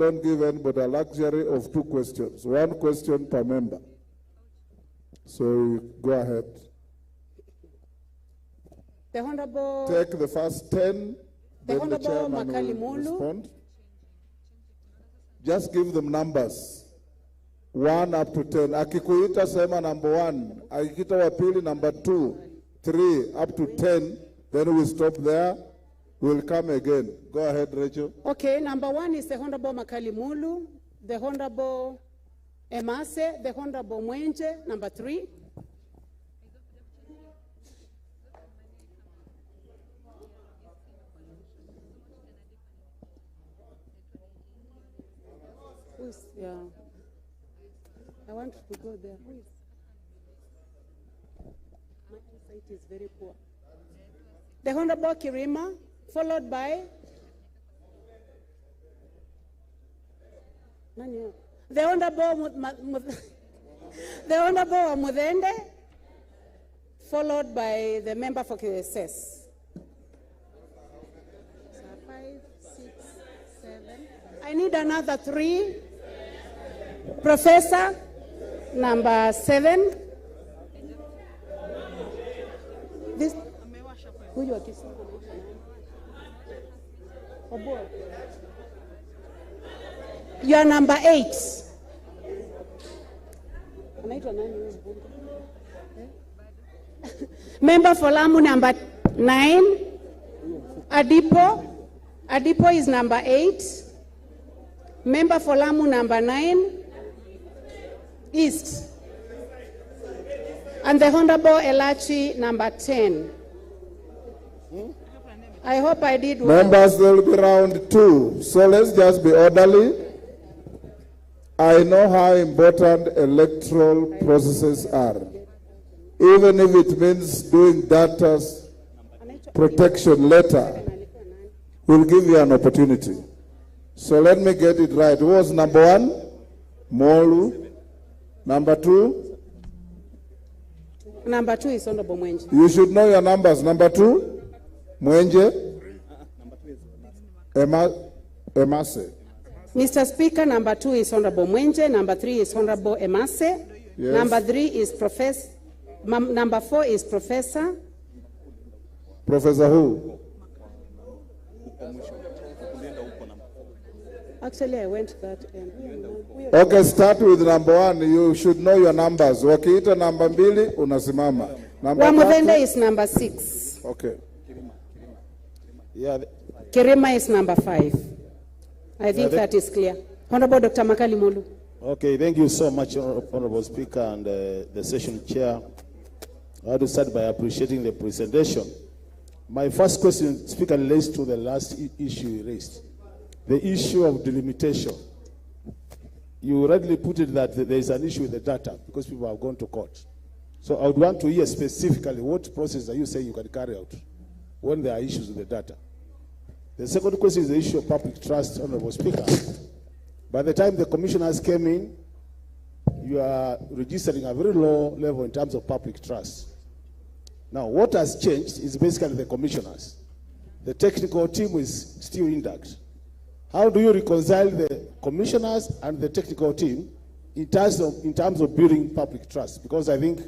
don't give anybody a luxury of 2 questions. 1 question per member. So go ahead. The Honorable... Take the first 10, then the chairman will respond. Just give them numbers. 1 up to 10. Akikuita sema number 1. Akikuita wa pili number 2, 3 up to 10. Then we stop there. We'll come again. Go ahead, Rachel. Okay, number 1 is the Honorable Makalimulu, the Honorable Emase, the Honorable Mwenje, number 3. Yeah. I want to go there. Who is? My eyesight is very poor. The Honorable Kirima, followed by the Honorable Mudende, followed by the member for KSS. 5, 6, 7. I need another 3. Professor, number 7. This. You are number 8. Member for Lamu, number 9. Adipo is number 8. Member for Lamu, number 9. East. And the Honorable Elachi, number 10. I hope I did well. Members, there will be round 2. So let's just be orderly. I know how important electoral processes are. Even if it means doing data protection later, we'll give you an opportunity. So let me get it right. Who was number 1? Molu. Number 2? Number 2 is Honorable Mwenje. You should know your numbers. Number 2? Mwenje. Emase. Mr. Speaker, number 2 is Honorable Mwenje. Number 3 is Honorable Emase. Yes. Number 3 is Professor. Number 4 is Professor. Professor who? Actually, I went that end. Okay, start with number 1. You should know your numbers. Wakiita number 2, unasimama. Wamudende is number 6. Okay. Yeah. Kirima is number 5. I think that is clear. Honorable Dr. Makalimulu. Okay, thank you so much, Honorable Speaker and the session chair. I want to start by appreciating the presentation. My first question, Speaker, relates to the last issue you raised. The issue of delimitation. You rightly put it that there is an issue with the data because people have gone to court. So I would want to hear specifically what process are you saying you can carry out when there are issues with the data. The second question is the issue of public trust, Honorable Speaker. By the time the commissioners came in, you are registering a very low level in terms of public trust. Now, what has changed is basically the commissioners. The technical team is still intact. How do you reconcile the commissioners and the technical team in terms of building public trust? Because I think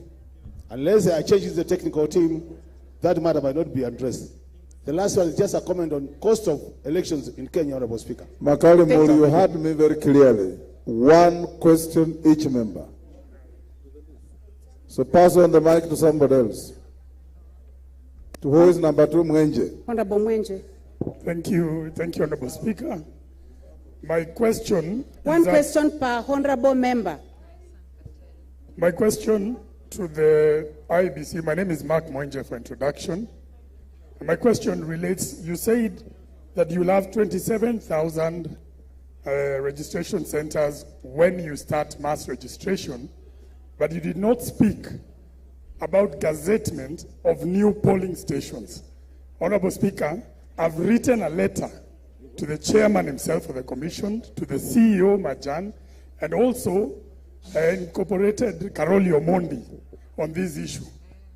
unless there are changes in the technical team, that matter might not be addressed. The last one is just a comment on cost of elections in Kenya, Honorable Speaker. Makalimulu, you heard me very clearly. 1 question each member. So pass on the mic to somebody else. To who is number 2, Mwenje? Honorable Mwenje. Thank you, Honorable Speaker. My question One question per honorable member. My question to the IBC, my name is Mark Mwenje for introduction. My question relates, you said that you'll have 27,000 registration centers when you start mass registration, but you did not speak about gazettement of new polling stations. Honorable Speaker, I've written a letter to the chairman himself of the commission, to the CEO, Majan, and also incorporated Karoli Omondi on this issue.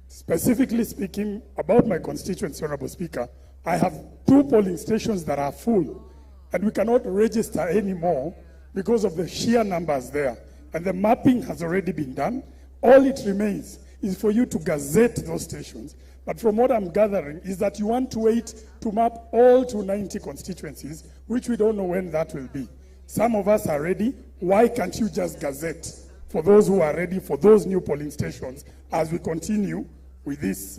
Specifically speaking about my constituency, Honorable Speaker, I have 2 polling stations that are full. and we cannot register anymore because of the sheer numbers there. And the mapping has already been done. All it remains is for you to gazette those stations. But from what I'm gathering is that you want to wait to map all 290 constituencies, which we don't know when that will be. Some of us are ready. Why can't you just gazette for those who are ready for those new polling stations as we continue with this,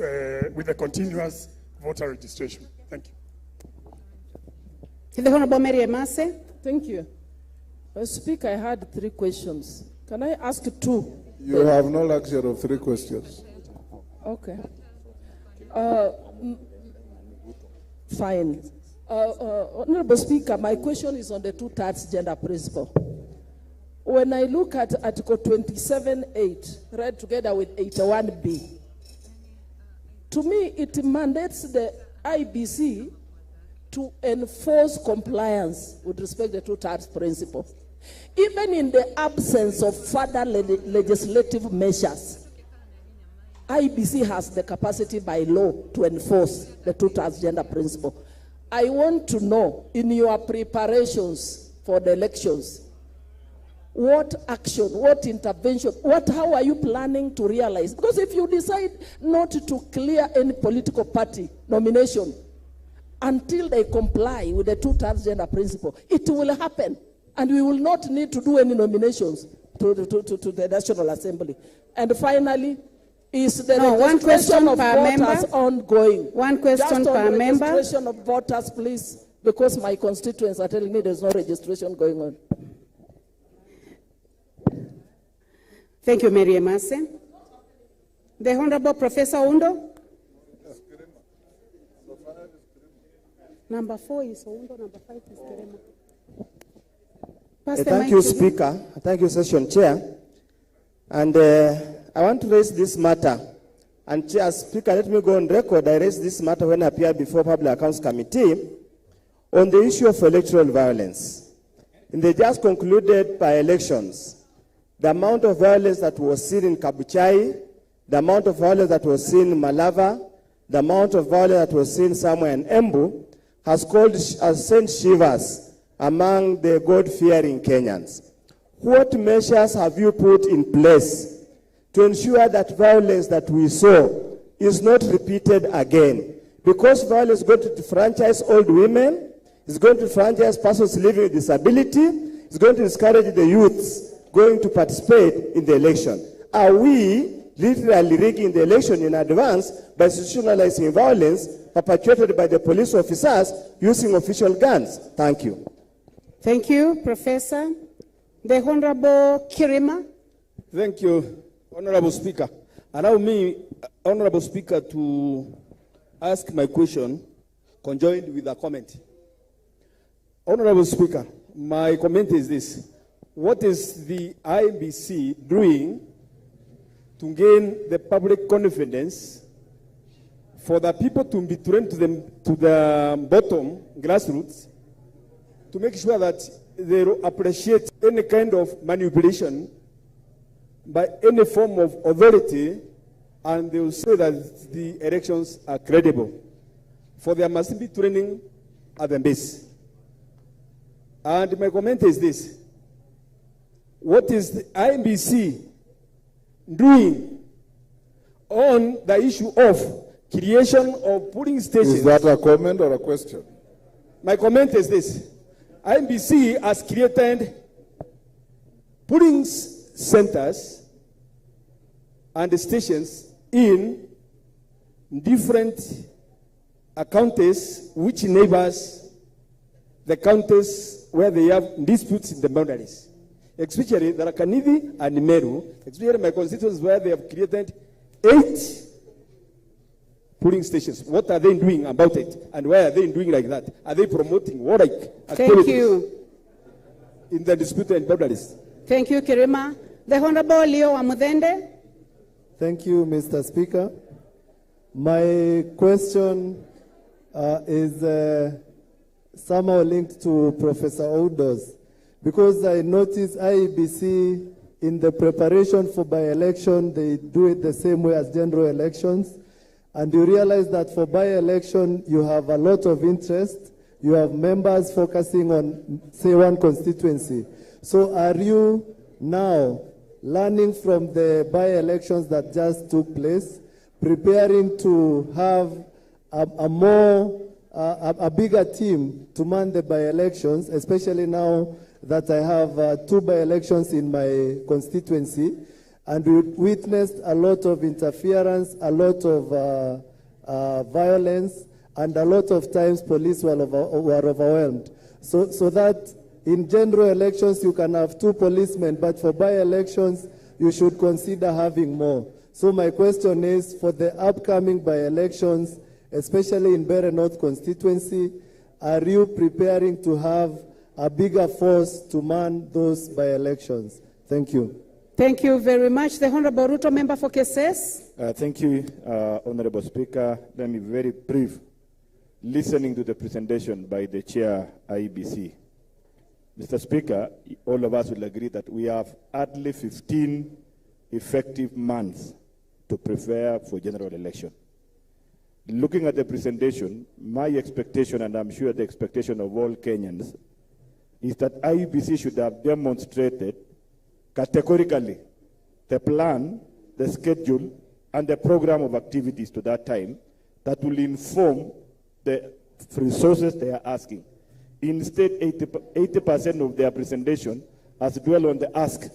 with the continuous voter registration? Thank you. The Honorable Mary Emase. Thank you. Speaker, I had 3 questions. Can I ask 2? You have no luxury of 3 questions. Okay. Fine. Honorable Speaker, my question is on the 2/3 gender principle. When I look at Article 27(8), read together with 81B, to me it mandates the IBC to enforce compliance with respect to the 2/3 principle, even in the absence of further legislative measures. IBC has the capacity by law to enforce the 2/3 gender principle. I want to know, in your preparations for the elections, what action, what intervention, how are you planning to realize? Because if you decide not to clear any political party nomination until they comply with the 2/3 gender principle, it will happen, and we will not need to do any nominations to the National Assembly. And finally, is the registration of voters ongoing? One question per member. Registration of voters, please, because my constituents are telling me there's no registration going on. Thank you, Mary Emase. The Honorable Professor Undo. Number 4 is Undo, number 5 is Kerema. Thank you, Speaker. Thank you, Session Chair. And I want to raise this matter. And Chair, Speaker, let me go on record. I raised this matter when I appeared before Public Accounts Committee on the issue of electoral violence. In the just concluded by-elections, the amount of violence that was seen in Kabuchai, the amount of violence that was seen in Malava, the amount of violence that was seen somewhere in Embu has sent shivers among the God-fearing Kenyans. What measures have you put in place to ensure that violence that we saw is not repeated again? Because violence is going to franchise old women, it's going to franchise persons living with disability, it's going to discourage the youths going to participate in the election. Are we literally rigging the election in advance by institutionalizing violence perpetuated by the police officers using official guns? Thank you. Thank you, Professor. The Honorable Kirima. Thank you, Honorable Speaker. Allow me, Honorable Speaker, to ask my question conjoined with a comment. Honorable Speaker, my comment is this. What is the IBC doing to gain the public confidence for the people to be trained to the bottom, grassroots, to make sure that they appreciate any kind of manipulation by any form of authority, and they will say that the elections are credible? For there must be training at the base. And my comment is this. What is the IBC doing on the issue of creation of polling stations? Is that a comment or a question? My comment is this. IBC has created polling centers and stations in different counties which neighbors the counties where they have disputes in the boundaries. Especially the Rakanithi and Meru, especially my constituents where they have created 8 polling stations. What are they doing about it? And why are they doing like that? Are they promoting warlike activities? Thank you. In the disputed boundaries? Thank you, Kirima. The Honorable Leo Amudende. Thank you, Mr. Speaker. My question is somehow linked to Professor Oudo's, because I noticed IEBC in the preparation for by-election, they do it the same way as general elections. And you realize that for by-election, you have a lot of interest. you have members focusing on, say, one constituency. So are you now learning from the by-elections that just took place, preparing to have a bigger team to man the by-elections, especially now that I have 2 by-elections in my constituency, and we witnessed a lot of interference, a lot of violence, and a lot of times police were overwhelmed. So that in general elections you can have 2 policemen, but for by-elections you should consider having more. So my question is, for the upcoming by-elections, especially in Bere North constituency, are you preparing to have a bigger force to man those by-elections? Thank you. Thank you very much. The Honorable Ruto, member for Keses. Thank you, Honorable Speaker. Let me be very brief. Listening to the presentation by the Chair IEBC. Mr. Speaker, all of us will agree that we have hardly 15 effective months to prepare for general election. Looking at the presentation, my expectation, and I'm sure the expectation of all Kenyans, is that IEBC should have demonstrated categorically the plan, the schedule, and the program of activities to that time that will inform the resources they are asking. Instead, 80% of their presentation has dwelled on the ask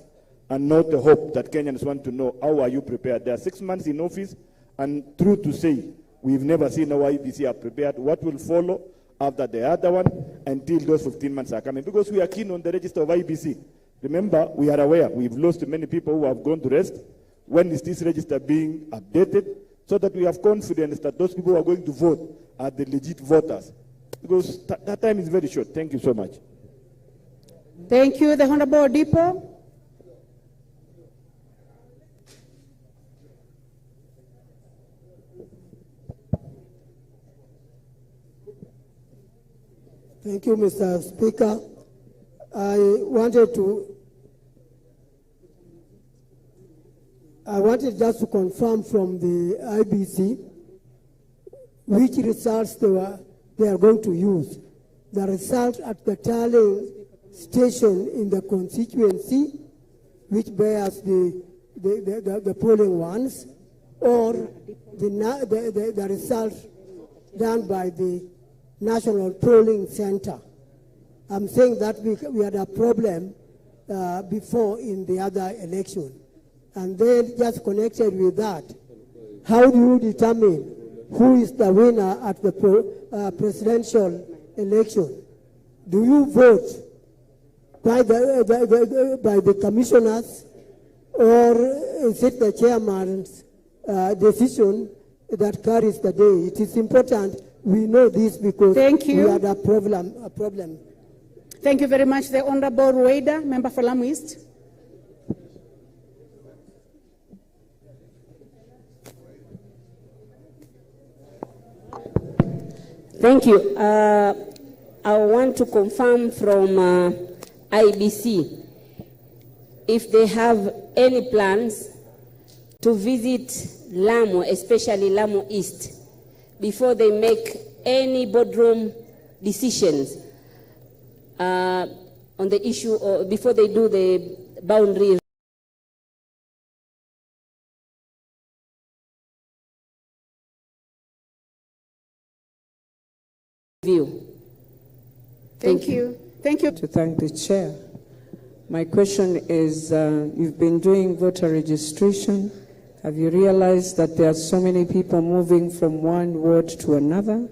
and not the hope that Kenyans want to know, how are you prepared? They are 6 months in office, and true to say, we've never seen how IEBC are prepared. What will follow after the other one until those 15 months are coming? Because we are keen on the register of IEBC. Remember, we are aware we've lost many people who have gone to rest. When is this register being updated? So that we have confidence that those people who are going to vote are the legit voters. Because that time is very short. Thank you so much. Thank you. The Honorable Odipo. Thank you, Mr. Speaker. I wanted just to confirm from the IBC which results they are going to use. The result at the tallying station in the constituency, which bears the polling ones, or the result done by the National Polling Center. I'm saying that we had a problem before in the other election. And then just connected with that, how do you determine who is the winner at the presidential election? Do you vote by the commissioners, or is it the chairman's decision that carries the day? It is important we know this because we had a problem. Thank you very much. The Honorable Rueda, member for Lamu East. Thank you. I want to confirm from IBC if they have any plans to visit Lamu, especially Lamu East, before they make any boardroom decisions on the issue, or before they do the boundary review. Thank you. Thank you. To thank the chair. My question is, you've been doing voter registration. Have you realized that there are so many people moving from one ward to another?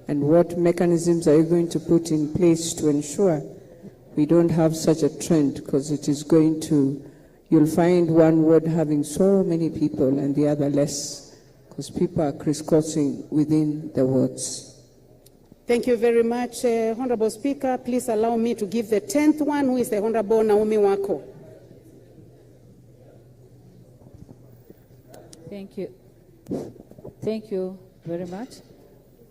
And what mechanisms are you going to put in place to ensure we don't have such a trend? Because it is going to, you'll find one ward having so many people and the other less, because people are crisscrossing within the wards. Thank you very much, Honorable Speaker. Please allow me to give the 10th one, who is the Honorable Naomi Wako. Thank you. Thank you very much.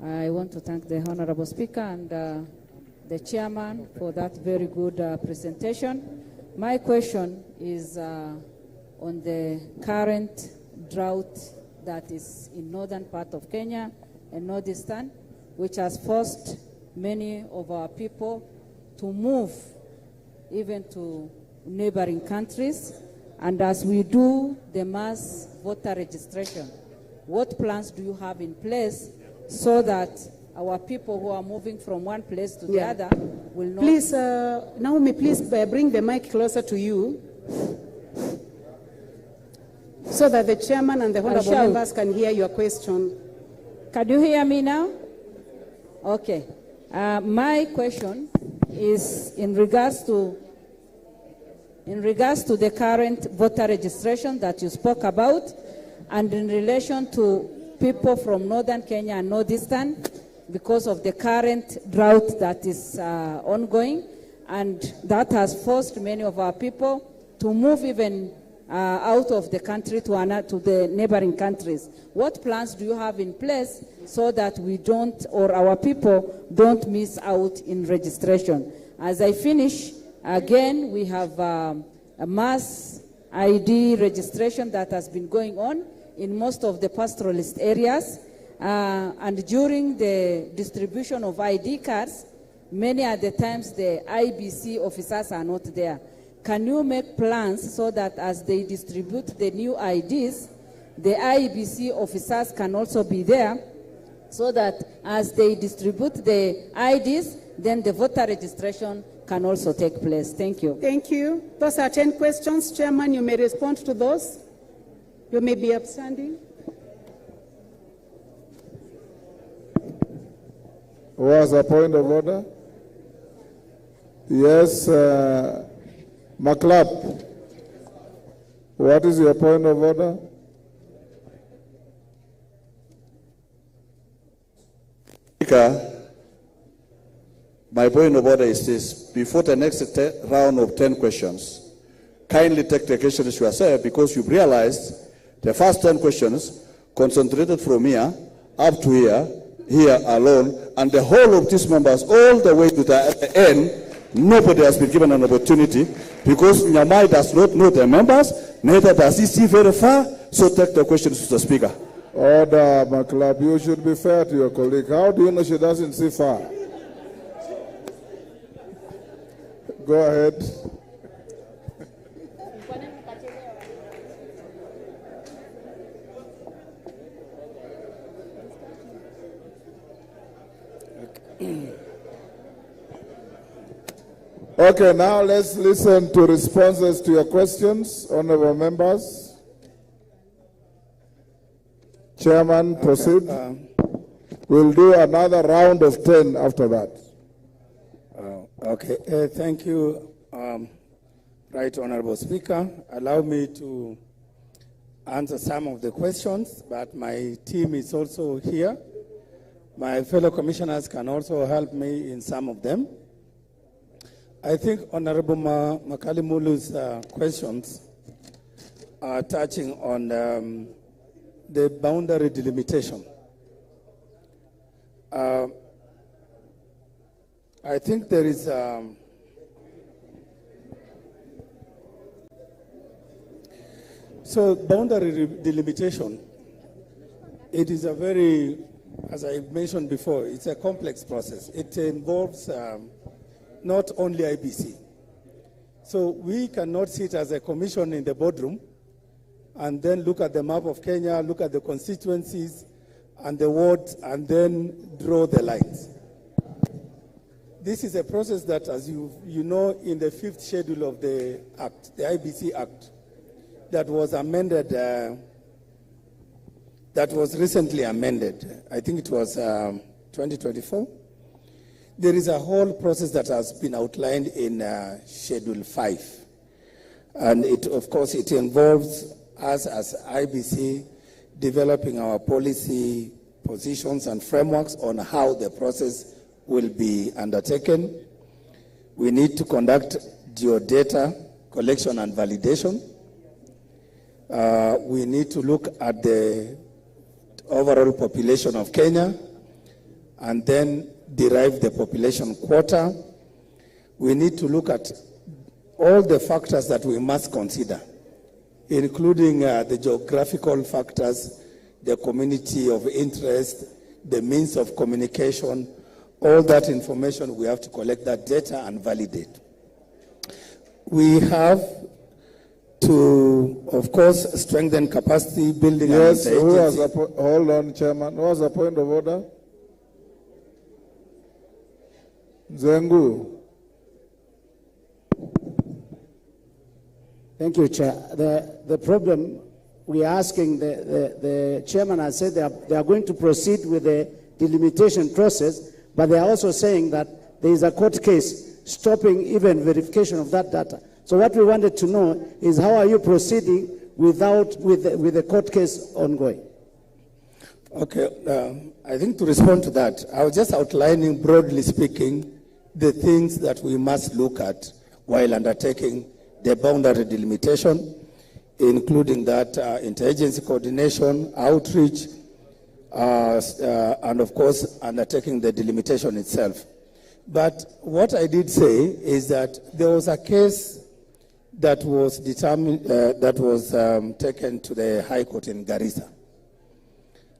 I want to thank the Honorable Speaker and the Chairman for that very good presentation. My question is on the current drought that is in northern part of Kenya and northeastern, which has forced many of our people to move even to neighboring countries. And as we do the mass voter registration, what plans do you have in place so that our people who are moving from one place to the other will not... Please, Naomi, please bring the mic closer to you so that the chairman and the honorable members can hear your question. Can you hear me now? Okay. My question is in regards to the current voter registration that you spoke about, and in relation to people from northern Kenya and northeastern, because of the current drought that is ongoing, and that has forced many of our people to move even out of the country to the neighboring countries. What plans do you have in place so that we don't, or our people don't miss out in registration? As I finish, again, we have a mass ID registration that has been going on in most of the pastoralist areas. And during the distribution of ID cards, many at the times the IBC officers are not there. Can you make plans so that as they distribute the new IDs, the IBC officers can also be there, so that as they distribute the IDs, then the voter registration can also take place? Thank you. Thank you. Those are 10 questions. Chairman, you may respond to those. You may be upstanding. Who has a point of order? Yes, McLeod. What is your point of order? Speaker, my point of order is this. Before the next round of 10 questions, kindly take the questions yourself, because you've realized the first 10 questions concentrated from here up to here alone, and the whole of these members all the way to the end, nobody has been given an opportunity, because Nyamai does not know the members, neither does he see very far, so take the questions to the Speaker. Order, McLeod. You should be fair to your colleague. How do you know she doesn't see far? Go ahead. Okay, now let's listen to responses to your questions, honorable members. Chairman, proceed. We'll do another round of 10 after that. Okay, thank you, Right Honorable Speaker. Allow me to answer some of the questions, but my team is also here. My fellow commissioners can also help me in some of them. I think Honorable Makalimulu's questions are touching on the boundary delimitation. I think there is so boundary delimitation, it is a very, as I mentioned before, it's a complex process. It involves not only IBC. So we cannot sit as a commission in the boardroom and then look at the map of Kenya, look at the constituencies and the wards, and then draw the lines. This is a process that, as you know, in the 5th schedule of the Act, the IBC Act, that was amended, that was recently amended. I think it was 2024. There is a whole process that has been outlined in Schedule 5. And it, of course, it involves us as IBC developing our policy positions and frameworks on how the process will be undertaken. We need to conduct geodata collection and validation. We need to look at the overall population of Kenya and then derive the population quota. We need to look at all the factors that we must consider, including the geographical factors, the community of interest, the means of communication, all that information, we have to collect that data and validate. We have to, of course, strengthen capacity building. Yes, hold on, Chairman. What was the point of order? Zengu. Thank you, Chair. The problem we're asking, the chairman has said they are going to proceed with the delimitation process, but they are also saying that there is a court case stopping even verification of that data. So what we wanted to know is how are you proceeding with the court case ongoing? Okay, I think to respond to that, I was just outlining, broadly speaking, the things that we must look at while undertaking the boundary delimitation, including that interagency coordination, outreach, and of course undertaking the delimitation itself. But what I did say is that there was a case that was determined, taken to the High Court in Garissa.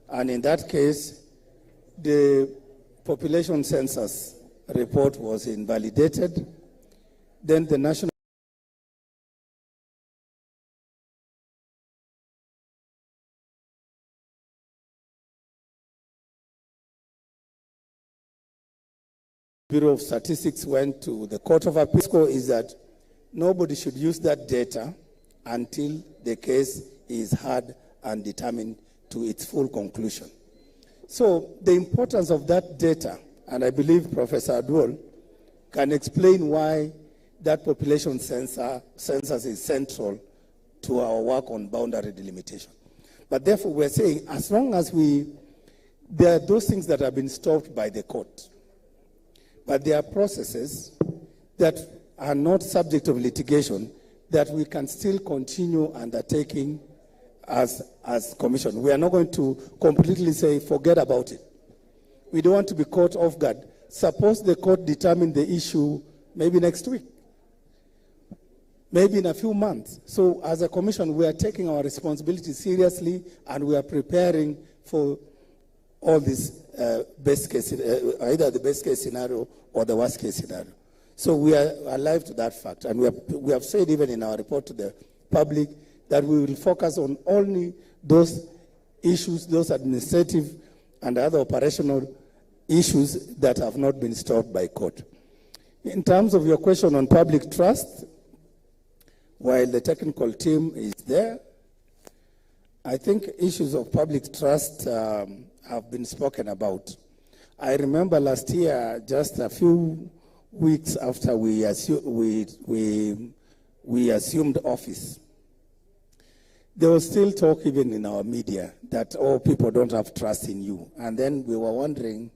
And in that case, the population census report was invalidated. Then the National Bureau of Statistics went to the Court of Appeal. Is that nobody should use that data until the case is heard and determined to its full conclusion. So the importance of that data, and I believe Professor Adwal can explain why that population census is central to our work on boundary delimitation. But therefore we're saying as long as there are those things that have been stopped by the court, but there are processes that are not subject of litigation that we can still continue undertaking as commission. We are not going to completely say, forget about it. We don't want to be caught off guard. Suppose the court determine the issue maybe next week, maybe in a few months. So as a commission, we are taking our responsibility seriously and we are preparing for all this best case, either the best case scenario or the worst case scenario. So we are alive to that fact. And we have said even in our report to the public that we will focus on only those issues, those administrative and other operational issues that have not been stopped by court. In terms of your question on public trust, while the technical team is there, I think issues of public trust have been spoken about. I remember last year, just a few weeks after we assumed office, there was still talk even in our media that, oh, people don't have trust in you. And then we were wondering,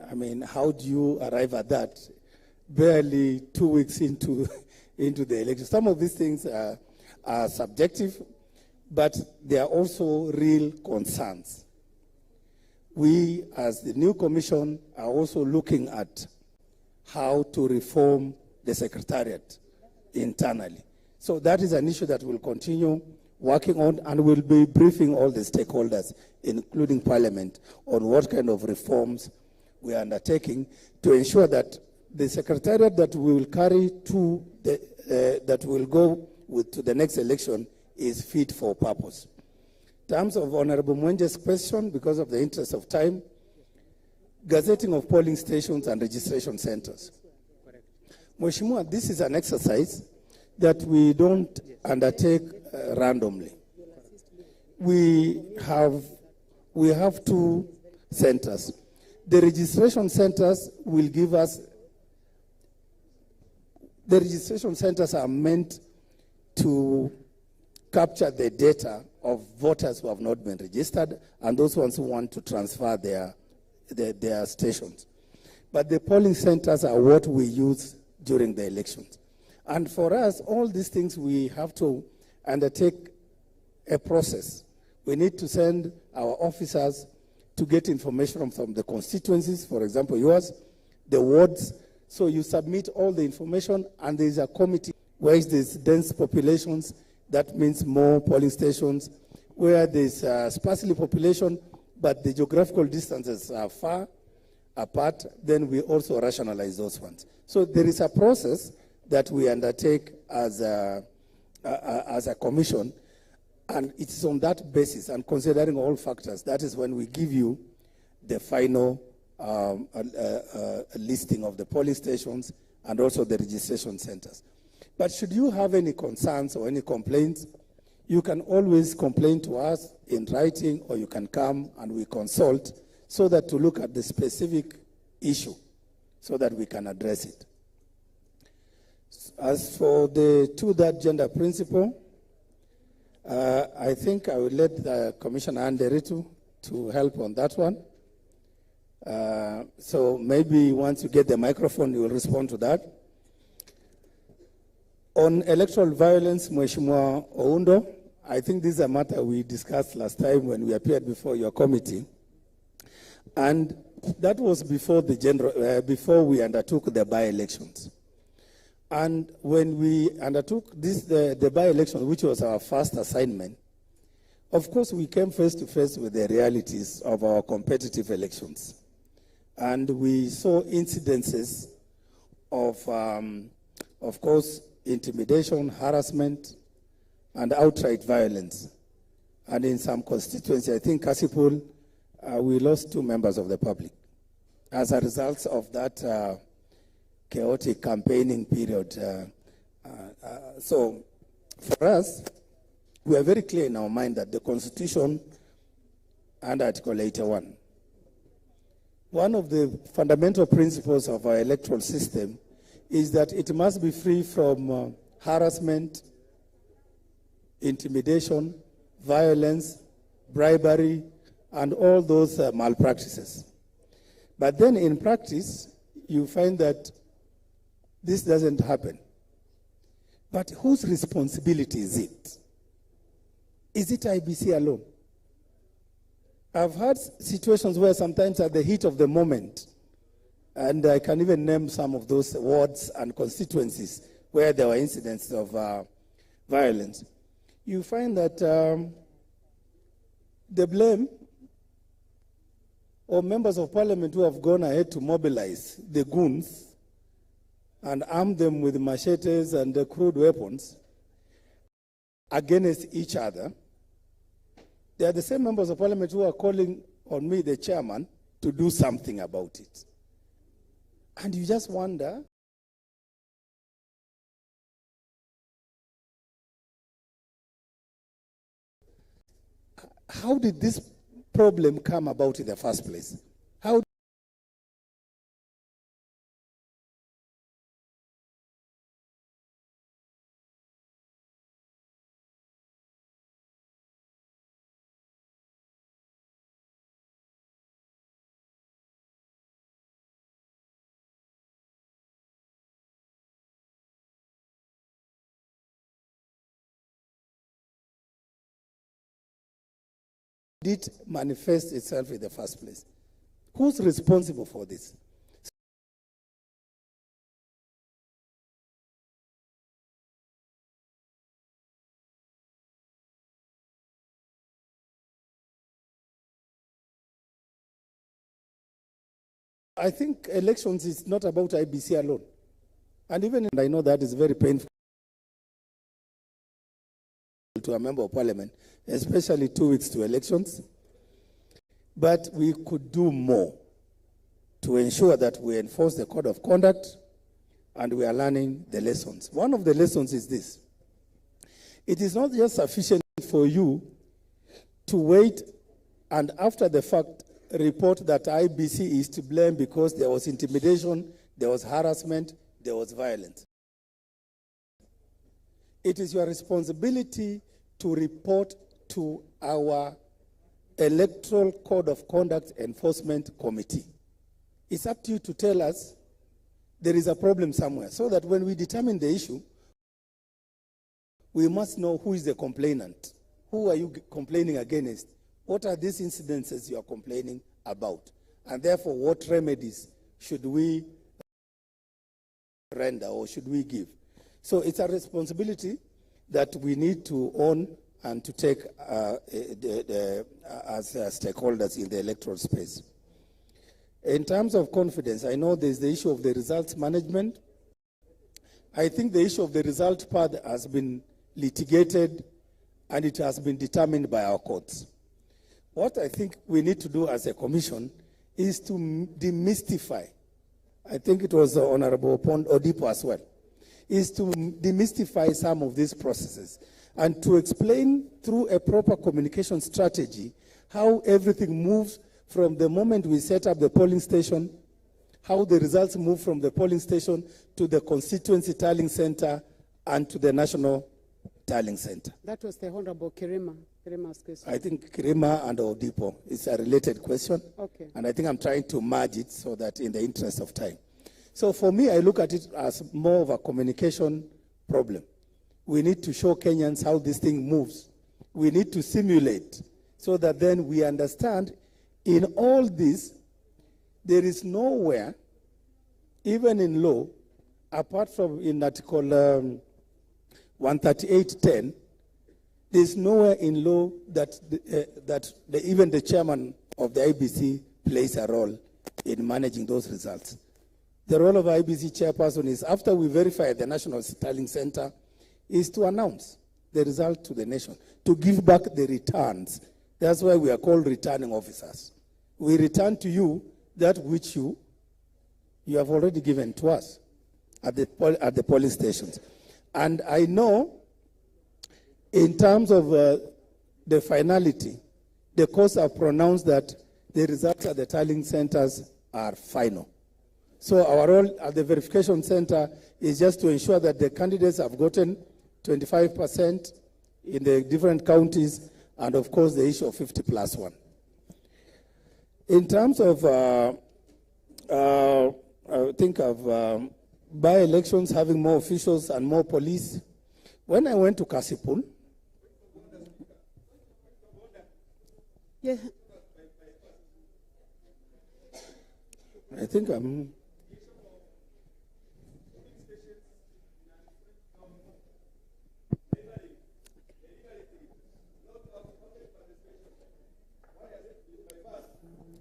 I mean, how do you arrive at that barely 2 weeks into the election? Some of these things are subjective, but they are also real concerns. We, as the new commission, are also looking at how to reform the secretariat internally. So that is an issue that we'll continue working on, and we'll be briefing all the stakeholders, including Parliament, on what kind of reforms we are undertaking to ensure that the secretariat that we will carry to that will go to the next election is fit for purpose. In terms of Honorable Mwenje's question, because of the interest of time, gazetting of polling stations and registration centers. Mheshimiwa, this is an exercise that we don't undertake randomly. We have 2 centers. The registration centers will give us, the registration centers are meant to capture the data of voters who have not been registered and those ones who want to transfer their stations. But the polling centers are what we use during the elections. And for us, all these things, we have to undertake a process. We need to send our officers to get information from the constituencies, for example, yours, the wards. So you submit all the information, and there is a committee where there's dense populations. That means more polling stations. Where there's sparsely population, but the geographical distances are far, apart, then we also rationalize those funds. So there is a process that we undertake as a commission, and it's on that basis and considering all factors, that is when we give you the final listing of the police stations and also the registration centers. But should you have any concerns or any complaints, you can always complain to us in writing, or you can come and we consult so that to look at the specific issue so that we can address it. As for the two-third gender principle, I think I will let Commissioner Anderito to help on that one. So maybe once you get the microphone, you will respond to that. On electoral violence, Mheshimiwa Oundo, I think this is a matter we discussed last time when we appeared before your committee. And that was before before we undertook the by-elections. And when we undertook the by-election, which was our first assignment, of course we came face to face with the realities of our competitive elections. And we saw incidences of course, intimidation, harassment, and outright violence. And in some constituencies, I think Kasipul, we lost 2 members of the public as a result of that chaotic campaigning period. So for us, we are very clear in our mind that the Constitution and Article 81, one of the fundamental principles of our electoral system is that it must be free from harassment, intimidation, violence, bribery, and all those malpractices. But then in practice, you find that this doesn't happen. But whose responsibility is it? Is it IBC alone? I've had situations where sometimes at the heat of the moment, and I can even name some of those wards and constituencies where there were incidents of violence, you find that the blame of members of parliament who have gone ahead to mobilize the goons and arm them with machetes and crude weapons against each other. They are the same members of parliament who are calling on me, the chairman, to do something about it. And you just wonder, how did this problem come about in the first place? How did it manifest itself in the first place? Who's responsible for this? I think elections is not about IBC alone. And even I know that is very painful to a member of parliament, especially 2 weeks to elections. But we could do more to ensure that we enforce the code of conduct and we are learning the lessons. One of the lessons is this. It is not just sufficient for you to wait and after the fact report that IBC is to blame because there was intimidation, there was harassment, there was violence. It is your responsibility to report to our Electoral Code of Conduct Enforcement Committee. It's up to you to tell us there is a problem somewhere, so that when we determine the issue, we must know who is the complainant. Who are you complaining against? What are these incidences you are complaining about? And therefore, what remedies should we render or should we give? So it's a responsibility that we need to own and to take as stakeholders in the electoral space. In terms of confidence, I know there's the issue of the results management. I think the issue of the result part has been litigated and it has been determined by our courts. What I think we need to do as a commission is to demystify, I think it was Honorable Odipo as well, is to demystify some of these processes and to explain through a proper communication strategy how everything moves from the moment we set up the polling station, how the results move from the polling station to the constituency tallying center and to the national tallying center. That was the Honorable Kirima's question. I think Kirima and Odipo is a related question. Okay. And I think I'm trying to merge it so that in the interest of time. So for me, I look at it as more of a communication problem. We need to show Kenyans how this thing moves. We need to simulate so that then we understand in all this, there is nowhere, even in law, apart from in Article 138.10, there's nowhere in law that, even the chairman of the IBC plays a role in managing those results. The role of IBC chairperson is, after we verify the National Tallying Center, is to announce the result to the nation, to give back the returns. That's why we are called returning officers. We return to you that which you have already given to us at the polling stations. And I know, in terms of the finality, the courts have pronounced that the results at the tallying centers are final. So our role at the verification center is just to ensure that the candidates have gotten 25% in the different counties, and of course the issue of 50+1. In terms of, I think of by-elections having more officials and more police, when I went to Kasipul, yeah. I think I'm...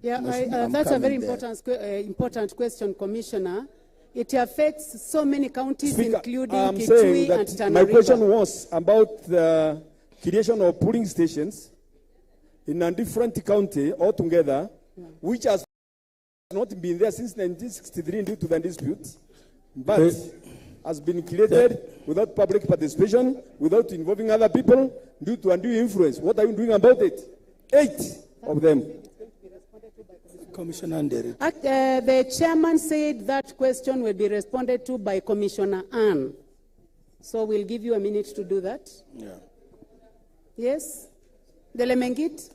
Yeah, that's a very important question, Commissioner. It affects so many counties, Speaker, including I'm Kitui saying and that Tana my River. question was about the creation of polling stations in a different county altogether, which has not been there since 1963 due to the disputes, but has been created without public participation, without involving other people, due to undue influence. What are you doing about it? 8 of them. Commissioner Nderi. The chairman said that question will be responded to by Commissioner Ann. So we'll give you a minute to do that. Yeah. Yes? Delemengit?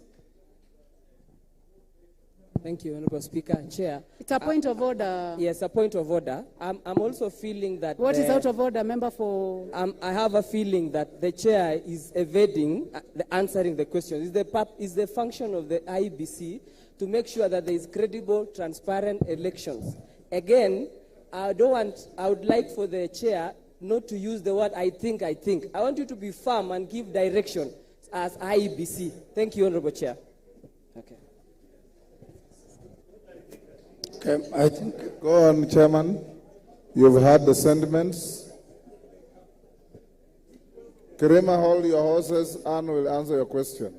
Thank you, Honorable Speaker and Chair. It's a point of order. Yes, a point of order. I'm also feeling that... What is out of order, member for... I have a feeling that the Chair is evading answering the question. Is the function of the IBC to make sure that there is credible, transparent elections. Again, I would like for the Chair not to use the word I think. I want you to be firm and give direction as IBC. Thank you, Honorable Chair. Okay. Okay, I think, go on, Chairman. You've heard the sentiments. Kirima, hold your horses. Anne will answer your question.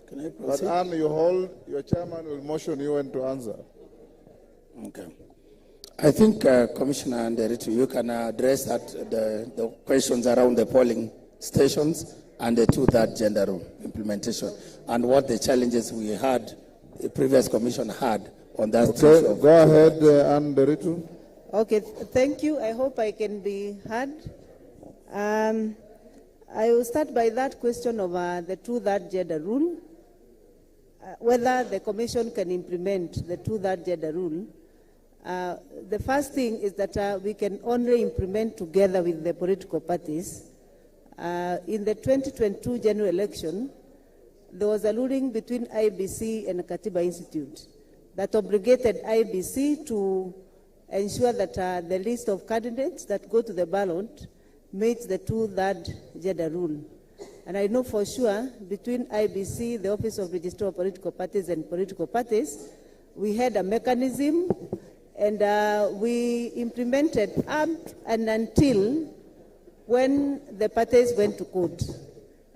Can I proceed? But Anne, you hold, your chairman will motion you when to answer. Okay. I think, Commissioner Nderitu, you can address the questions around the polling stations and the two-third gender rule implementation, and what the challenges we had, the previous commission had on that. Okay, go ahead, Anne Nderitu. Okay, thank you. I hope I can be heard. I will start by that question of the two-third gender rule, whether the commission can implement the two-third gender rule. The first thing is that we can only implement together with the political parties. In the 2022 general election, there was a ruling between IBC and Katiba Institute that obligated IBC to ensure that the list of candidates that go to the ballot meets the two-third gender rule. And I know for sure between IBC, the Office of Registrar of Political Parties and political parties, we had a mechanism and we implemented up and until when the parties went to court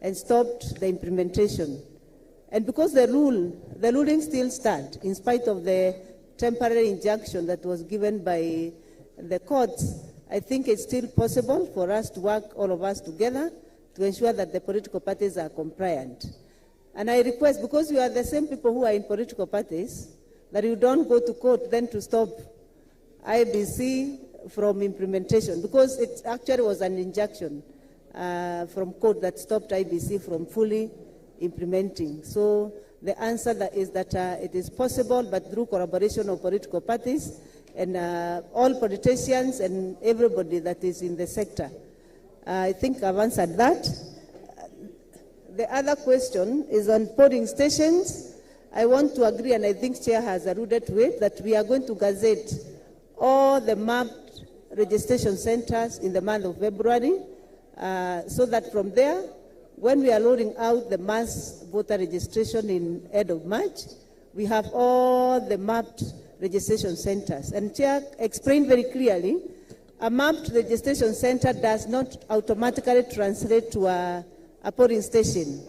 and stopped the implementation. And because the ruling still stands, in spite of the temporary injunction that was given by the courts, I think it's still possible for us to work, all of us together, to ensure that the political parties are compliant. And I request, because you are the same people who are in political parties, that you don't go to court then to stop IBC from implementation, because it actually was an injunction from court that stopped IBC from fully implementing. So the answer is that it is possible, but through collaboration of political parties and all politicians and everybody that is in the sector. I think I've answered that. The other question is on polling stations. I want to agree, and I think Chair has alluded to it, that we are going to gazette all the mapped registration centers in the month of February, so that from there, when we are rolling out the mass voter registration in end of March, we have all the mapped registration centers. And Chair explained very clearly, a mapped registration center does not automatically translate to a polling station,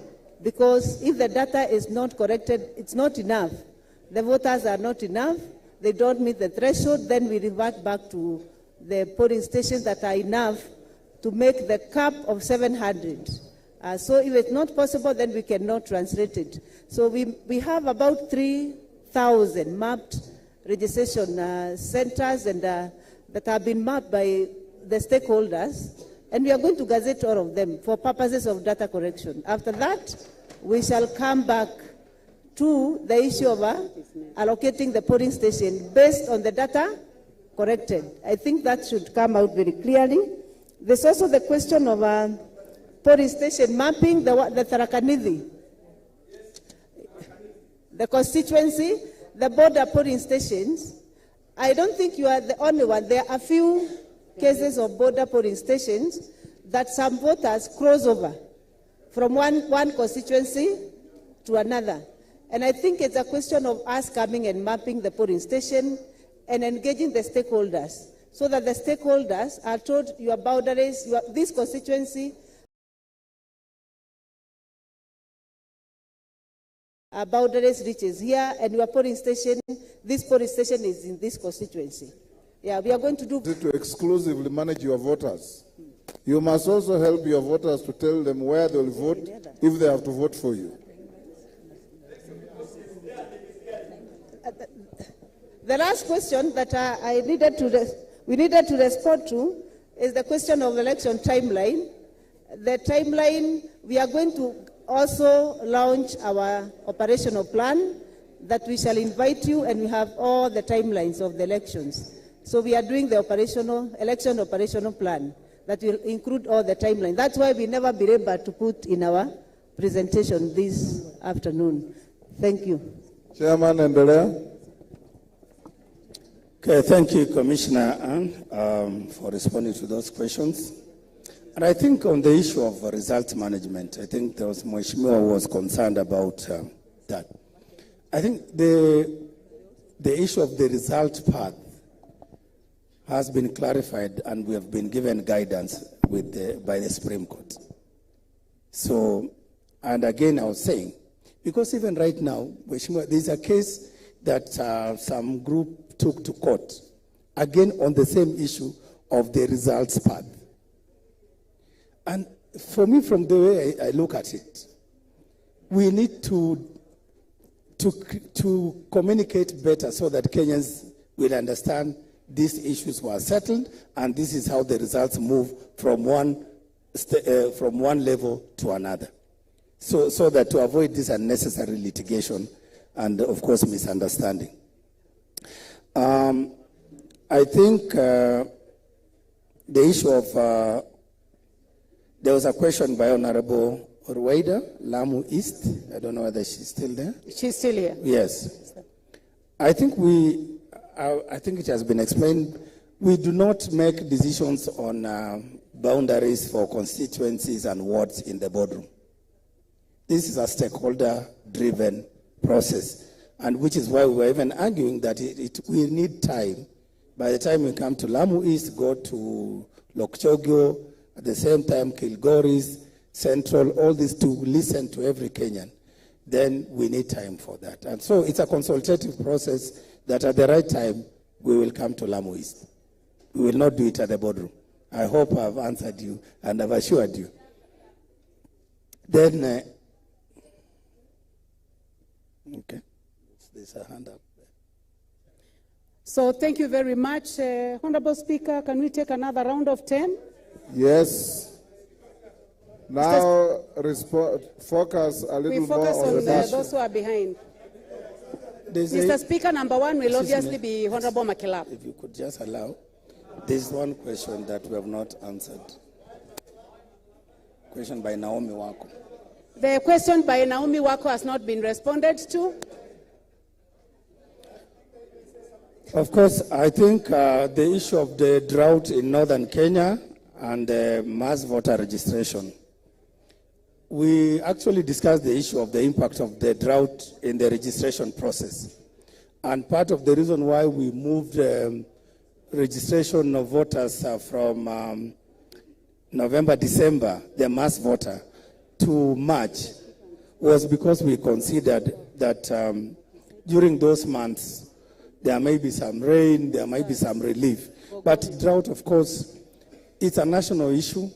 because if the data is not corrected, it's not enough. The voters are not enough, they don't meet the threshold, then we revert back to the polling stations that are enough to make the cap of 700. So if it's not possible, then we cannot translate it. So we have about 3,000 mapped registration centers and that have been mapped by the stakeholders, and we are going to gazette all of them for purposes of data correction. After that, we shall come back to the issue of allocating the polling station based on the data corrected. I think that should come out very clearly. There's also the question of polling station mapping, the Tharaka-Nithi, the constituency, the border polling stations. I don't think you are the only one. There are a few cases of border polling stations that some voters cross over from one constituency to another. And I think it's a question of us coming and mapping the polling station and engaging the stakeholders, so that the stakeholders are told your boundaries, this constituency, boundaries reaches here, and your polling station, this polling station is in this constituency. Yeah, we are going to do... To exclusively manage your voters. You must also help your voters to tell them where they will vote if they have to vote for you. The last question that we needed to respond to is the question of election timeline. The timeline, we are going to also launch our operational plan that we shall invite you, and we have all the timelines of the elections. So we are doing the election operational plan that will include all the timelines. That's why we never been able to put in our presentation this afternoon. Thank you. Chairman Endelea. Okay, thank you, Commissioner Ann, for responding to those questions. And I think on the issue of result management, I think there was Mheshimiwa who was concerned about that. I think the issue of the result path has been clarified, and we have been given guidance by the Supreme Court. So, and again, I was saying, because even right now, Mheshimiwa, there's a case that some group took to court, again on the same issue of the results path. And for me, from the way I look at it, we need to communicate better so that Kenyans will understand these issues were settled, and this is how the results move from one level to another. So that to avoid this unnecessary litigation and, of course, misunderstanding. I think the issue of, there was a question by Honorable Rueda, Lamu East. I don't know whether she's still there. She's still here. Yes. I think I think it has been explained, we do not make decisions on boundaries for constituencies and wards in the boardroom. This is a stakeholder-driven process, and which is why we were even arguing that we need time. By the time we come to Lamu East, go to Lokchogyo, at the same time Kilgoris, Central, all these to listen to every Kenyan, then we need time for that. And so it's a consultative process that at the right time, we will come to Lamu East. We will not do it at the boardroom. I hope I've answered you and I've assured you. Then, okay, there's a hand up there. So thank you very much, Honorable Speaker. Can we take another round of 10? Yes. Now, focus a little more on those who are behind. Mr. Speaker, number one will obviously be Honorable Makilap. If you could just allow, there's one question that we have not answered. Question by Naomi Wako. The question by Naomi Wako has not been responded to. Of course, I think the issue of the drought in northern Kenya and mass voter registration. We actually discussed the issue of the impact of the drought in the registration process. And part of the reason why we moved registration of voters from November, December, the mass voter, to March, was because we considered that during those months, there may be some rain, there might be some relief. But drought, of course, it's a national issue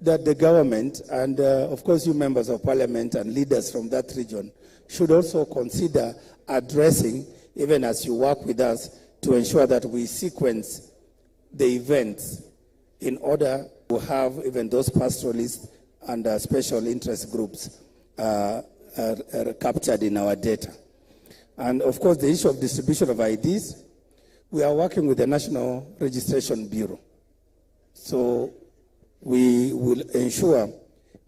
that the government and, of course, you members of parliament and leaders from that region should also consider addressing, even as you work with us, to ensure that we sequence the events in order to have even those pastoralists and special interest groups captured in our data. And, of course, the issue of distribution of IDs, we are working with the National Registration Bureau. So we will ensure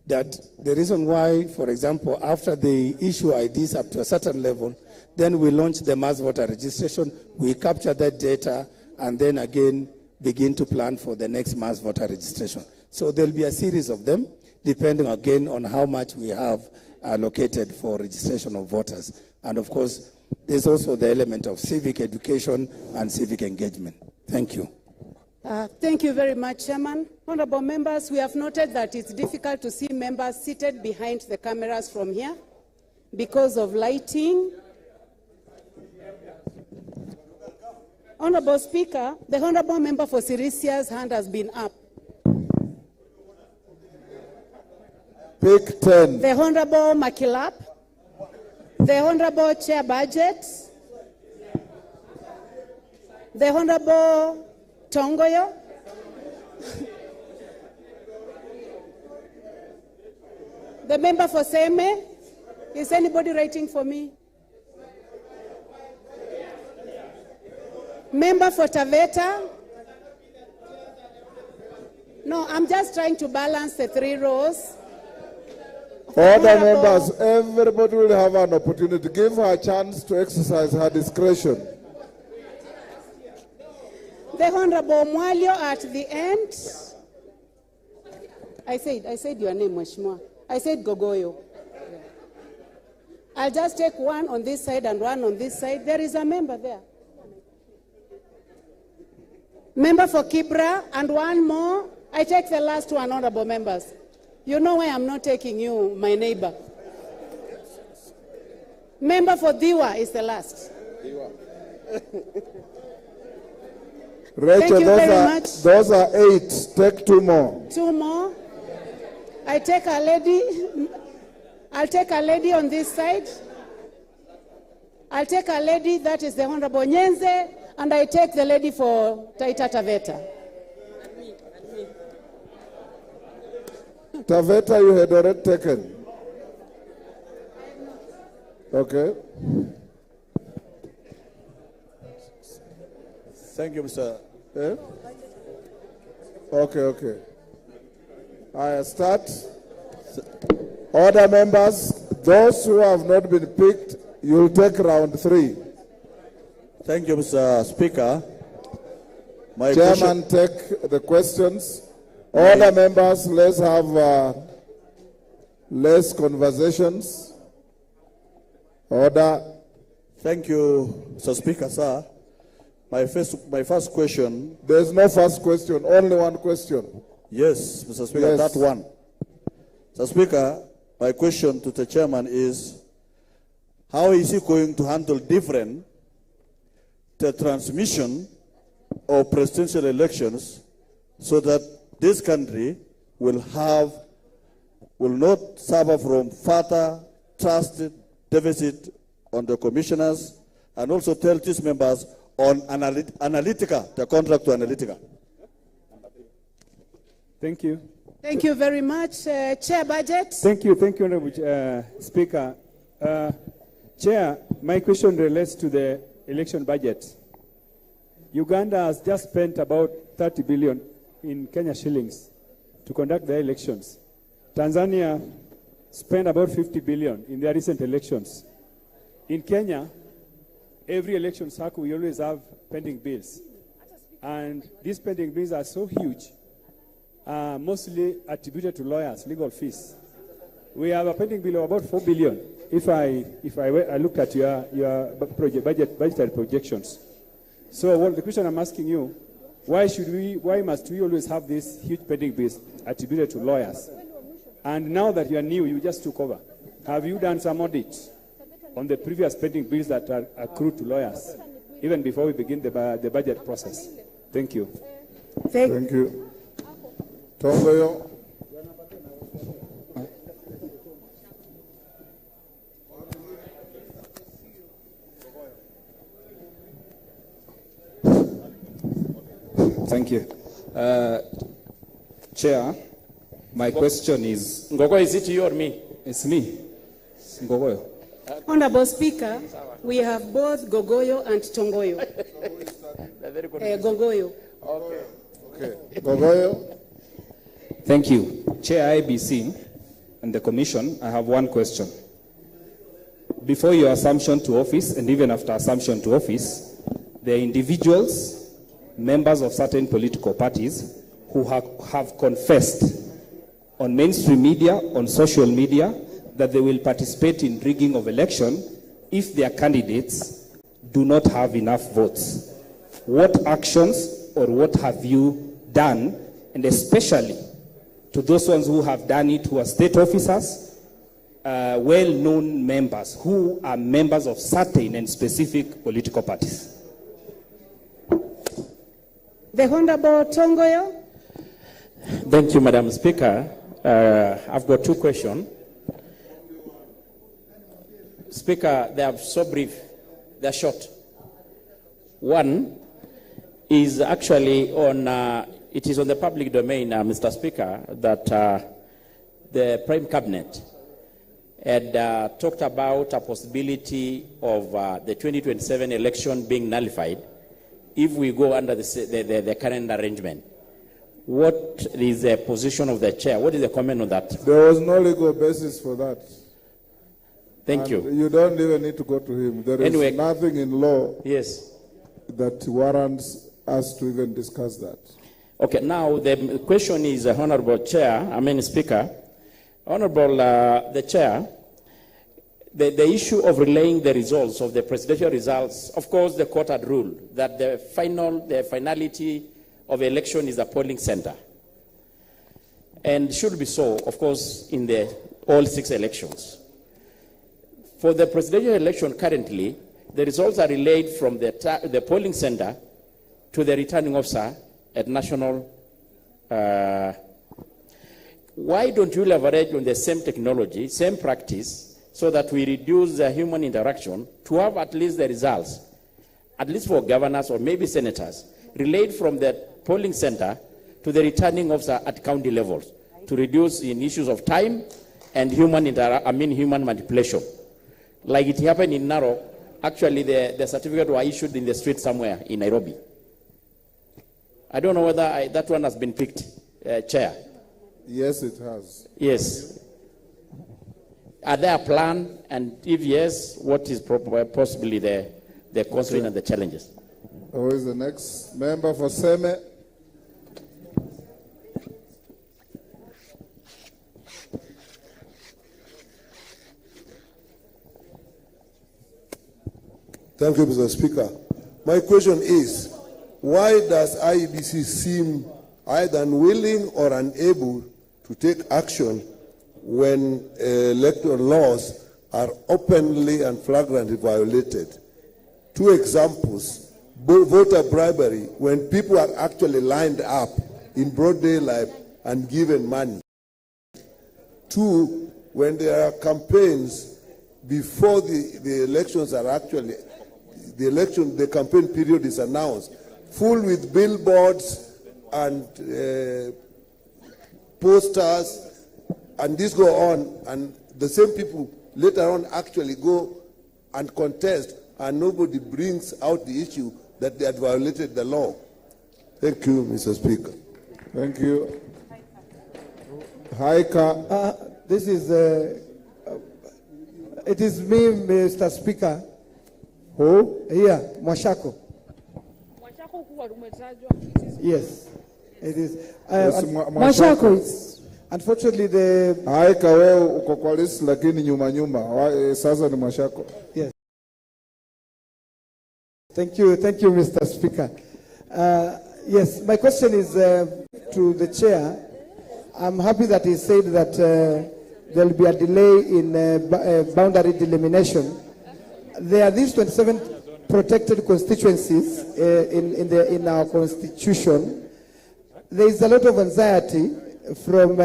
that the reason why, for example, after they issue IDs up to a certain level, then we launch the mass voter registration, we capture that data, and then again begin to plan for the next mass voter registration. So there'll be a series of them, depending again on how much we have allocated for registration of voters. And of course, there's also the element of civic education and civic engagement. Thank you. Thank you very much, Chairman. Honorable members, we have noted that it's difficult to see members seated behind the cameras from here because of lighting. Honorable Speaker, the Honorable Member for Sirisia's hand has been up. Pick 10. The Honorable Makilap, the Honorable Chair Budget, the Honorable Tongoyo, the member for Seme. Is anybody writing for me? Member for Taveta. No, I'm just trying to balance the 3 rows. Order, members, everybody will have an opportunity. Give her a chance to exercise her discretion. The Honorable Mwalio at the end. I said your name, Mheshimiwa. I said Gogoyo. I'll just take one on this side and one on this side. There is a member there. Member for Kibra and one more. I take the last one, honorable members. You know why I'm not taking you, my neighbor. Member for Diwa is the last. Rachel, Thank you very much. Those are 8. Take 2 more. 2 more. I take a lady. I'll take a lady on this side. I'll take a lady, that is the Honorable Nyenze, and I take the lady for Taita Taveta. Taveta, you had already taken. Okay. Thank you, Mr. Eh? Okay. I start. Order, members. Those who have not been picked, you'll take round 3. Thank you, Mr. Speaker. Chairman, take the questions. Order, members, let's have less conversations. Order. Thank you, Mr. Speaker, sir. My first question. There's no first question, only one question. Yes, Mr. Speaker, Yes. that one. Mr. Speaker, my question to the chairman is, how is he going to handle different the transmission of presidential elections so that this country will not suffer from further trust deficit on the commissioners, and also tell these members on Analytica, the contract to Analytica. Thank you. Thank you very much. Chair Budget. Thank you, Honorable Speaker. Chair, my question relates to the election budget. Uganda has just spent about 30 billion in Kenya shillings to conduct their elections. Tanzania spent about 50 billion in their recent elections. In Kenya, every election cycle we always have pending bills. And these pending bills are so huge, mostly attributed to lawyers, legal fees. We have a pending bill of about 4 billion. If I look at your budgetary projections. So the question I'm asking you, why must we always have these huge pending bills attributed to lawyers? And now that you are new, you just took over. Have you done some audit on the previous pending bills that are accrued to lawyers, even before we begin the budget process? Thank you. Thank you. Tongoyo. Thank you. Chair, my question is... Ngogo, is it you or me? It's me. Ngogoyo. Honorable Speaker, we have both Gogoyo and Tongoyo. Gogoyo. Okay. Gogoyo. Thank you. Chair IBC and the Commission, I have one question. Before your assumption to office, and even after assumption to office, there are individuals, members of certain political parties, who have confessed on mainstream media, on social media, that they will participate in rigging of election if their candidates do not have enough votes. What actions or what have you done, and especially to those ones who have done it, who are state officers, well-known members, who are members of certain and specific political parties? The Honorable Tongoyo. Thank you, Madam Speaker. I've got two questions. Speaker, they are so brief. They're short. One is actually on, it is on the public domain, Mr. Speaker, that the Prime Cabinet had talked about a possibility of the 2027 election being nullified if we go under the current arrangement. What is the position of the chair? What is the comment on that? There was no legal basis for that. Thank you. You don't even need to go to him. There is nothing in law that warrants us to even discuss that. Okay, now the question is, Honorable Speaker, Honorable the Chair, the issue of relaying the results of the presidential results, of course, the court had ruled that the finality of election is the polling center. And should be so, of course, in all 6 elections. For the presidential election currently, the results are relayed from the polling center to the returning officer at national. Why don't you leverage on the same technology, same practice, so that we reduce the human interaction to have at least the results, at least for governors or maybe senators, relayed from the polling center to the returning officer at county levels to reduce in issues of time and human manipulation. Like it happened in Narok, actually the certificate was issued in the street somewhere in Nairobi. I don't know whether that one has been picked, Chair. Yes, it has. Yes. Are there a plan? And if yes, what is possibly the constraint and the challenges? Who is the next member for Seme? Thank you, Mr. Speaker. My question is, why does IEBC seem either unwilling or unable to take action when electoral laws are openly and flagrantly violated? Two examples: voter bribery, when people are actually lined up in broad daylight and given money. Two, when there are campaigns before the elections are actually, the campaign period is announced, full with billboards and posters, and this go on, and the same people later on actually go and contest, and nobody brings out the issue that they had violated the law. Thank you, Mr. Speaker. Thank you. Haika. This is, it is me, Mr. Speaker. Who? Here, Mwashako. Yes, it is. Mwashako is, unfortunately, the... Haika wewe uko kwa list lakini nyuma. Sasa ni Mwashako. Yes. Thank you, Mr. Speaker. Yes, my question is to the chair. I'm happy that he said that there will be a delay in boundary delimitation. There are these 27 protected constituencies in our constitution. There is a lot of anxiety from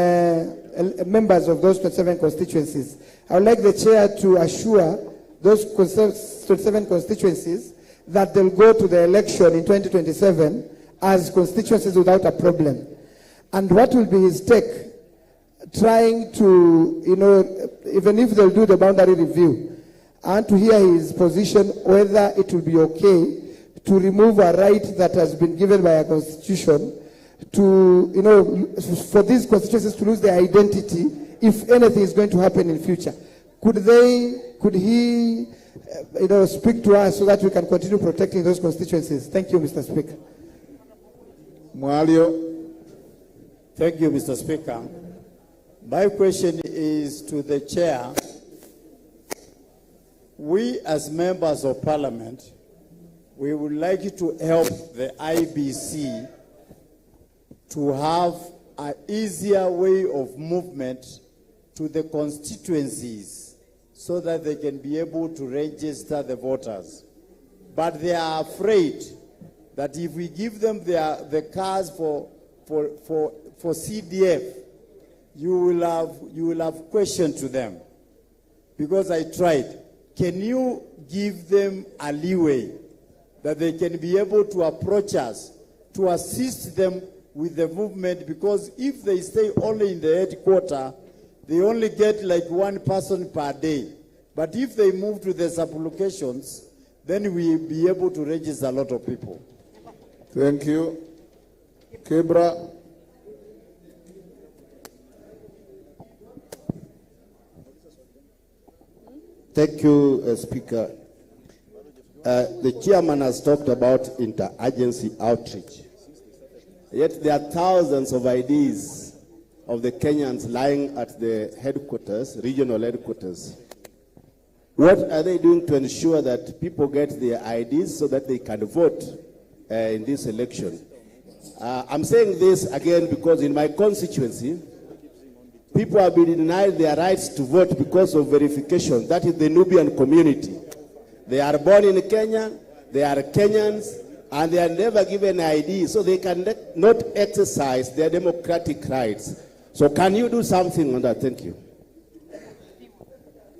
members of those 27 constituencies. I would like the chair to assure those 27 constituencies that they'll go to the election in 2027 as constituencies without a problem. And what will be his take, trying to, even if they'll do the boundary review, and to hear his position whether it will be okay to remove a right that has been given by a constitution to, for these constituencies to lose their identity if anything is going to happen in future. Could he speak to us so that we can continue protecting those constituencies? Thank you, Mr. Speaker. Mwalio. Thank you, Mr. Speaker. My question is to the chair. We as members of parliament, we would like to help the IBC to have an easier way of movement to the constituencies so that they can be able to register the voters. But they are afraid that if we give them the cards for CDF, you will have questions to them. Because I tried. Can you give them a leeway that they can be able to approach us to assist them with the movement? Because if they stay only in the headquarters, they only get like one person per day. But if they move to the sub-locations, then we'll be able to register a lot of people. Thank you. Kebra. Thank you, Speaker. The chairman has talked about interagency outreach. Yet there are thousands of IDs of the Kenyans lying at the headquarters, regional headquarters. What are they doing to ensure that people get their IDs so that they can vote in this election? I'm saying this again because in my constituency, people have been denied their rights to vote because of verification. That is the Nubian community. They are born in Kenya, they are Kenyans, and they are never given ID, so they can not exercise their democratic rights. So can you do something on that? Thank you.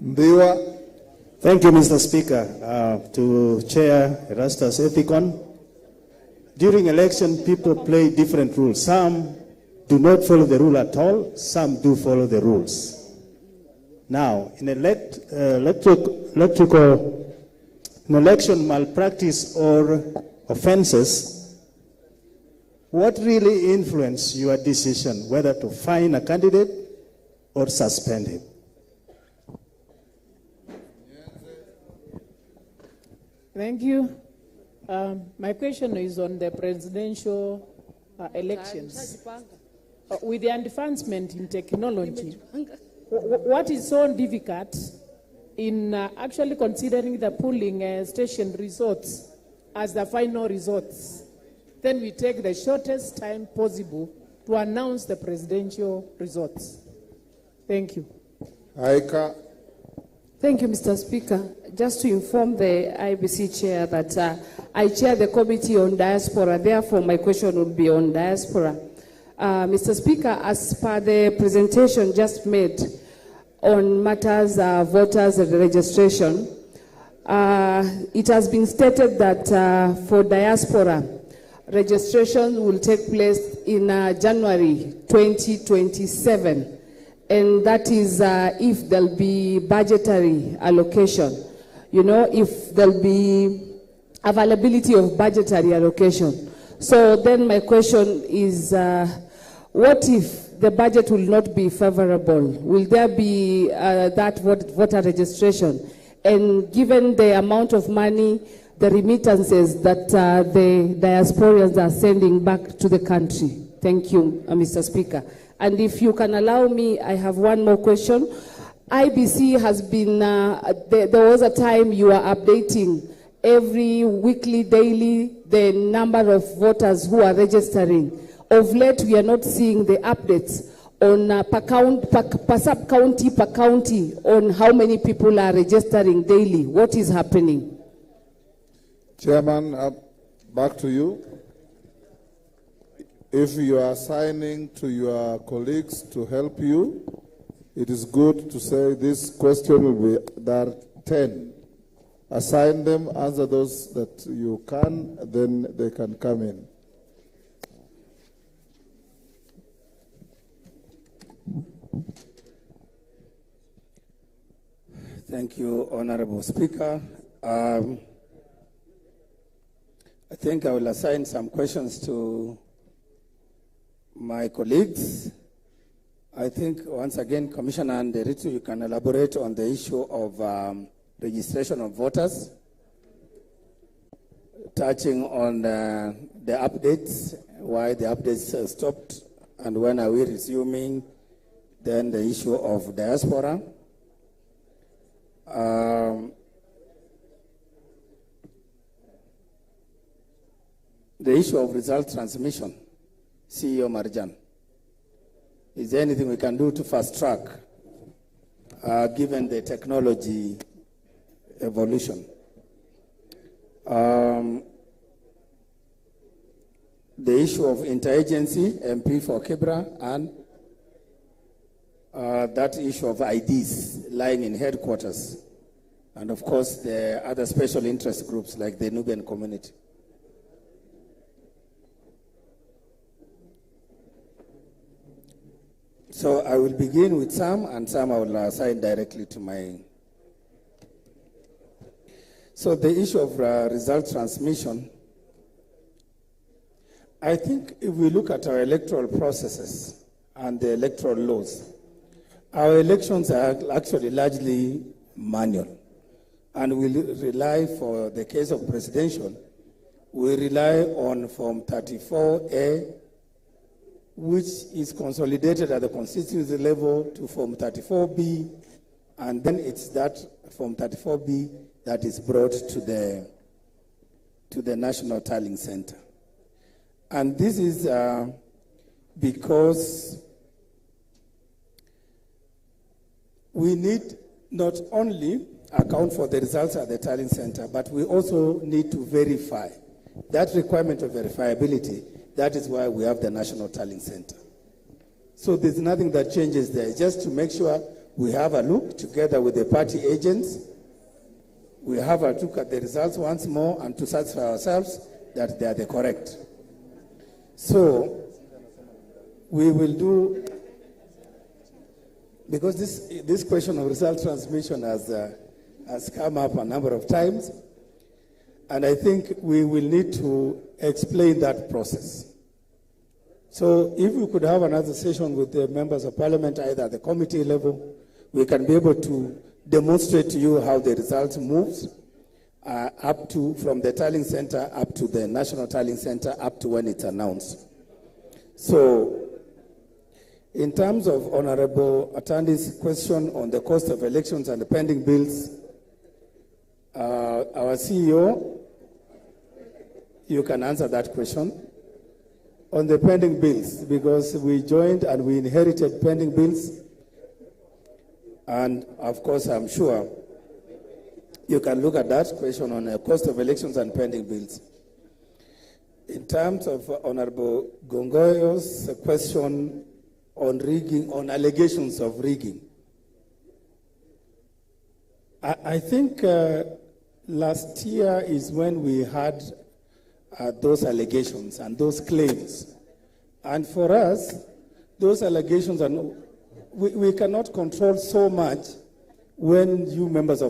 Ndiwa. Thank you, Mr. Speaker. To Chair Erastus Ethicon, during election, people play different rules. Some do not follow the rule at all. Some do follow the rules. Now, in election malpractice or offenses, what really influenced your decision whether to fine a candidate or suspend him? Thank you. My question is on the presidential elections. With the advancement in technology, what is so difficult in actually considering the polling station results as the final results, then we take the shortest time possible to announce the presidential results. Thank you. Aika. Thank you, Mr. Speaker. Just to inform the IBC chair that I chair the committee on diaspora, therefore my question will be on diaspora. Mr. Speaker, as per the presentation just made on matters voters registration, it has been stated that for diaspora, registration will take place in January 2027. And that is if there'll be budgetary allocation. You know, if there'll be availability of budgetary allocation. So then my question is, what if the budget will not be favorable? Will there be that voter registration? And given the amount of money, the remittances that the diasporans are sending back to the country. Thank you, Mr. Speaker. And if you can allow me, I have one more question. IBC has been, there was a time you are updating every weekly, daily, the number of voters who are registering. Of late, we are not seeing the updates on per sub-county, per county, on how many people are registering daily. What is happening? Chairman, back to you. If you are assigning to your colleagues to help you, it is good to say this question will be, there are 10. Assign them, answer those that you can, then they can come in. Thank you, Honorable Speaker. I think I will assign some questions to my colleagues. I think, once again, Commissioner Nderitu, you can elaborate on the issue of registration of voters, touching on the updates, why the updates stopped, and when are we resuming, then the issue of diaspora. The issue of result transmission, CEO Marjan. Is there anything we can do to fast track, given the technology evolution? The issue of interagency, MP for Kibra, and that issue of IDs lying in headquarters, and of course the other special interest groups like the Nubian community. So I will begin with some, and some I will assign directly to my. So the issue of result transmission, I think if we look at our electoral processes and the electoral laws, our elections are actually largely manual. And we rely, for the case of presidential, we rely on Form 34A, which is consolidated at the constituency level to Form 34B, and then it's that Form 34B that is brought to the National Tallying Center. And this is because we need not only account for the results at the tallying center, but we also need to verify. That requirement of verifiability, that is why we have the National Tallying Center. So there's nothing that changes there, just to make sure we have a look together with the party agents. We have a look at the results once more and to satisfy ourselves that they are the correct. So we will do, because this question of result transmission has come up a number of times, and I think we will need to explain that process. So if we could have another session with the members of parliament, either at the committee level, we can be able to demonstrate to you how the result moves up to, from the tallying center up to the National Tallying Center, up to when it's announced. So In terms of Honorable Attorney's question on the cost of elections and the pending bills, our CEO, you can answer that question on the pending bills, because we joined and we inherited pending bills. And of course, I'm sure you can look at that question on the cost of elections and pending bills. In terms of Honorable Gongoyo's question on rigging, on allegations of rigging, I think last year is when we had those allegations and those claims. And for us, those allegations are we cannot control so much when what you members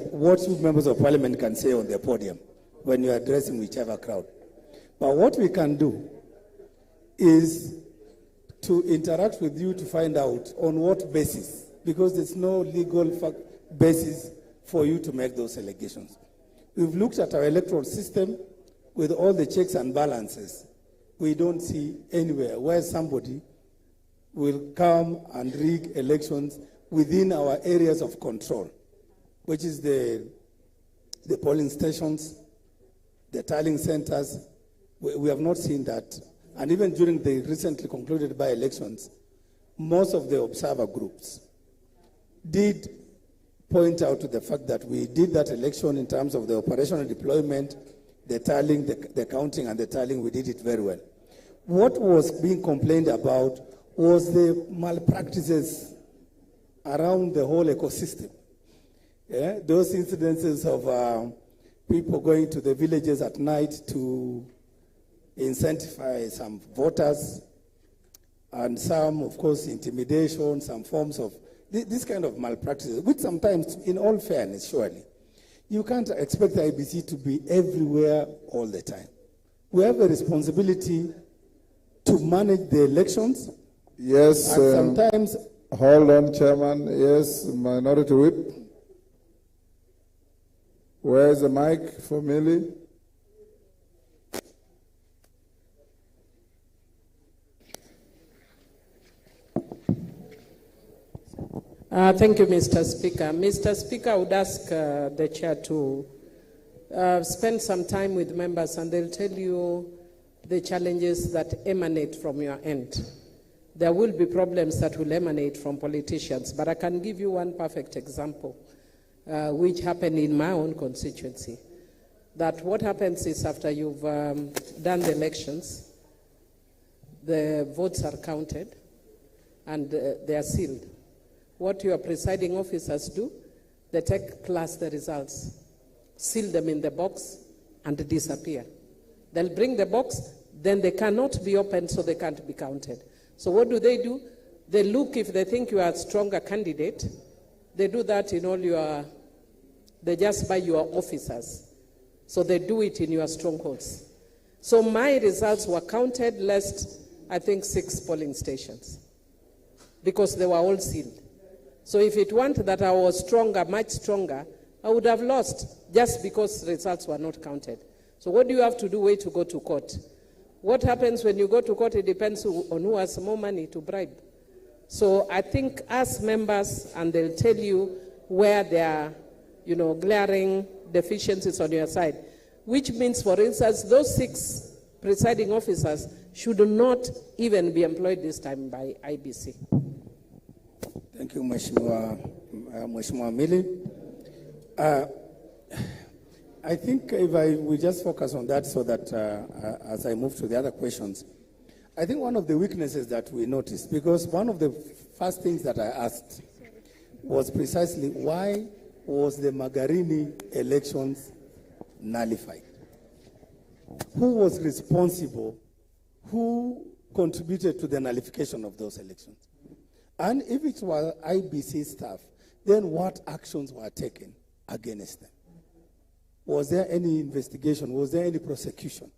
of parliament can say on the podium when you're addressing whichever crowd. But what we can do is to interact with you to find out on what basis, because there's no legal basis for you to make those allegations. We've looked at our electoral system with all the checks and balances. We don't see anywhere where somebody will come and rig elections within our areas of control, which is the polling stations, the tallying centers. We have not seen that. And even during the recently concluded by-elections, most of the observer groups did point out to the fact that we did that election in terms of the operational deployment, the tallying, the counting and the tallying, we did it very well. What was being complained about was the malpractices around the whole ecosystem. Yeah? Those incidences of people going to the villages at night to incentivize some voters, and some, of course, intimidation, some forms of this kind of malpractices, which sometimes, in all fairness, surely, you can't expect the IBC to be everywhere all the time. We have a responsibility to manage the elections. Yes. And sometimes. Hold on, Chairman. Yes, Minority Whip. Where's the mic for Millie? Thank you, Mr. Speaker. Mr. Speaker, I would ask the chair to spend some time with members and they'll tell you the challenges that emanate from your end. There will be problems that will emanate from politicians, but I can give you one perfect example, which happened in my own constituency. That what happens is after you've done the elections, the votes are counted and they are sealed. What your presiding officers do, they take plus the results, seal them in the box, and disappear. They'll bring the box, then they cannot be opened, so they can't be counted. So what do? They look if they think you are a stronger candidate. They do that in all they just buy your officers. So they do it in your strongholds. So my results were counted less, I think, 6 polling stations, because they were all sealed. So if it weren't that I was stronger, much stronger, I would have lost just because results were not counted. So what do you have to do? Way to go to court. What happens when you go to court? It depends on who has more money to bribe. So I think as members, and they'll tell you where there are, glaring deficiencies on your side, which means, for instance, those 6 presiding officers should not even be employed this time by IBC. Thank you, Mheshimiwa Mili. I think if we just focus on that so that as I move to the other questions, I think one of the weaknesses that we noticed, because one of the first things that I asked was precisely why was the Magarini elections nullified? Who was responsible? Who contributed to the nullification of those elections? And if it was IBC staff, then what actions were taken against them? Was there any investigation? Was there any prosecution?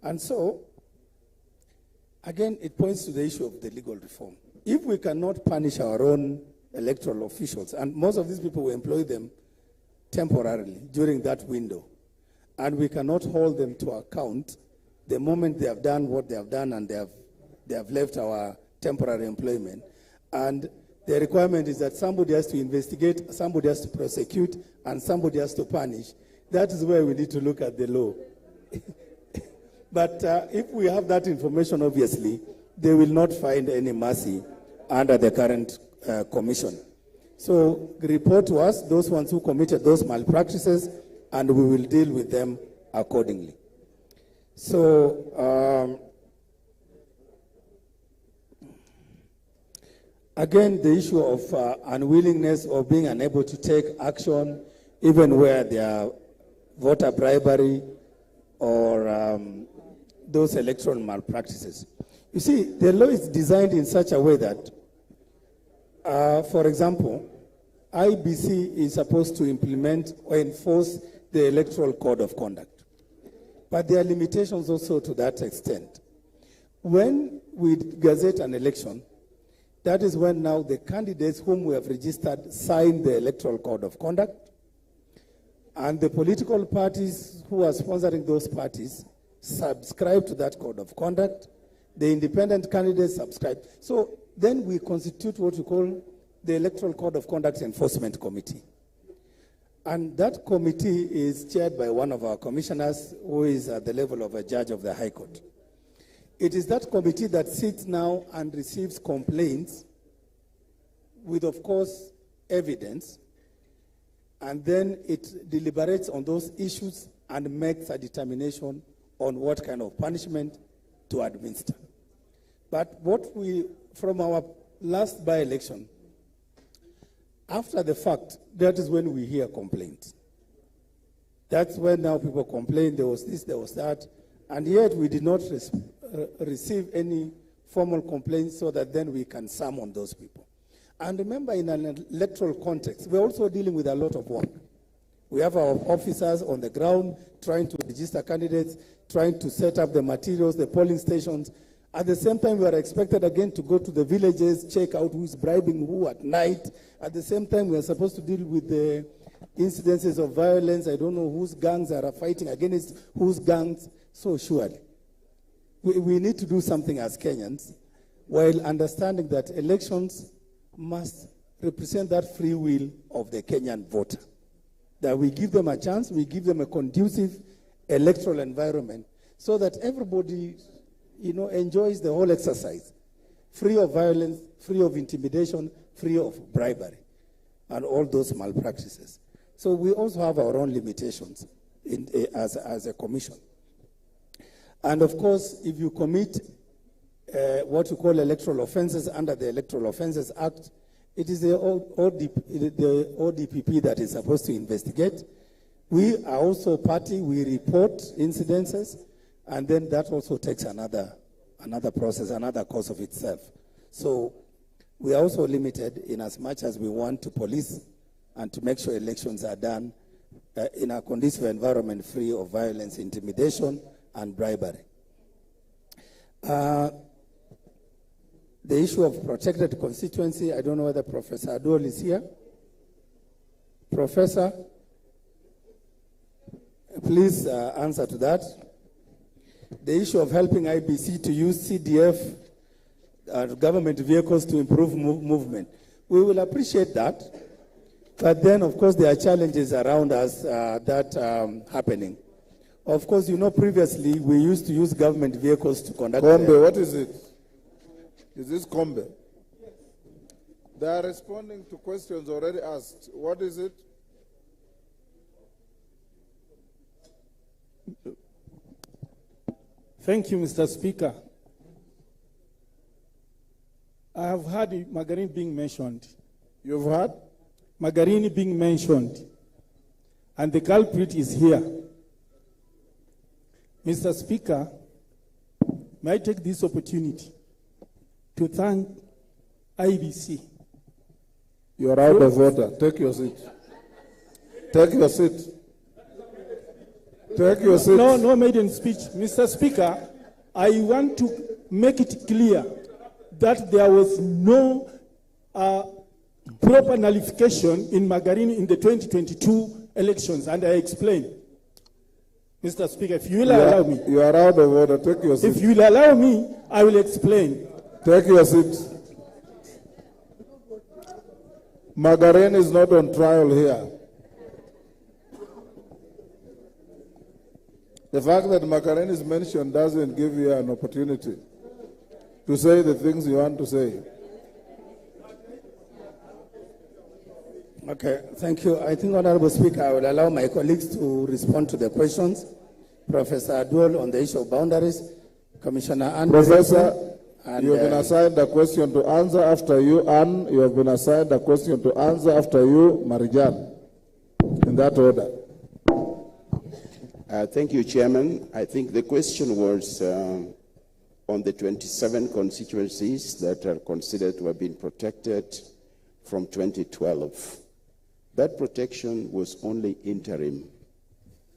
And so, again, it points to the issue of the legal reform. If we cannot punish our own electoral officials, and most of these people, we employ them temporarily during that window, and we cannot hold them to account the moment they have done what they have done and they have left our temporary employment, And the requirement is that somebody has to investigate, somebody has to prosecute, and somebody has to punish. That is where we need to look at the law. But if we have that information, obviously, they will not find any mercy under the current commission. So report to us those ones who committed those malpractices, and we will deal with them accordingly. So again, the issue of unwillingness or being unable to take action, even where there are voter bribery or those electoral malpractices. You see, the law is designed in such a way that, for example, IBC is supposed to implement or enforce the Electoral Code of Conduct. But there are limitations also to that extent. When we gazette an election, that is when now the candidates whom we have registered sign the Electoral Code of Conduct, and the political parties who are sponsoring those parties subscribe to that Code of Conduct. The independent candidates subscribe. So then we constitute what we call the Electoral Code of Conduct Enforcement Committee. And that committee is chaired by one of our commissioners who is at the level of a judge of the High Court. It is that committee that sits now and receives complaints with, of course, evidence, and then it deliberates on those issues and makes a determination on what kind of punishment to administer. But what we, from our last by-election, after the fact, that is when we hear complaints. That's when now people complain, there was this, there was that, and yet we did not receive any formal complaints so that then we can summon those people. And remember, in an electoral context, we're also dealing with a lot of work. We have our officers on the ground trying to register candidates, trying to set up the materials, the polling stations. At the same time, we are expected again to go to the villages, check out who's bribing who at night. At the same time, we are supposed to deal with the incidences of violence. I don't know whose gangs are fighting against whose gangs. So surely, we need to do something as Kenyans, while understanding that elections must represent that free will of the Kenyan voter. That we give them a chance, we give them a conducive electoral environment so that everybody, enjoys the whole exercise, free of violence, free of intimidation, free of bribery, and all those malpractices. So we also have our own limitations as a commission. And of course, if you commit what we call electoral offenses under the Electoral Offences Act, it is the ODPP that is supposed to investigate. We are also party, we report incidences, and then that also takes another process, another course of itself. So we are also limited in as much as we want to police and to make sure elections are done in a conducive environment free of violence, intimidation, and bribery. The issue of protected constituency, I don't know whether Professor Adol is here. Professor, please answer to that. The issue of helping IBC to use CDF government vehicles to improve movement. We will appreciate that, but then of course there are challenges around us that happening. Of course, previously we used to use government vehicles to conduct... Kombe, what is it? Is this Kombe? They are responding to questions already asked. What is it? Thank you, Mr. Speaker. I have heard Magarini being mentioned. You've heard? Magarini being mentioned. And the culprit is here. Mr. Speaker, may I take this opportunity to thank IBC. You are out of order. Take your seat. Take your seat. Take your seat. No maiden speech. Mr. Speaker, I want to make it clear that there was no proper nullification in Magarini in the 2022 elections, and I explain. Mr. Speaker, if you will allow me. You are out of order. Take your seat. If you will allow me, I will explain. Take your seat. Margarine is not on trial here. The fact that Margarine is mentioned doesn't give you an opportunity to say the things you want to say. Okay, thank you. I think, Honorable Speaker, I will allow my colleagues to respond to the questions. Professor Adwal on the issue of boundaries, Commissioner Ann. Professor, and, you have been assigned a question to answer after you, Ann. You have been assigned a question to answer after you, Marijan. In that order. Thank you, Chairman. I think the question was on the 27 constituencies that are considered to have been protected from 2012. That protection was only interim.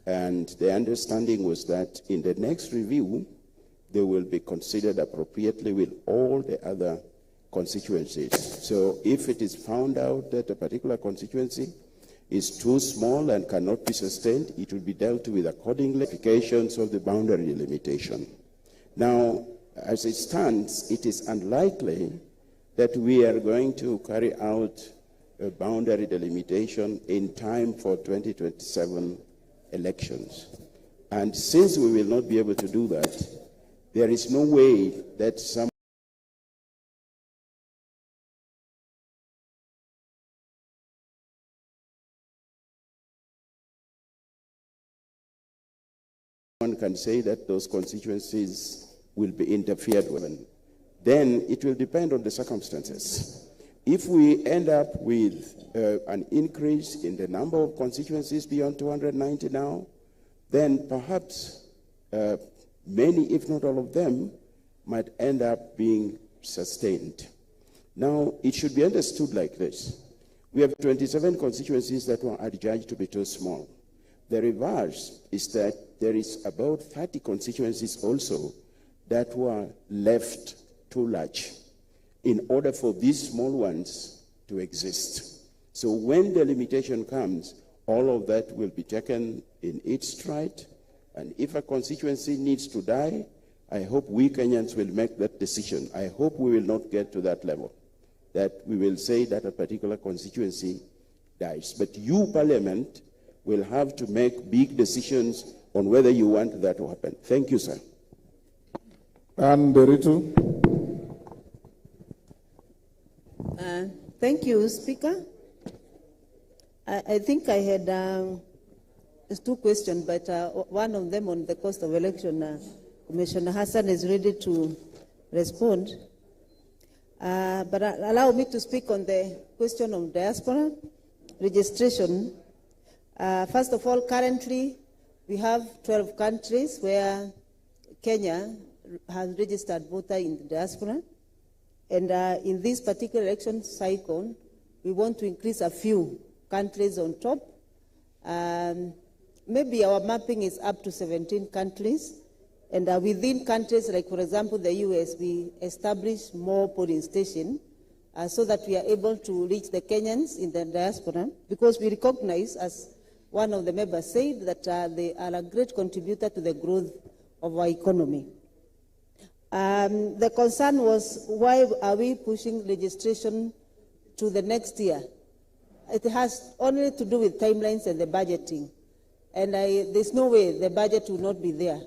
And the understanding was that in the next review, they will be considered appropriately with all the other constituencies. So if it is found out that a particular constituency is too small and cannot be sustained, it will be dealt with accordingly. Implications of the boundary delimitation. Now, as it stands, it is unlikely that we are going to carry out a boundary delimitation in time for 2027 elections. And since we will not be able to do that, there is no way that someone can say that those constituencies will be interfered with. Then it will depend on the circumstances. If we end up with an increase in the number of constituencies beyond 290 now, then perhaps many, if not all of them, might end up being sustained. Now, it should be understood like this. We have 27 constituencies that were adjudged to be too small. The reverse is that there is about 30 constituencies also that were left too large in order for these small ones to exist. So when the limitation comes, all of that will be taken in its stride. And if a constituency needs to die, I hope we Kenyans will make that decision. I hope we will not get to that level, that we will say that a particular constituency dies. But you, Parliament, will have to make big decisions on whether you want that to happen. Thank you, sir. And Deritu. Thank you, Speaker. I think I had two questions, but one of them on the cost of election, Commissioner Hassan is ready to respond. But allow me to speak on the question of diaspora registration. First of all, currently, we have 12 countries where Kenya has registered voter in the diaspora. And in this particular election cycle, we want to increase a few countries on top. Maybe our mapping is up to 17 countries. And within countries, like for example, the US, we establish more polling stations so that we are able to reach the Kenyans in the diaspora, because we recognize, as one of the members said, that they are a great contributor to the growth of our economy. The concern was, why are we pushing registration to the next year? It has only to do with timelines and the budgeting. And there's no way the budget will not be there.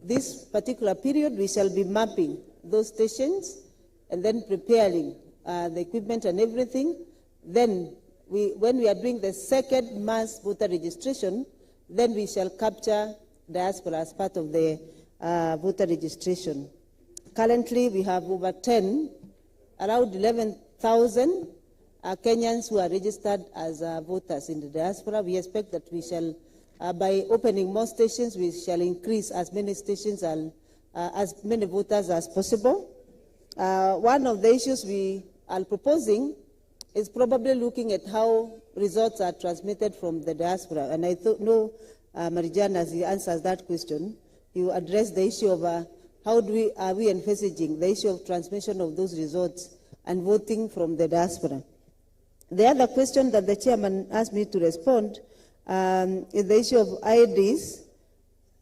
This particular period, we shall be mapping those stations and then preparing the equipment and everything. Then, when we are doing the second mass voter registration, then we shall capture diaspora as part of the voter registration. Currently, we have over 10, around 11,000 Kenyans who are registered as voters in the diaspora. We expect that we shall, by opening more stations, we shall increase as many stations and as many voters as possible. One of the issues we are proposing is probably looking at how results are transmitted from the diaspora. And I know Marijan, as he answers that question, he will address the issue of how are we envisaging the issue of transmission of those results and voting from the diaspora. The other question that the chairman asked me to respond is the issue of IDs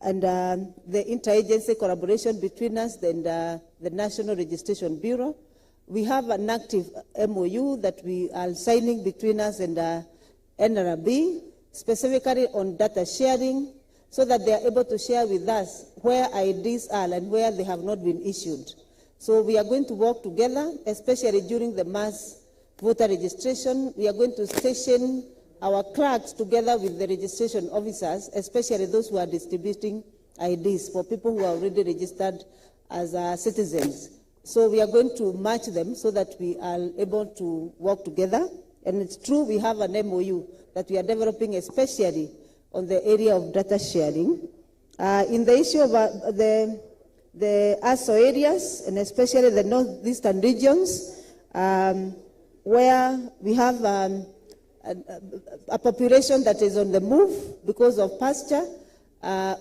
and the interagency collaboration between us and the National Registration Bureau. We have an active MOU that we are signing between us and NRB, specifically on data sharing, so that they are able to share with us where IDs are and where they have not been issued. So we are going to work together, especially during the mass voter registration. We are going to station our clerks together with the registration officers, especially those who are distributing IDs for people who are already registered as citizens. So we are going to match them so that we are able to work together. And it's true we have an MOU that we are developing, especially on the area of data sharing. In the issue of the ASO areas, and especially the northeastern regions, where we have a population that is on the move because of pasture,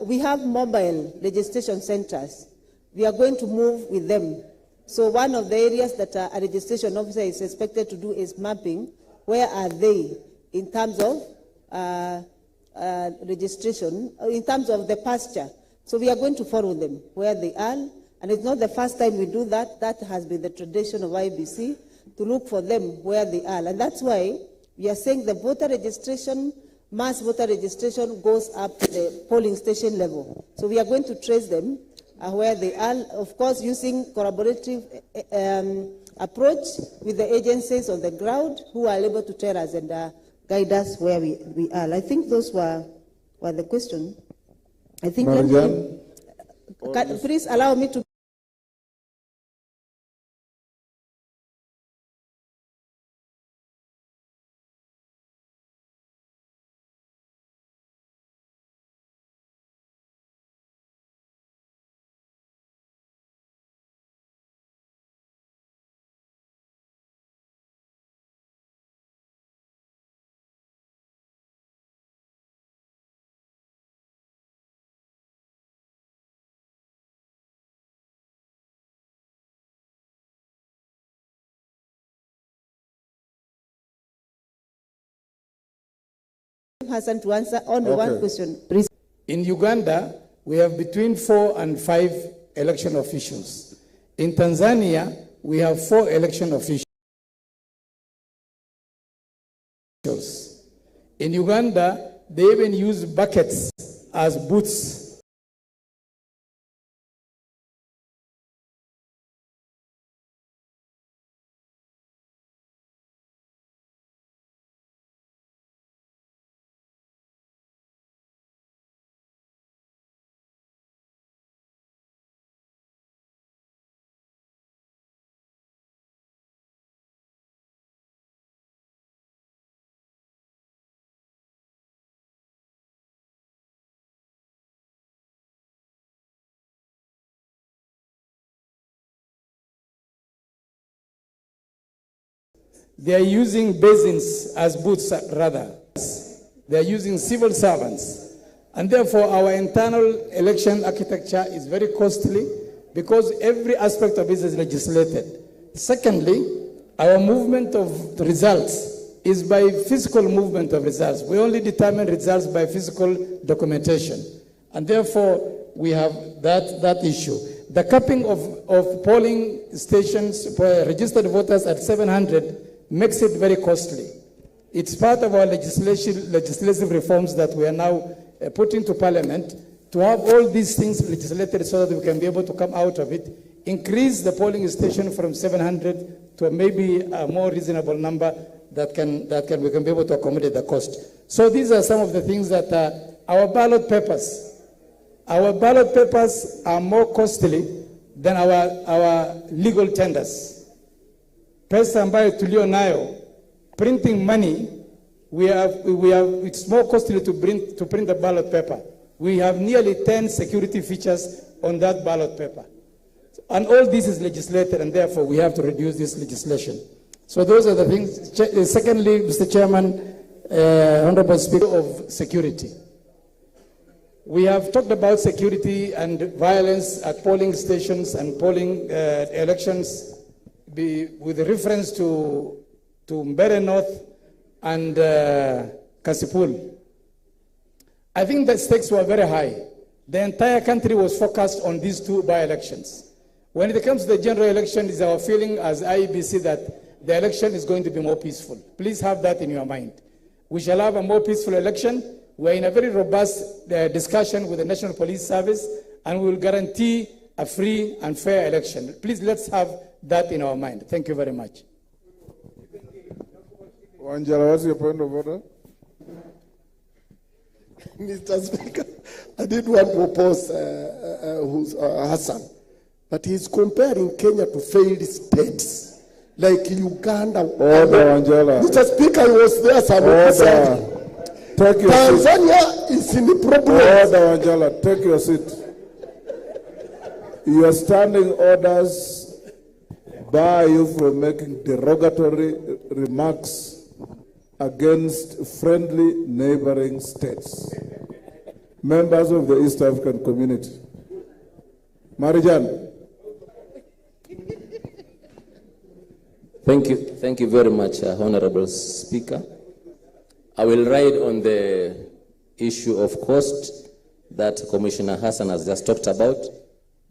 we have mobile registration centers. We are going to move with them. So one of the areas that a registration officer is expected to do is mapping. Where are they in terms of registration, in terms of the pasture? So we are going to follow them where they are. And it's not the first time we do that. That has been the tradition of IBC, to look for them where they are. And that's why we are saying the voter registration, mass voter registration goes up to the polling station level. So we are going to trace them where they are, of course, using collaborative approach with the agencies on the ground who are able to tell us and guide us where we are. I think those were the questions. I think, please allow me to. Hassan to answer only one question, please. In Uganda, we have between 4 and 5 election officials. In Tanzania, we have 4 election officials. In Uganda, they even use buckets as booths. They are using basins as booths, rather. They are using civil servants. And therefore, our internal election architecture is very costly because every aspect of it is legislated. Secondly, our movement of the results is by physical movement of results. We only determine results by physical documentation. And therefore, we have that issue. The capping of polling stations for registered voters at 700 makes it very costly. It's part of our legislative reforms that we are now putting to Parliament to have all these things legislated so that we can be able to come out of it, increase the polling station from 700 to maybe a more reasonable number that we can be able to accommodate the cost. So these are some of the things that our ballot papers are more costly than our legal tenders. Pesa ambayo tulio nayo, printing money, it's more costly to print the ballot paper. We have nearly 10 security features on that ballot paper. And all this is legislated, and therefore we have to reduce this legislation. So those are the things. Secondly, Mr. Chairman, Honorable Speaker, of security. We have talked about security and violence at polling stations and polling elections with reference to Mbere North and Kasipul. I think the stakes were very high. The entire country was focused on these 2 by-elections. When it comes to the general election, it's our feeling as IEBC that the election is going to be more peaceful. Please have that in your mind. We shall have a more peaceful election. We're in a very robust discussion with the National Police Service, and we will guarantee a free and fair election. Please, let's have that in our mind. Thank you very much. Wanjala, what's your point of order? Mr. Speaker, I did want to oppose Hassan, but he's comparing Kenya to failed states like Uganda. Order, Wanjala. Mr. Speaker, I was there some Take your Tanzania seat. is in the problem. Order, Wanjala. Take your seat. Your standing orders bar you from making derogatory remarks against friendly neighboring states, members of the East African community. Marijan. Thank you very much, Honorable Speaker. I will ride on the issue of cost that Commissioner Hassan has just talked about,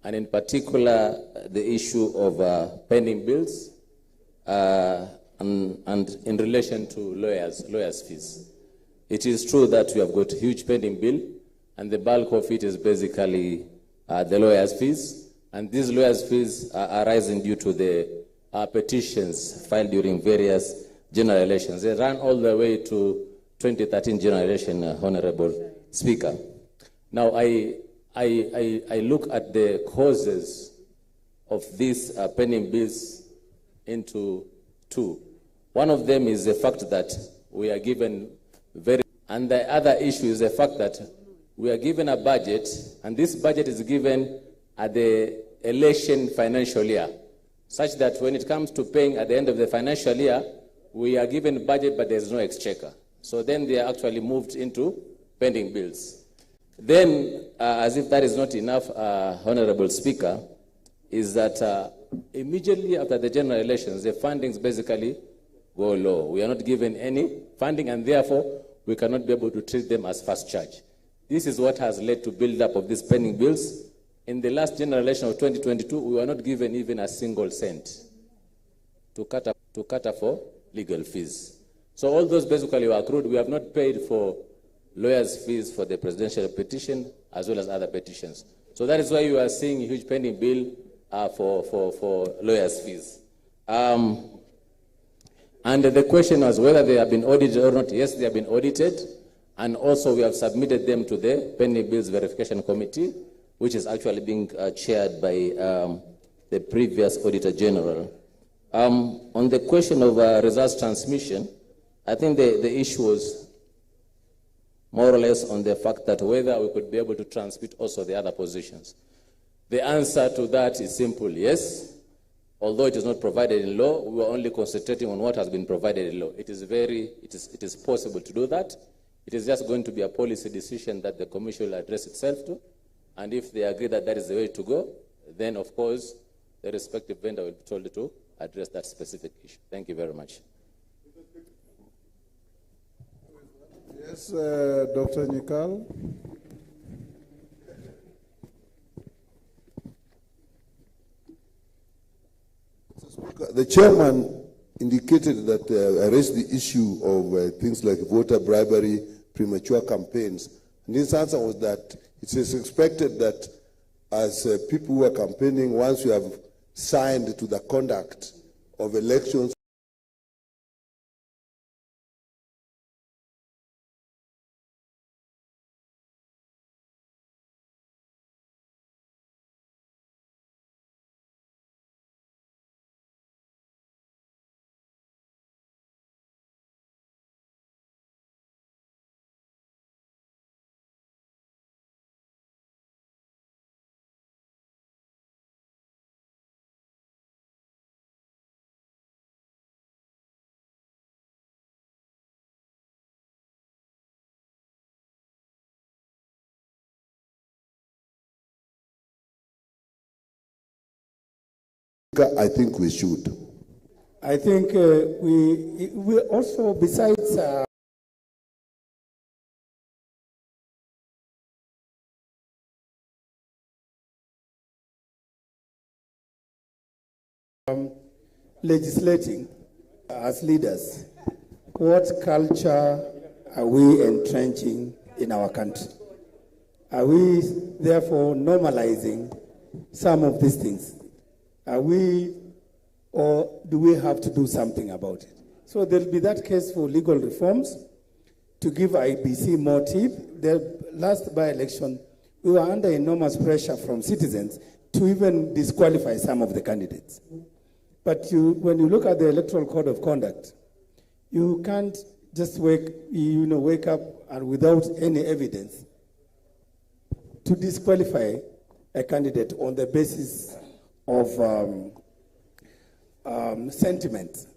and in particular, the issue of pending bills and in relation to lawyers' fees. It is true that we have got a huge pending bill, and the bulk of it is basically the lawyers' fees, and these lawyers' fees are arising due to the petitions filed during various general elections. They ran all the way to 2013 general election, Honorable Speaker. Now, I look at the causes of these pending bills into two. One of them is the fact that we are given and the other issue is the fact that we are given a budget, and this budget is given at the election financial year, such that when it comes to paying at the end of the financial year, we are given budget, but there's no exchequer. So then they are actually moved into pending bills. Then, as if that is not enough, Honorable Speaker, is that immediately after the general elections, the fundings basically go low. We are not given any funding, and therefore, we cannot be able to treat them as fast charge. This is what has led to build-up of these pending bills. In the last general election of 2022, we were not given even a single cent to cater for legal fees. So all those basically were accrued. We have not paid for lawyers' fees for the presidential petition as well as other petitions. So that is why you are seeing a huge pending bill for lawyers' fees. And the question was whether they have been audited or not. Yes, they have been audited. And also we have submitted them to the pending bills verification committee, which is actually being chaired by the previous Auditor General. On the question of results transmission, I think the issue was more or less on the fact that whether we could be able to transmit also the other positions. The answer to that is simple, yes. Although it is not provided in law, we are only concentrating on what has been provided in law. It is possible to do that. It is just going to be a policy decision that the Commission will address itself to. And if they agree that that is the way to go, then of course the respective vendor will be told to address that specific issue. Thank you very much. Yes, Dr. Nyikal. The chairman indicated that I raised the issue of things like voter bribery, premature campaigns. And his answer was that it is expected that as people who are campaigning, once you have signed to the conduct of elections, I think we should. I think we also, besides legislating as leaders, what culture are we entrenching in our country? Are we therefore normalizing some of these things? Are we, or do we have to do something about it? So there'll be that case for legal reforms to give IBC more teeth. The last by-election, we were under enormous pressure from citizens to even disqualify some of the candidates. But when you look at the Electoral Code of Conduct, you can't just wake up and without any evidence to disqualify a candidate on the basis of sentiment.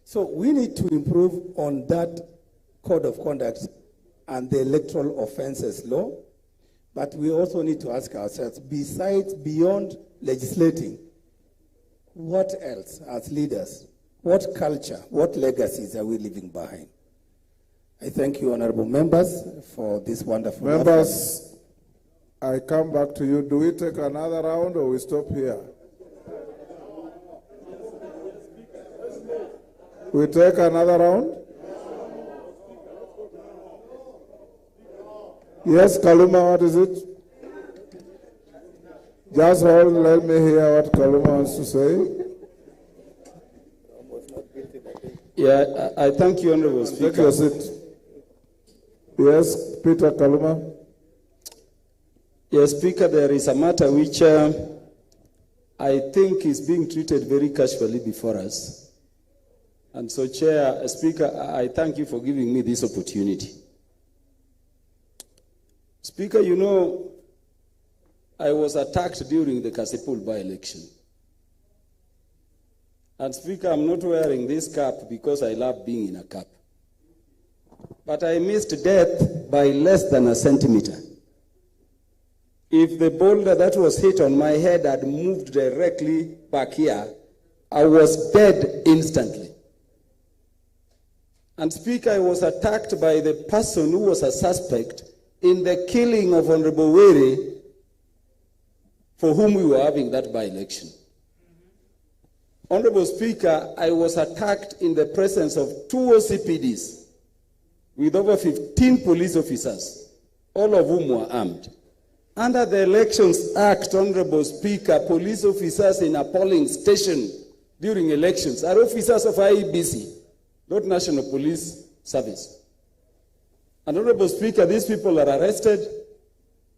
So we need to improve on that Code of Conduct and the Electoral Offences Law, but we also need to ask ourselves, beyond legislating, what else as leaders, what culture, what legacies are we leaving behind? I thank you, honorable members, for this wonderful members. I come back to you. Do we take another round or we stop here? We take another round? Yes, Kaluma, what is it? Just hold, let me hear what Kaluma wants to say. Yeah, I thank you, Honorable Speaker. Take your seat. Yes, Peter Kaluma. Yes, Speaker, there is a matter which I think is being treated very casually before us. And so, Speaker, I thank you for giving me this opportunity. Speaker, you know, I was attacked during the Kasipul by-election. And Speaker, I'm not wearing this cap because I love being in a cap. But I missed death by less than a centimeter. If the boulder that was hit on my head had moved directly back here, I was dead instantly. And Speaker, I was attacked by the person who was a suspect in the killing of Honorable Were, for whom we were having that by-election. Honorable Speaker, I was attacked in the presence of 2 OCPDs with over 15 police officers, all of whom were armed. Under the Elections Act, Honorable Speaker, police officers in a polling station during elections are officers of IEBC, not National Police Service. And Honorable Speaker, these people are arrested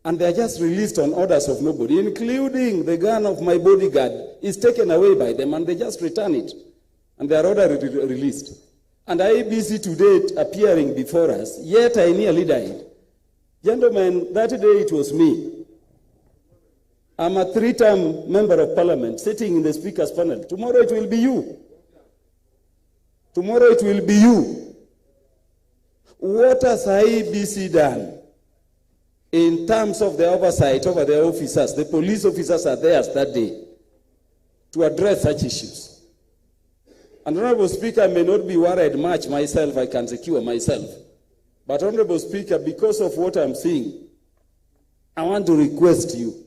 and they are just released on orders of nobody, including the gun of my bodyguard is taken away by them and they just return it. And they are ordered released. And IEBC to date appearing before us, yet I nearly died. Gentlemen, that day it was me. I'm a 3-term member of parliament sitting in the speaker's panel. Tomorrow it will be you. Tomorrow it will be you. What has IEBC done in terms of the oversight over the officers? The police officers are there that day to address such issues. And Honorable Speaker, I may not be worried much myself, I can secure myself. But Honorable Speaker, because of what I'm seeing, I want to request you,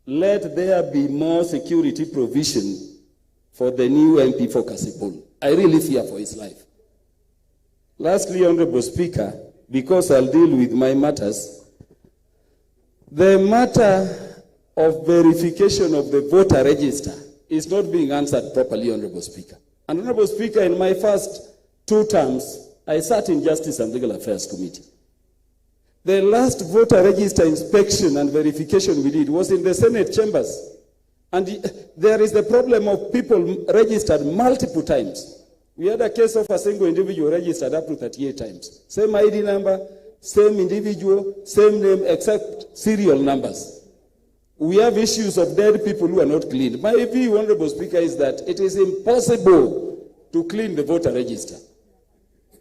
let there be more security provision for the new MP for Kasipul. I really fear for his life. Lastly, Honorable Speaker, because I'll deal with my matters, the matter of verification of the voter register is not being answered properly, Honorable Speaker. And Honorable Speaker, in my first 2 terms, I sat in Justice and Legal Affairs Committee. The last voter register inspection and verification we did was in the Senate chambers. And there is the problem of people registered multiple times. We had a case of a single individual registered up to 38 times. Same ID number, same individual, same name, except serial numbers. We have issues of dead people who are not cleaned. My view, Honorable Speaker, is that it is impossible to clean the voter register.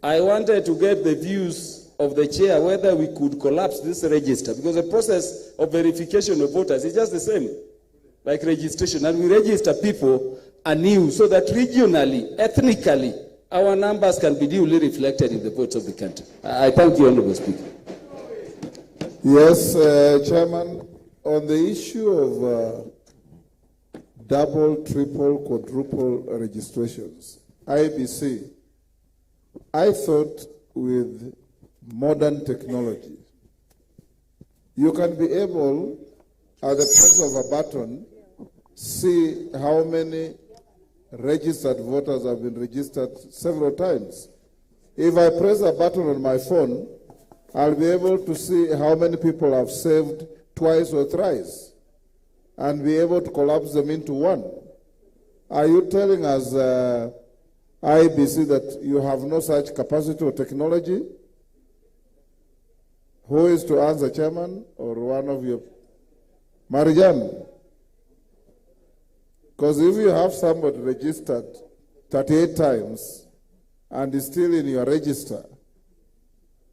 I wanted to get the views of the chair whether we could collapse this register, because the process of verification of voters is just the same, like registration. And we register people anew so that regionally, ethnically, our numbers can be duly reflected in the votes of the country. I thank you, Honorable Speaker. Yes, Chairman, on the issue of double, triple, quadruple registrations. IBC, I thought with modern technology, you can be able, at the press of a button, see how many registered voters have been registered several times. If I press a button on my phone, I'll be able to see how many people have saved twice or thrice and be able to collapse them into one. Are you telling us, IBC, that you have no such capacity or technology? Who is to answer, Chairman, or one of you? Marijan. Because if you have somebody registered 38 times and is still in your register,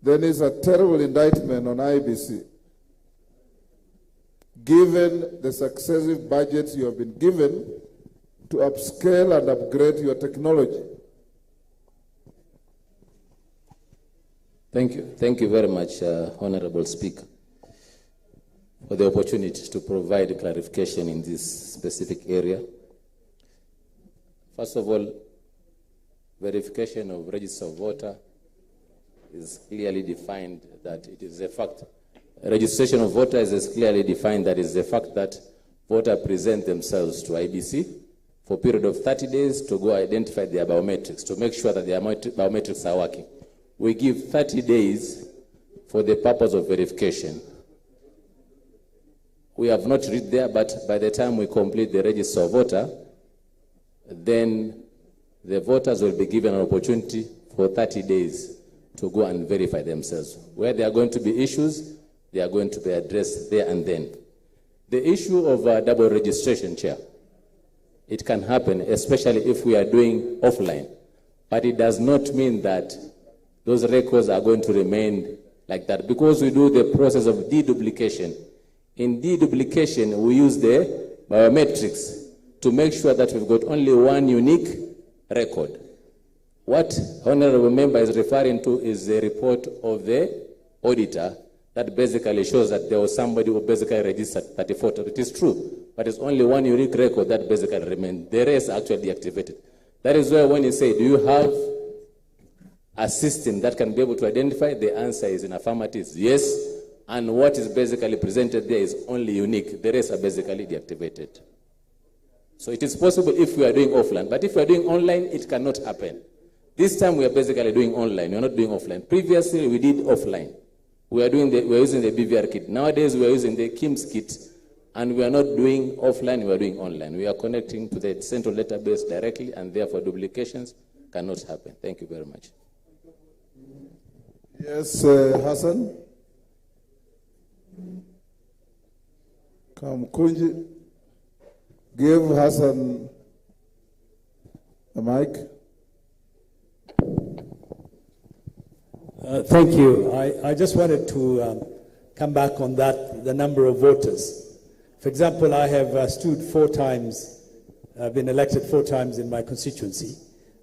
then it's a terrible indictment on IBC. Given the successive budgets you have been given to upscale and upgrade your technology. Thank you. Thank you very much, Honorable Speaker, for the opportunity to provide clarification in this specific area. First of all, verification of register of voter is clearly defined that it is a fact. Registration of voters is clearly defined that is the fact that voters present themselves to IBC for a period of 30 days to go identify their biometrics, to make sure that their biometrics are working. We give 30 days for the purpose of verification. We have not reached there, but by the time we complete the register of voter, then the voters will be given an opportunity for 30 days to go and verify themselves. Where there are going to be issues, they are going to be addressed there and then. The issue of double registration, Chair, it can happen, especially if we are doing offline, but it does not mean that those records are going to remain like that, because we do the process of deduplication. In deduplication, we use the biometrics to make sure that we've got only one unique record. What Honorable Member is referring to is the report of the auditor that basically shows that there was somebody who basically registered 34. It is true, but it's only one unique record that basically remained. The rest are actually deactivated. That is why when you say, do you have a system that can be able to identify? The answer is in affirmative, yes. And what is basically presented there is only unique. The rest are basically deactivated. So it is possible if we are doing offline, but if we are doing online, it cannot happen. This time we are basically doing online. We are not doing offline. Previously we did offline. We are using the BVR kit. Nowadays we are using the KIMS kit, and we are not doing offline. We are doing online. We are connecting to the central database directly, and therefore duplications cannot happen. Thank you very much. Yes, Hassan. Come, Kunji. Give Hassan the mic. Thank you. I just wanted to come back on that, the number of voters. For example, I have stood 4 times, been elected 4 times in my constituency.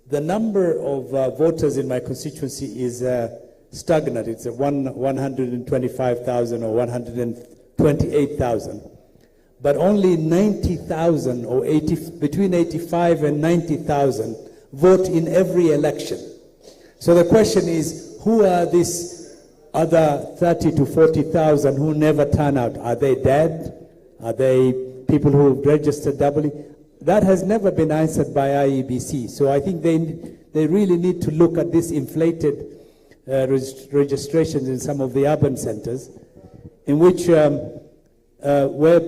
The number of voters in my constituency is stagnant. It's 125,000 or 128,000. But only 90,000 or between 85 and 90,000 vote in every election. So the question is, who are these other 30 to 40,000 who never turn out? Are they dead? Are they people who have registered doubly? That has never been answered by IEBC. So I think they really need to look at this inflated registrations in some of the urban centers, in which where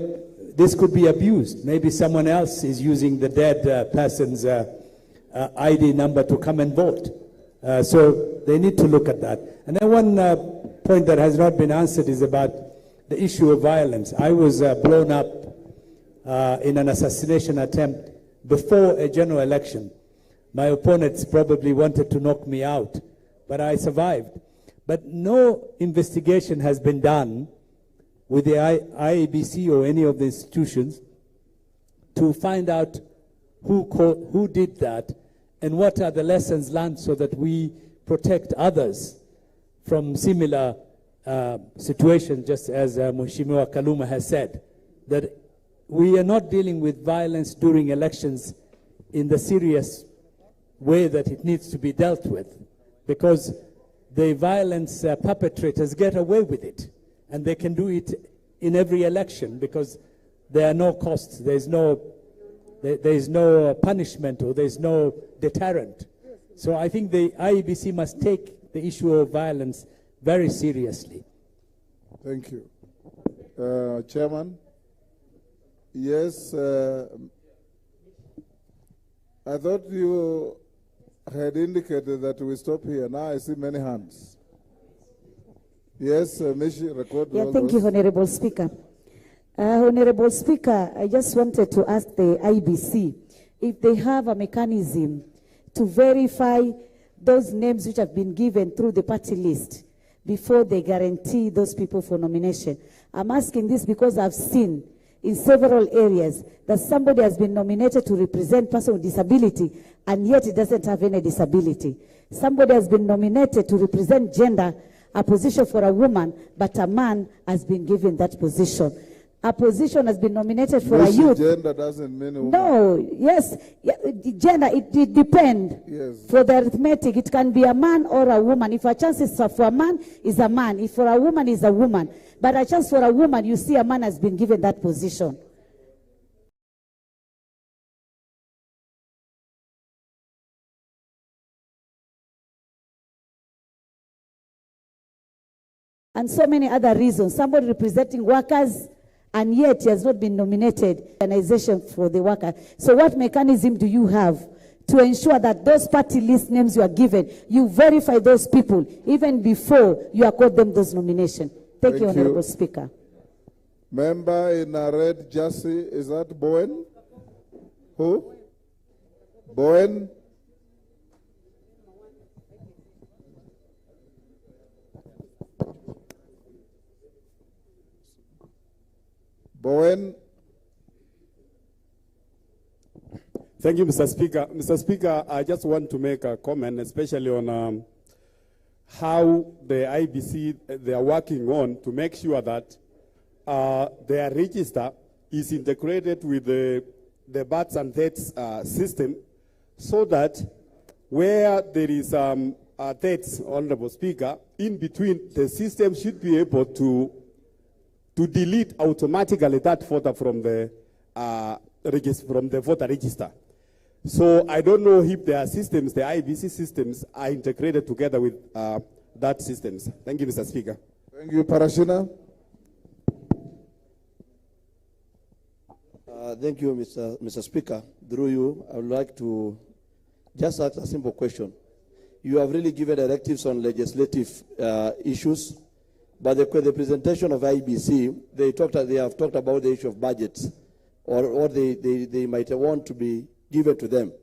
this could be abused. Maybe someone else is using the dead person's ID number to come and vote. So they need to look at that. And then one point that has not been answered is about the issue of violence. I was blown up in an assassination attempt before a general election. My opponents probably wanted to knock me out, but I survived. But no investigation has been done with the IABC or any of the institutions to find out who did that and what are the lessons learned so that we protect others from similar situations, just as Mheshimiwa Kaluma has said, that we are not dealing with violence during elections in the serious way that it needs to be dealt with, because the violence perpetrators get away with it, and they can do it in every election because there are no costs, there is no punishment, or there is no deterrent. So I think the IEBC must take the issue of violence very seriously. Thank you. Chairman? Yes, I thought you had indicated that we stop here. Now I see many hands. Yes, Mishi, record. Yeah, thank you, Honorable Speaker. Honorable Speaker, I just wanted to ask the IBC if they have a mechanism to verify those names which have been given through the party list before they guarantee those people for nomination. I'm asking this because I've seen in several areas that somebody has been nominated to represent person with disability and yet it doesn't have any disability. Somebody has been nominated to represent gender, a position for a woman, but a man has been given that position. A position has been nominated for a youth. Gender doesn't mean a woman. No, yes, yeah, gender, it depends. Yes. For the arithmetic, it can be a man or a woman. If a chance is for a man, is a man. If for a woman, is a woman. But a chance for a woman, you see a man has been given that position. And so many other reasons. Somebody representing workers, and yet he has not been nominated organization for the worker. So what mechanism do you have to ensure that those party list names you are given, you verify those people even before you accord them those nominations? Thank you, Honorable Speaker. Member in a red jersey, is that Bowen? Who? Bowen? Bowen? Thank you, Mr. Speaker. Mr. Speaker, I just want to make a comment, especially on how the IBC, they are working on to make sure that their register is integrated with the births and deaths system, so that where there is deaths, Honorable Speaker, in between, the system should be able to delete automatically that photo from the voter register. So I don't know if their systems, the IBC systems, are integrated together with that systems. Thank you, Mr. Speaker. Thank you, Parashina. Thank you, Mr. Speaker. Through you, I would like to just ask a simple question. You have really given directives on legislative issues, but the presentation of IBC, they have talked about the issue of budgets, or what they might want to be given to them.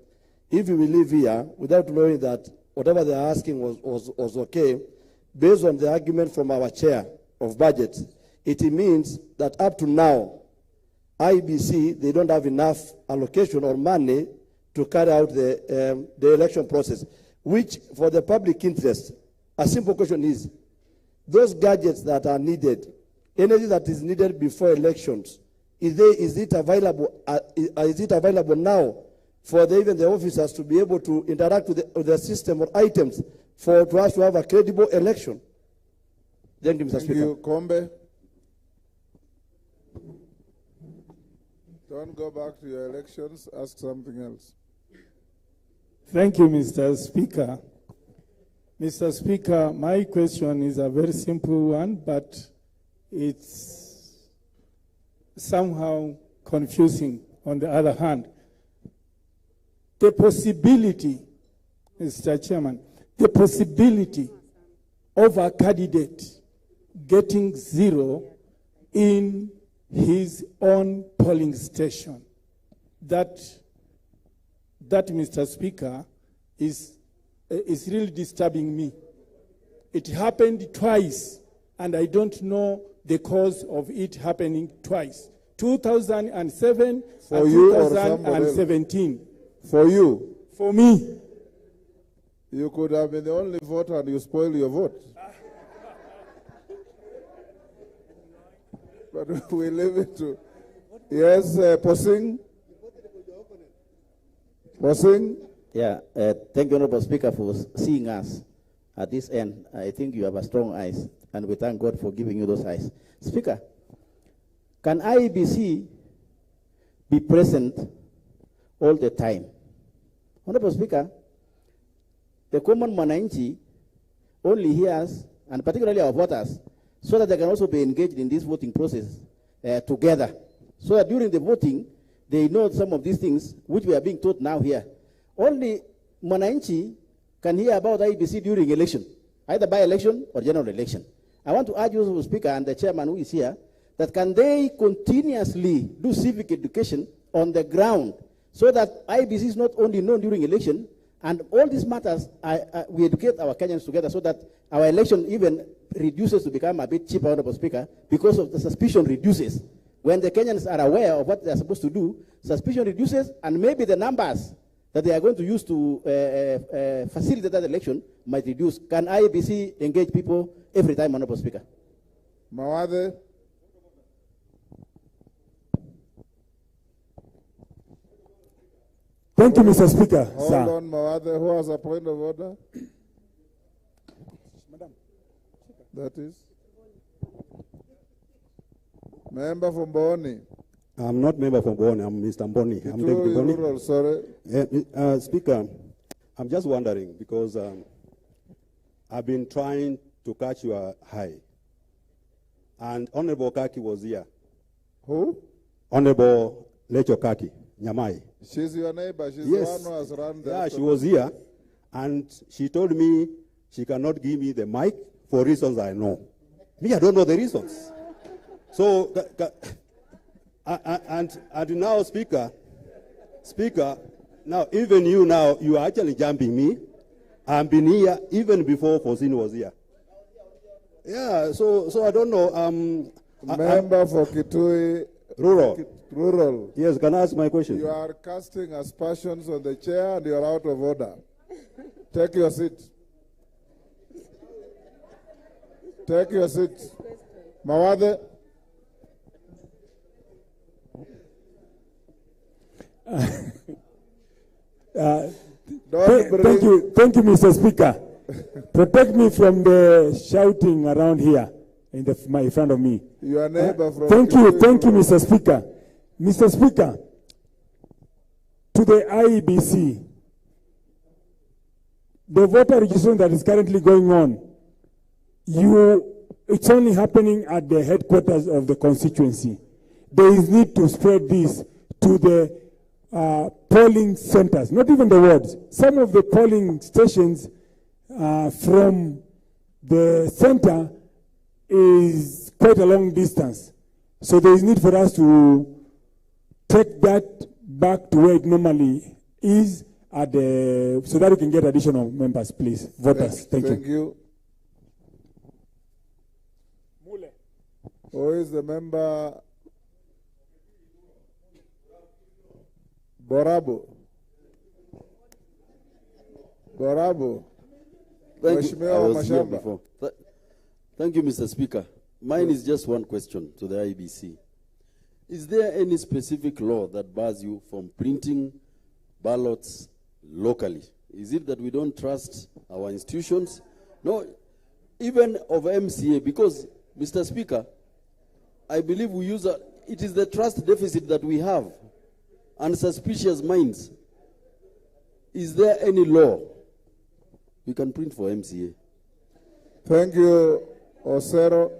If we leave here without knowing that whatever they're asking was okay, based on the argument from our chair of budget, it means that up to now, IBC, they don't have enough allocation or money to carry out the election process, which for the public interest, a simple question is, those gadgets that are needed, anything that is needed before elections, is it available now for even the officers to be able to interact with the system or items for us to have a credible election? Thank you, Mr. Speaker. Thank you, Kombe. Don't go back to your elections, ask something else. Thank you, Mr. Speaker. Mr. Speaker, my question is a very simple one, but it's somehow confusing on the other hand. The possibility, Mr. Chairman, the possibility of a candidate getting 0 in his own polling station, that Mr. Speaker, is really disturbing me. It happened twice, and I don't know the cause of it happening twice. 2007 for and you 2017. For you? For me. You could have been the only voter and you spoil your vote. But we leave it to Yes, Posing. Posing. Yeah, thank you, Honorable Speaker, for seeing us at this end. I think you have a strong eyes, and we thank God for giving you those eyes. Speaker, can IEBC be present all the time? Honorable Speaker, the common mwananchi only hears, and particularly our voters, so that they can also be engaged in this voting process together. So that during the voting, they know some of these things which we are being taught now here. Only mwananchi can hear about IEBC during election, either by election or general election. I want to urge you, Speaker, and the chairman who is here, that can they continuously do civic education on the ground so that IEBC is not only known during election, and all these matters, we educate our Kenyans together so that our election even reduces to become a bit cheaper, Honorable Speaker, because of the suspicion reduces. When the Kenyans are aware of what they are supposed to do, suspicion reduces, and maybe the numbers that they are going to use to facilitate that election might reduce. Can IEBC engage people every time, Honorable Speaker? Mawade. Thank you, Mr. Speaker. Hold on, Mawade. Who has a point of order? That is. Member from Boni. I'm not member from Boni. I'm Mr. Mboni. I'm David Boni. Rural, sorry. Speaker, I'm just wondering because I've been trying to catch your eye. And Honorable Kaki was here. Who? Honorable Lecho Kaki, Nyamai. She's your neighbor. She's Yes. the one who has run the... Yeah, she was here. And she told me she cannot give me the mic for reasons I know. Me, I don't know the reasons. So, and now, Speaker, now, even you now, you are actually jumping me. I've been here even before Fosin was here. Yeah, so I don't know. Member for Kitui. Rural. Yes, can I ask my question? You are casting aspersions on the chair and you are out of order. Take your seat. Take your seat. Mawade. Thank you, Mr. Speaker. Protect me from the shouting around here in front of me. Your neighbor from... Thank you, Mr. Speaker. Mr. Speaker, to the IEBC, the voter registration that is currently going on, it's only happening at the headquarters of the constituency. There is need to spread this to the polling centers, not even the wards. Some of the polling stations from the center is quite a long distance. So there is need for us to take that back to where it normally is at the, so that we can get additional members, please. Voters, thank you. Thank you. Who is the member? Borabo. Thank you. I was here before. Thank you, Mr. Speaker. Mine is just one question to the IEBC. Is there any specific law that bars you from printing ballots locally? Is it that we don't trust our institutions? No, even of MCA, because, Mr. Speaker, I believe we use it is the trust deficit that we have and suspicious minds. Is there any law we can print for MCA? Thank you, Osero.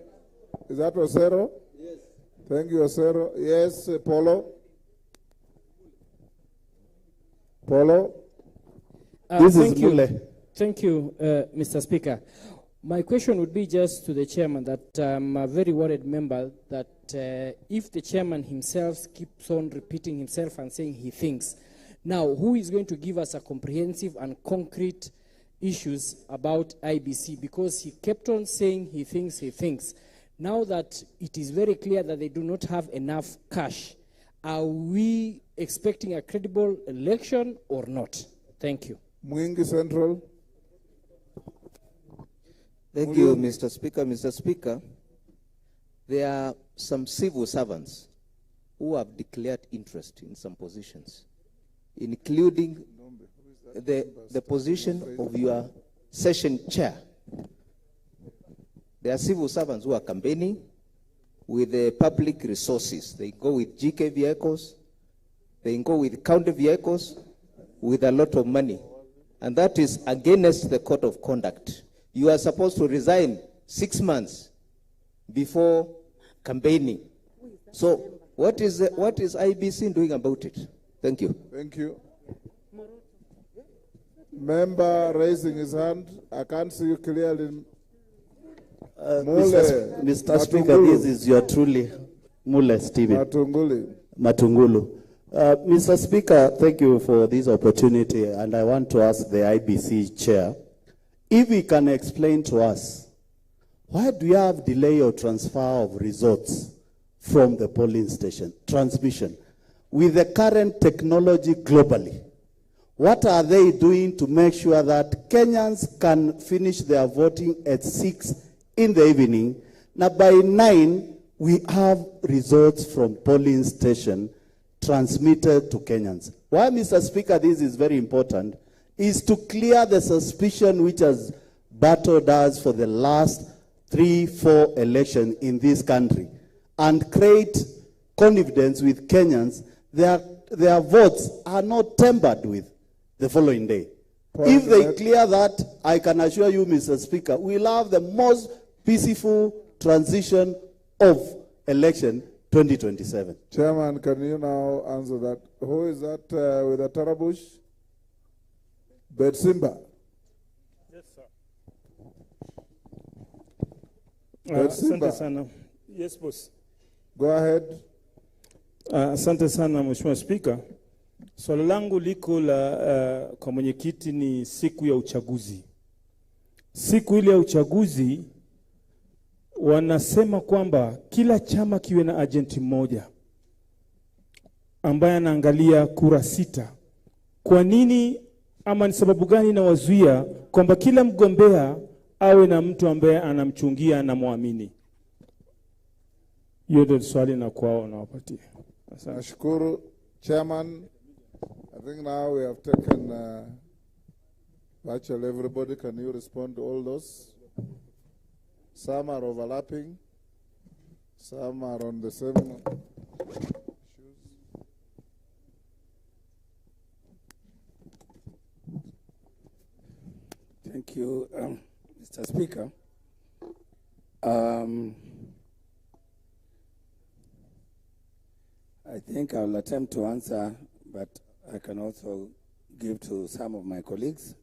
Is that Osero? Yes. Thank you, Osero. Yes, Polo. Thank you. Thank you, Mr. Speaker. My question would be just to the chairman that I'm a very worried member that if the chairman himself keeps on repeating himself and saying he thinks, now who is going to give us a comprehensive and concrete issues about IBC? Because he kept on saying he thinks. Now that it is very clear that they do not have enough cash, are we expecting a credible election or not? Thank you. Mwingi Central. Thank you, Mr. Speaker. Mr. Speaker, there are some civil servants who have declared interest in some positions, including the position of your session chair. There are civil servants who are campaigning with the public resources. They go with GK vehicles, they go with county vehicles, with a lot of money. And that is against the code of conduct. You are supposed to resign 6 months before campaigning. So what is IBC doing about it? Thank you. Thank you. Member raising his hand. I can't see you clearly. Mr. Speaker, this is your truly Mule Stephen. Matungulu. Mr. Speaker, thank you for this opportunity, and I want to ask the IBC chair if he can explain to us why do you have delay or transfer of results from the polling station, transmission, with the current technology globally? What are they doing to make sure that Kenyans can finish their voting at 6 in the evening? Now by 9, we have results from polling station transmitted to Kenyans. Why, Mr. Speaker, this is very important, is to clear the suspicion which has battled us for the last 3-4 elections in this country and create confidence with Kenyans. Their votes are not tampered with the following day. If they clear that, I can assure you, Mr. Speaker, we'll have the most peaceful transition of election 2027. Chairman, can you now answer that? Who is that with the Tarabush? Betsimba. Yes, sir. Betsimba. Asante sana. Yes, boss. Go ahead. Asante sana, Mheshimiwa Speaker. Swali langu liko la kwa mwenyekiti ni siku ya uchaguzi. Siku ile ya uchaguzi wanasema kwamba kila chama kiwe na agenti mmoja ambaye anaangalia kura 6. Kwa nini ama ni sababu gani na wazuia kwamba kila mgombea awe na mtu ambaye anamchungia na muamini? Hiyo ndio swali na kwao nawapatia. Nashukuru, Chairman. I think now we have taken virtually everybody. Can you respond to all those? Some are overlapping. Some are on the same issues. Thank you, Mr. Speaker. I think I'll attempt to answer, but I can also give to some of my colleagues.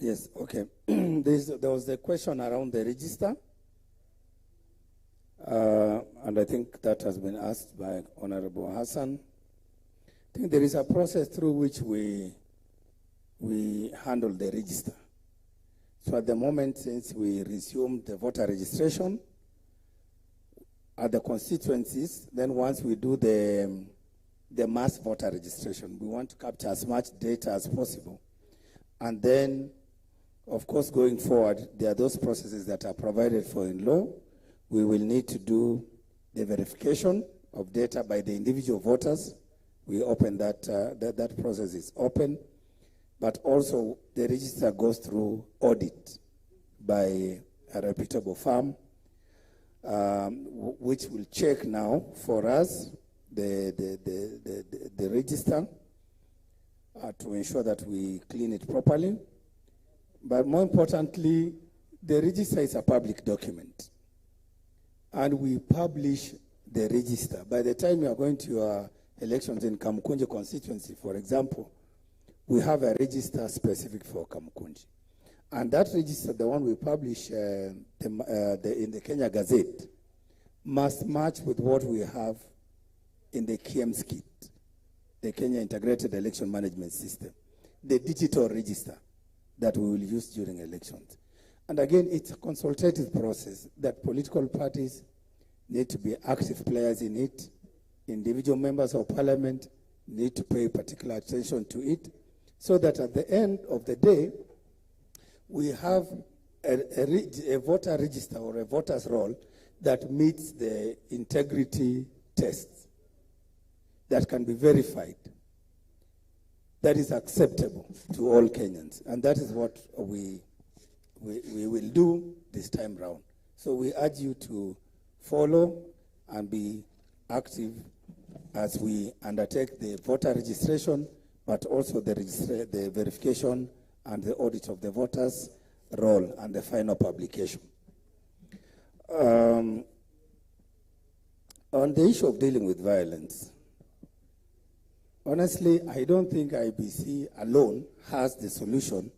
Yes, okay. There was a question around the register, and I think that has been asked by Honorable Hassan. I think there is a process through which we handle the register. So at the moment, since we resumed the voter registration at the constituencies, then once we do the mass voter registration, we want to capture as much data as possible. And then, of course, going forward, there are those processes that are provided for in law. We will need to do the verification of data by the individual voters. We open that, that process is open. But also, the register goes through audit by a reputable firm, which will check now for us the register to ensure that we clean it properly. But more importantly, the register is a public document, and we publish the register. By the time you are going to your elections in Kamukunji constituency, for example, we have a register specific for Kamukunji. And that register, the one we publish in the Kenya Gazette, must match with what we have in the KIEMS kit, the Kenya Integrated Election Management System, the digital register that we will use during elections. And again, it's a consultative process that political parties need to be active players in it. Individual members of parliament need to pay particular attention to it, so that at the end of the day, we have a voter register or a voter's roll that meets the integrity tests, that can be verified, that is acceptable to all Kenyans. And that is what we will do this time round. So we urge you to follow and be active as we undertake the voter registration, but also the verification and the audit of the voters' roll and the final publication. On the issue of dealing with violence, honestly, I don't think IBC alone has the solution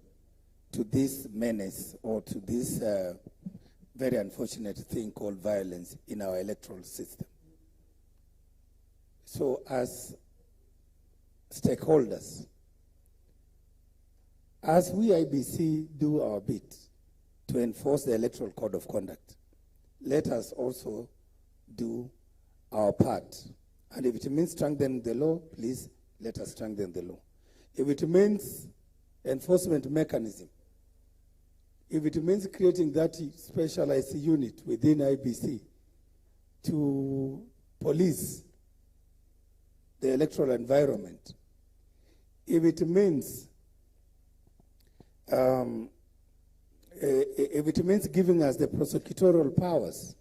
to this menace or to this very unfortunate thing called violence in our electoral system. So as stakeholders, as we IBC do our bit to enforce the Electoral Code of Conduct, let us also do our part. And if it means strengthening the law, please let us strengthen the law. If it means enforcement mechanism, if it means creating that specialized unit within IBC to police the electoral environment, if it means giving us the prosecutorial powers,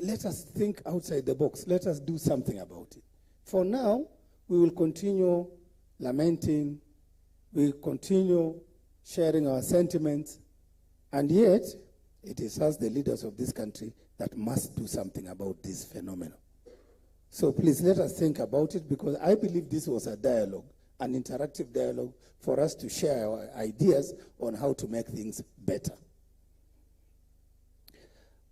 let us think outside the box. Let us do something about it. For now, we will continue lamenting, we will continue sharing our sentiments, and yet it is us, the leaders of this country, that must do something about this phenomenon. So please let us think about it, because I believe this was a dialogue, an interactive dialogue for us to share our ideas on how to make things better.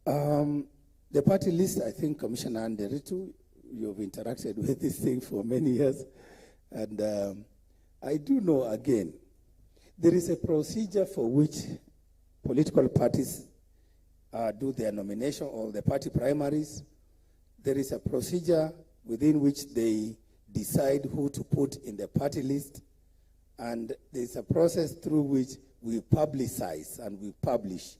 The party list, I think Commissioner Nderitu, you've interacted with this thing for many years, and I do know, again, there is a procedure for which political parties do their nomination or the party primaries. There is a procedure within which they decide who to put in the party list, and there's a process through which we publicize and we publish.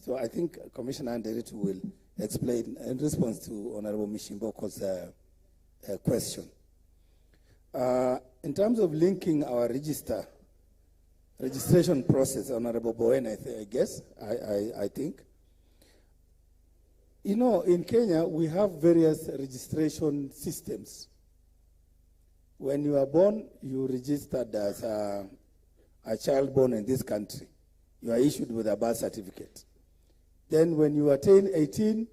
So I think Commissioner Nderitu will explain in response to Honorable Mishimboko's question. In terms of linking our registration process, Honorable Bowen, I think, you know, in Kenya, we have various registration systems. When you are born, you registered as a child born in this country. You are issued with a birth certificate. Then when you attain 18,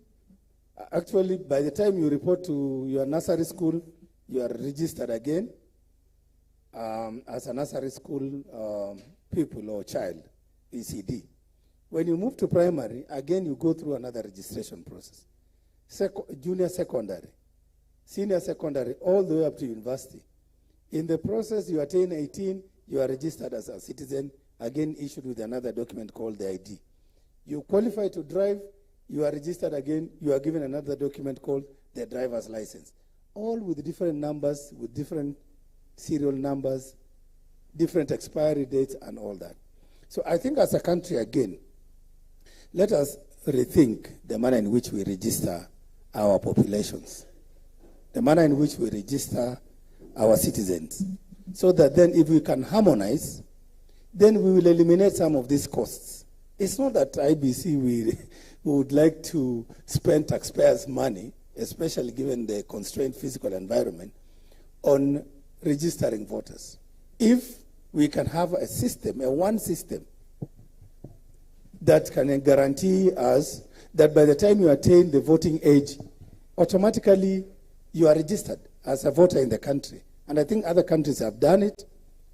actually, by the time you report to your nursery school, you are registered again as a nursery school pupil or child, ECD. When you move to primary, again, you go through another registration process. Junior secondary, senior secondary, all the way up to university. In the process, you attain 18, you are registered as a citizen, again issued with another document called the ID. You qualify to drive, you are registered again, you are given another document called the driver's license. All with different numbers, with different serial numbers, different expiry dates, and all that. So I think as a country, again, let us rethink the manner in which we register our populations, the manner in which we register our citizens, so that then if we can harmonize, then we will eliminate some of these costs. It's not that IBC we would like to spend taxpayers' money, especially given the constrained physical environment, on registering voters. If we can have a system, one system, that can guarantee us that by the time you attain the voting age, automatically you are registered as a voter in the country. And I think other countries have done it,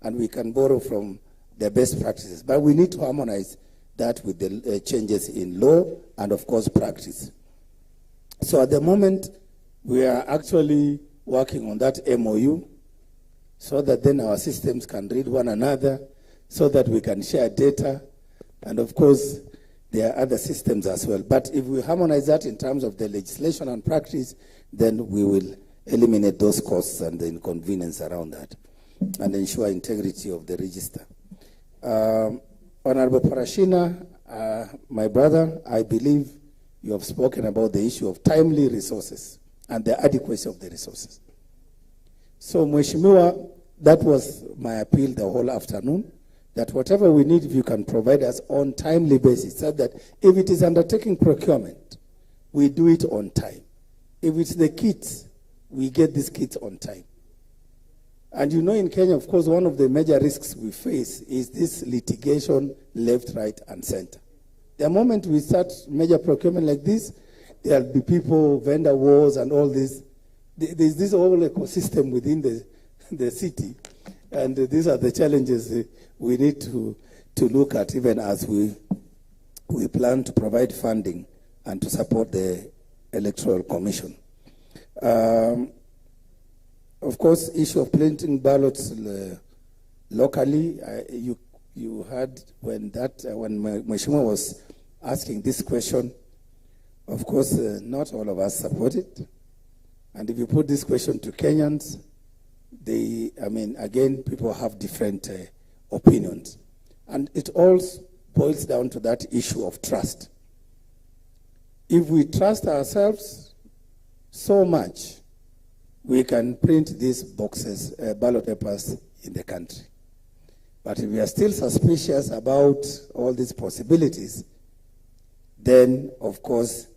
and we can borrow from the best practices. But we need to harmonize that with the changes in law and, of course, practice. So at the moment, we are actually working on that MOU so that then our systems can read one another, so that we can share data. And of course, there are other systems as well. But if we harmonize that in terms of the legislation and practice, then we will eliminate those costs and the inconvenience around that and ensure integrity of the register. Honorable Parashina, my brother, I believe you have spoken about the issue of timely resources and the adequacy of the resources. So, Mheshimiwa, that was my appeal the whole afternoon, that whatever we need, if you can provide us on timely basis, so that if it is undertaking procurement, we do it on time. If it's the kits, we get these kits on time. And you know, in Kenya, of course, one of the major risks we face is this litigation left, right, and center. The moment we start major procurement like this, there'll be people, vendor wars, and all this. There's this whole ecosystem within the city, and these are the challenges we need to look at, even as we plan to provide funding and to support the Electoral Commission. Of course, issue of printing ballots locally, you heard when Mheshimiwa was asking this question. Of course, not all of us support it. And if you put this question to Kenyans, again, people have different opinions. And it all boils down to that issue of trust. If we trust ourselves so much, we can print these boxes, ballot papers in the country. But if we are still suspicious about all these possibilities, then, of course,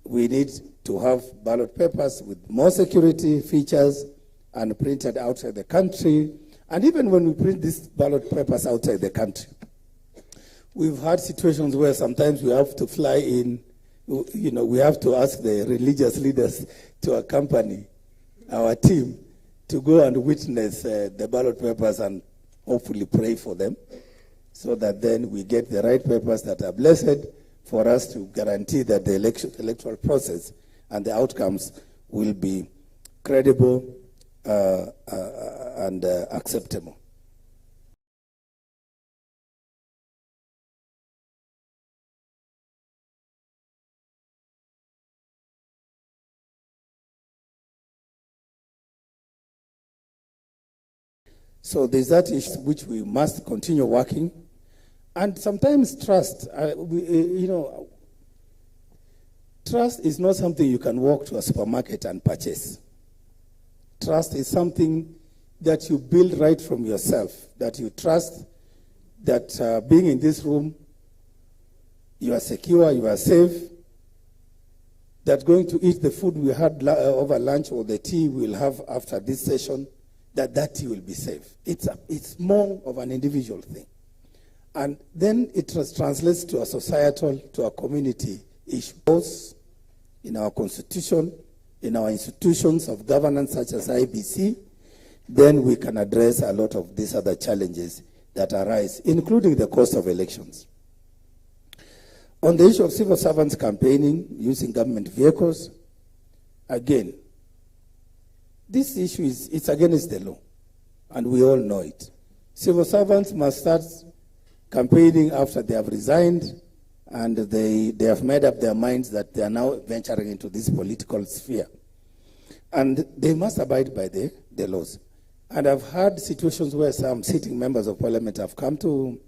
we need to have ballot papers with more security features and printed outside the country. And even when we print these ballot papers outside the country, we've had situations where sometimes we have to fly in, we have to ask the religious leaders to accompany our team to go and witness the ballot papers and hopefully pray for them, so that then we get the right papers that are blessed for us to guarantee that the electoral process and the outcomes will be credible and acceptable. So there's that issue which we must continue working. And sometimes trust, trust is not something you can walk to a supermarket and purchase. Trust is something that you build right from yourself, that you trust that being in this room, you are secure, you are safe, that going to eat the food we had over lunch or the tea we'll have after this session, that tea will be safe. It's more of an individual thing. And then it translates to a societal, to a community issue. In our constitution, in our institutions of governance such as IBC, then we can address a lot of these other challenges that arise, including the cost of elections. On the issue of civil servants campaigning using government vehicles, again, this issue it's against the law, and we all know it. Civil servants must start campaigning after they have resigned and they have made up their minds that they are now venturing into this political sphere. And they must abide by the laws. And I've had situations where some sitting members of parliament have come to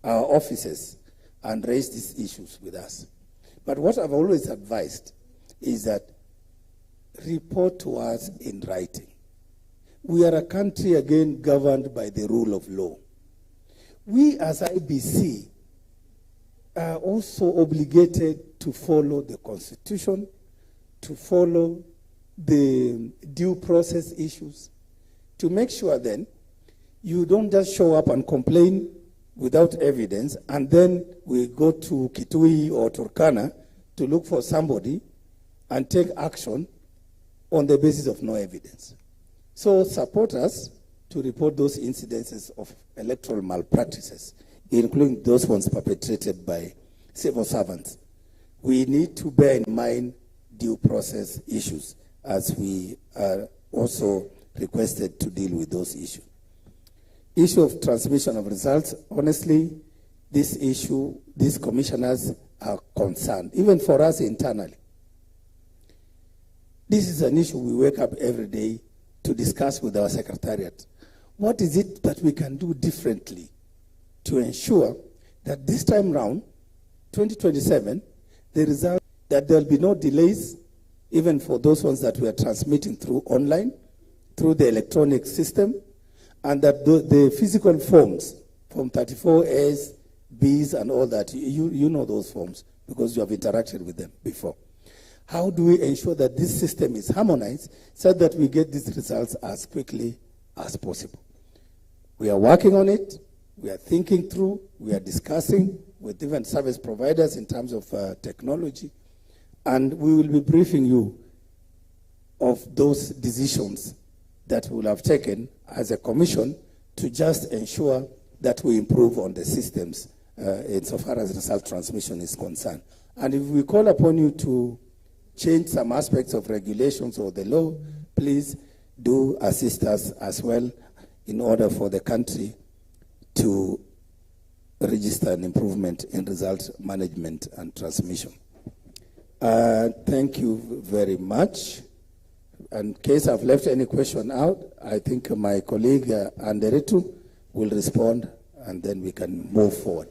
our offices and raised these issues with us. But what I've always advised is that report to us in writing. We are a country, again, governed by the rule of law. We as IBC are also obligated to follow the Constitution, to follow the due process issues, to make sure then you don't just show up and complain without evidence, and then we go to Kitui or Turkana to look for somebody and take action on the basis of no evidence. So support us to report those incidences of electoral malpractices, including those ones perpetrated by civil servants. We need to bear in mind due process issues as we are also requested to deal with those issues. Issue of transmission of results, honestly, this issue, these commissioners are concerned, even for us internally. This is an issue we wake up every day to discuss with our secretariat. What is it that we can do differently to ensure that this time round, 2027, the result that there will be no delays, even for those ones that we are transmitting through online, through the electronic system, and that the physical forms, Form 34As, Bs, and all that, you know those forms because you have interacted with them before. How do we ensure that this system is harmonized so that we get these results as quickly as possible? We are working on it. We are thinking through. We are discussing with different service providers in terms of technology. And we will be briefing you of those decisions that we will have taken as a commission to just ensure that we improve on the systems insofar as result transmission is concerned. And if we call upon you to change some aspects of regulations or the law, please do assist us as well in order for the country to register an improvement in result management and transmission. Thank you very much. In case I've left any question out, I think my colleague Anderetu will respond, and then we can move forward.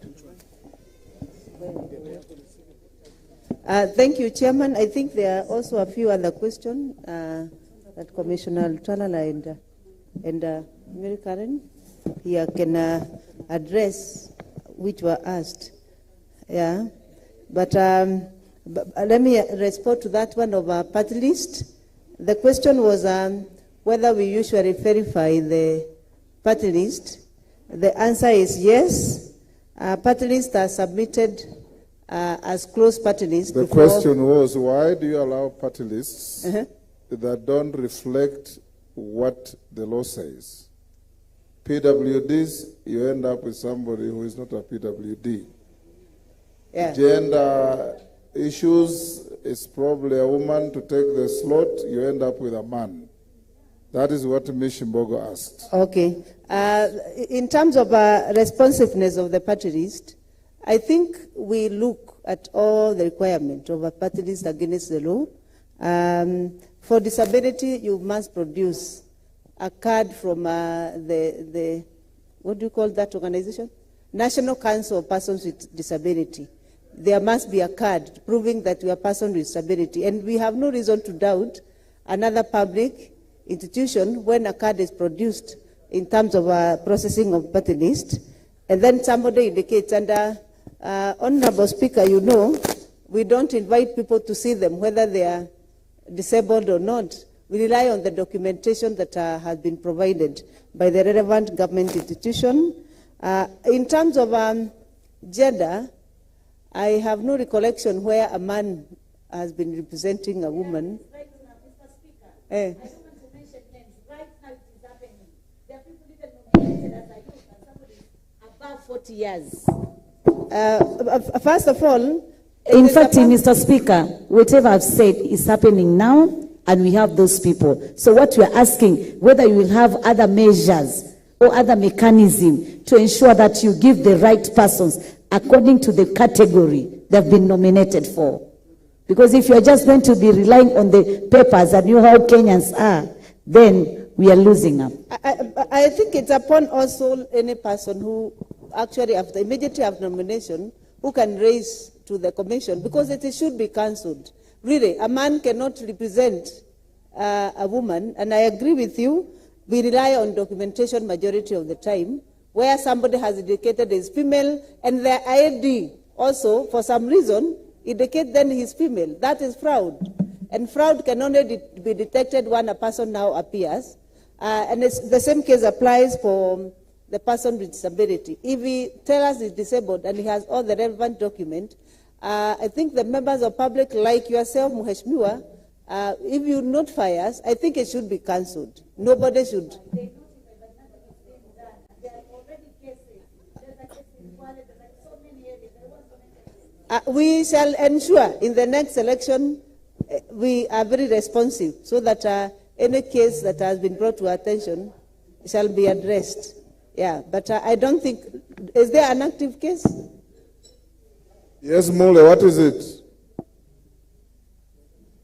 Thank you, Chairman. I think there are also a few other questions that Commissioner Talala and Mary Karen here can address, which were asked. Yeah, but let me respond to that one of our party list. The question was whether we usually verify the party list. The answer is yes. Party lists are submitted as closed party lists. The question was, why do you allow party lists that don't reflect what the law says? PWDs, you end up with somebody who is not a PWD. Yeah. Gender issues, is probably a woman to take the slot, you end up with a man. That is what Ms. Shimbogo asked. Okay. In terms of responsiveness of the party list, I think we look at all the requirements of a party list against the law. For disability, you must produce a card from the what do you call that organization? National Council of Persons with Disability. There must be a card proving that you are a person with disability. And we have no reason to doubt another public institution when a card is produced in terms of processing of party list. And then somebody indicates, and Honorable Speaker, you know, we don't invite people to see them, whether they are disabled or not. We rely on the documentation that has been provided by the relevant government institution. In terms of gender, I have no recollection where a man has been representing a woman. Right now, Mr. Speaker, I don't want to mention names. Right now it is happening. There are people even nominated as a youth, and somebody above 40 years. First of all, in fact, Mr. Speaker, whatever I've said is happening now, and we have those people. So what we are asking, whether you will have other measures or other mechanism to ensure that you give the right persons according to the category they've been nominated for. Because if you're just going to be relying on the papers and you know how Kenyans are, then we are losing up. I think it's upon also any person who actually immediately after nomination who can raise to the commission, because it should be cancelled. Really, a man cannot represent a woman, and I agree with you, we rely on documentation majority of the time, where somebody has indicated is female, and their ID also, for some reason, indicate then he's female. That is fraud. And fraud can only be detected when a person now appears. And the same case applies for the person with disability. If he tells us he's disabled and he has all the relevant documents, I think the members of public like yourself, Mheshimiwa, if you notify us, I think it should be cancelled. Nobody should. We shall ensure in the next election we are very responsive so that any case that has been brought to our attention shall be addressed. Yeah, but I don't think, is there an active case? Yes, Mule, what is it?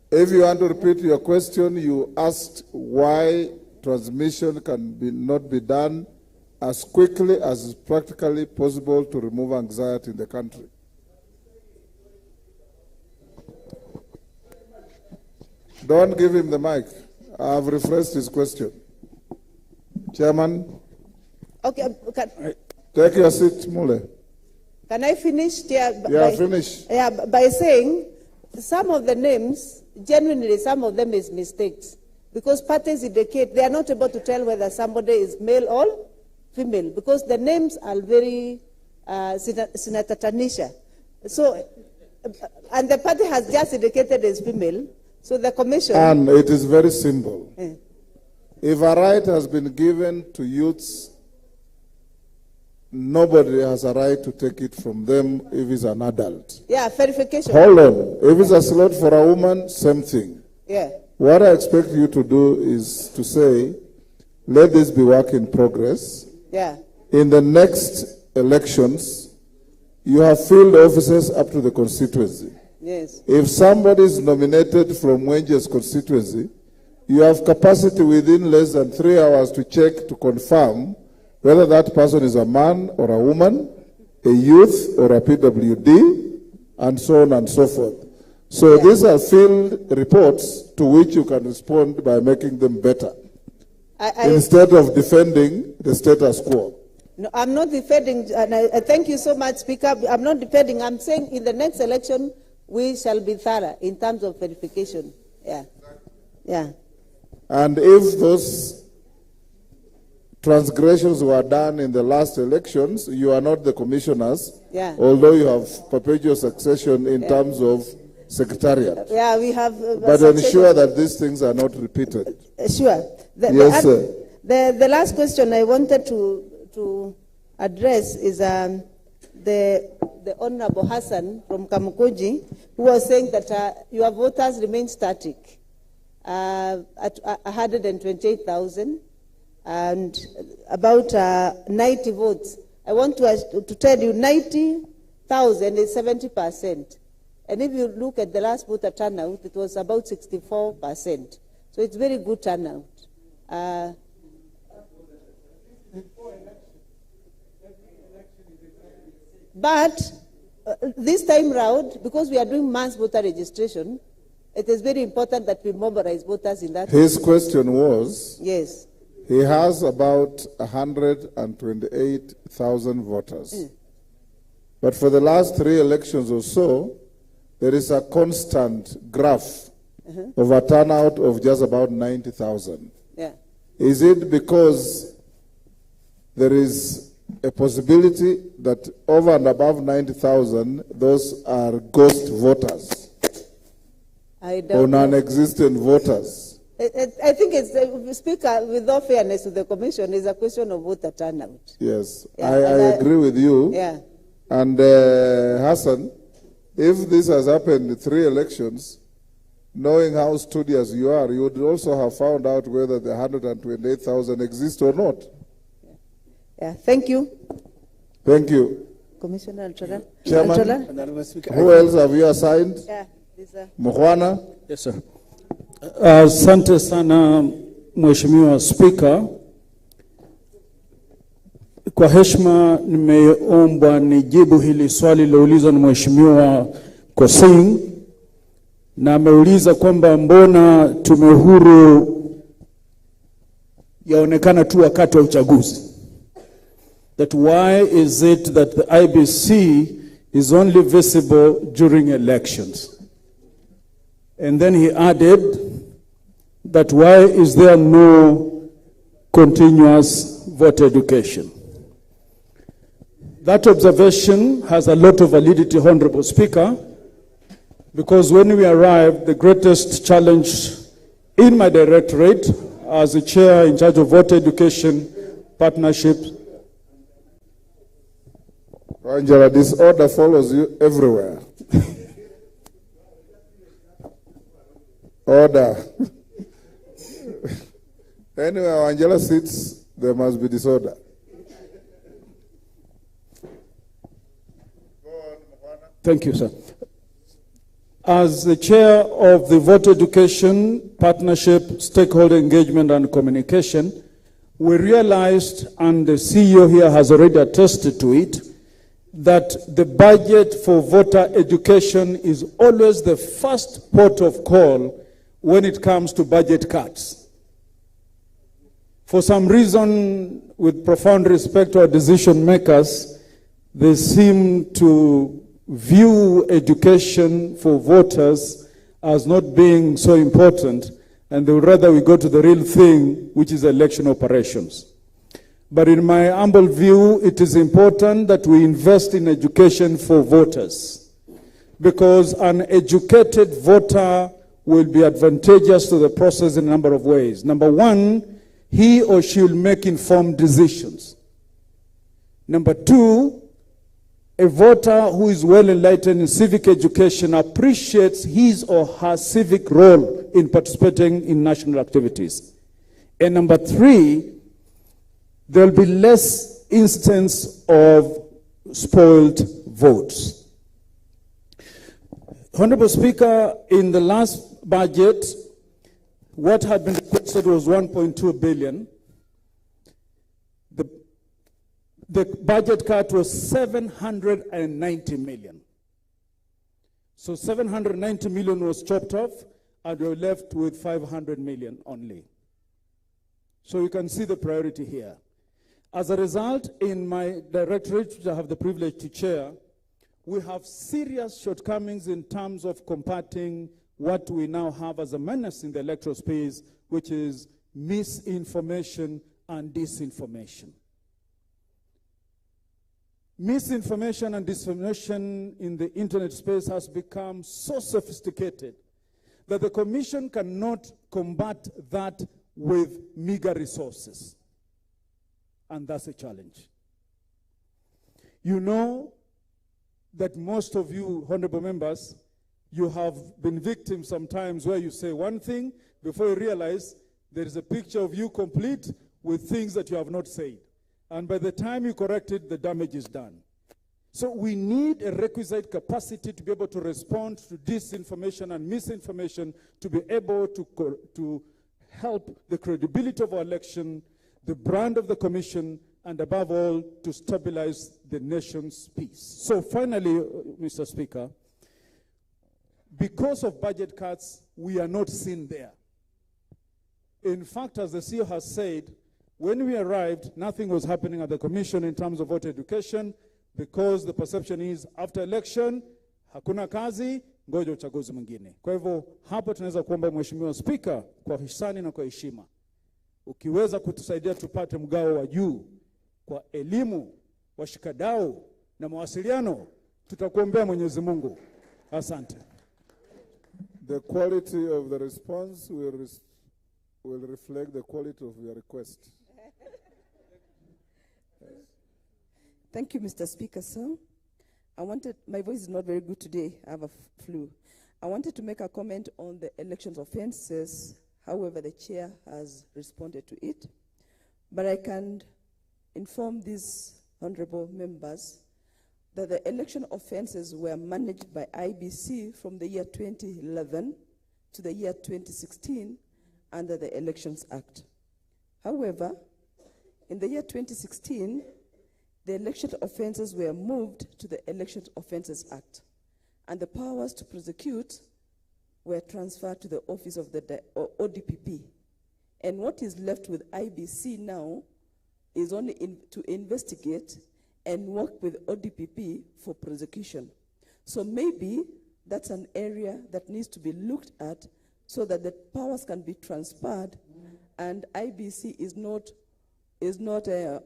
If you want to repeat your question, you asked why transmission can not be done as quickly as is practically possible to remove anxiety in the country. Don't give him the mic. I've rephrased his question. Chairman. Okay. Take your seat, Mule. Can I finish? Finish. Yeah, by saying some of the names, genuinely, some of them is mistakes. Because parties indicate they are not able to tell whether somebody is male or female, because the names are very Senator Tanisha. So, and the party has just indicated as female. So the commission... And it is very simple. If a right has been given to youths, nobody has a right to take it from them if he's an adult. Yeah, verification. Hold on. If it's a slot for a woman, same thing. Yeah. What I expect you to do is to say, let this be work in progress. Yeah. In the next elections, you have field officers up to the constituency. Yes. If somebody is nominated from Wenje's constituency, you have capacity within less than 3 hours to check to confirm whether that person is a man or a woman, a youth or a PWD, and so on and so forth. So these are field reports to which you can respond by making them better, instead of defending the status quo. No, I'm not defending, and I thank you so much, Speaker. I'm not defending. I'm saying in the next election, we shall be thorough in terms of verification. Yeah. Yeah. And if those transgressions were done in the last elections, you are not the commissioners, although you have perpetual succession in terms of secretariat. Yeah, we have... but ensure that these things are not repeated. Sure. Yes, sir. The last question I wanted to address is the Honorable Hassan from Kamukunji, who was saying that your voters remain static at 128,000 and about 90 votes. I want to tell you 90,000 is 70%. And if you look at the last voter turnout, it was about 64%. So it's very good turnout. But this time round, because we are doing mass voter registration, it is very important that we mobilize voters in that. His question was, yes, he has about 128,000 voters. But for the last 3 elections or so, there is a constant graph of a turnout of just about 90,000. Yeah. Is it because there is a possibility that over and above 90,000, those are ghost voters or non-existent voters? I think it's, Speaker, with all fairness to the Commission, is a question of voter turnout. Yes, I agree with you. Yeah. And Hassan, if this has happened in 3 elections, knowing how studious you are, you would also have found out whether the 128,000 exist or not. Yeah, thank you. Thank you. Commissioner Antola. Chairman, who else have you assigned? Yeah, Mukhwana? Yes, sir. Asante sana Mheshimiwa Spika. Kwa heshima nimeombwa nijibu hili swali liloulizwa na Mheshimiwa Kosing, na ameuliza kwamba mbona tume huru yaonekana tu wakati wa uchaguzi. That why is it that the IBC is only visible during elections? And then he added that why is there no continuous voter education? That observation has a lot of validity, Honorable Speaker, because when we arrived, the greatest challenge in my directorate as the chair in charge of voter education partnership. Angela, this order follows you everywhere. Order. Anywhere Angela sits, there must be disorder. Thank you, sir. As the chair of the Voter Education Partnership, Stakeholder Engagement and Communication, we realized, and the CEO here has already attested to it, that the budget for voter education is always the first port of call when it comes to budget cuts. For some reason, with profound respect to our decision makers, they seem to view education for voters as not being so important, and they would rather we go to the real thing, which is election operations. But in my humble view, it is important that we invest in education for voters, because an educated voter will be advantageous to the process in a number of ways. Number one, he or she will make informed decisions. Number two, a voter who is well enlightened in civic education appreciates his or her civic role in participating in national activities. And number three, there will be less instance of spoiled votes. Honorable Speaker, in the last budget, what had been requested was 1.2 billion. The budget cut was 790 million. So 790 million was chopped off, and we were left with 500 million only. So you can see the priority here. As a result, in my directorate, which I have the privilege to chair, we have serious shortcomings in terms of combating what we now have as a menace in the electoral space, which is misinformation and disinformation. Misinformation and disinformation in the internet space has become so sophisticated that the Commission cannot combat that with meager resources. And that's a challenge. You know that most of you, honorable members, you have been victims sometimes where you say one thing, before you realize there is a picture of you complete with things that you have not said. And by the time you correct it, the damage is done. So we need a requisite capacity to be able to respond to disinformation and misinformation, to be able to help the credibility of our election, the brand of the Commission, and above all, to stabilize the nation's peace. So finally, Mr. Speaker, because of budget cuts, we are not seen there. In fact, as the CEO has said, when we arrived, nothing was happening at the Commission in terms of voter education, because the perception is after election, hakuna kazi, ngoja uchaguzi mwingine. Kwa hivyo, hapa tunaweza kuomba Mheshimiwa Spika kwa hisani na kwa heshima, ukiweza kutusaidia tupate mgao wa juu kwa elimu, washikadau na mawasiliano, tutakuombea Mwenyezi Mungu. Asante. The quality of the response will reflect the quality of your request. Thank you, Mr. Speaker, sir. My voice is not very good today. I have a flu. I wanted to make a comment on the elections offenses. However, the chair has responded to it. But I can inform these honorable members that the election offenses were managed by IBC from the year 2011 to the year 2016 under the Elections Act. However, in the year 2016, the election offenses were moved to the Election Offenses Act, and the powers to prosecute were transferred to the office of the ODPP. And what is left with IBC now is only to investigate and work with ODPP for prosecution. So maybe that's an area that needs to be looked at so that the powers can be transferred and IBC is not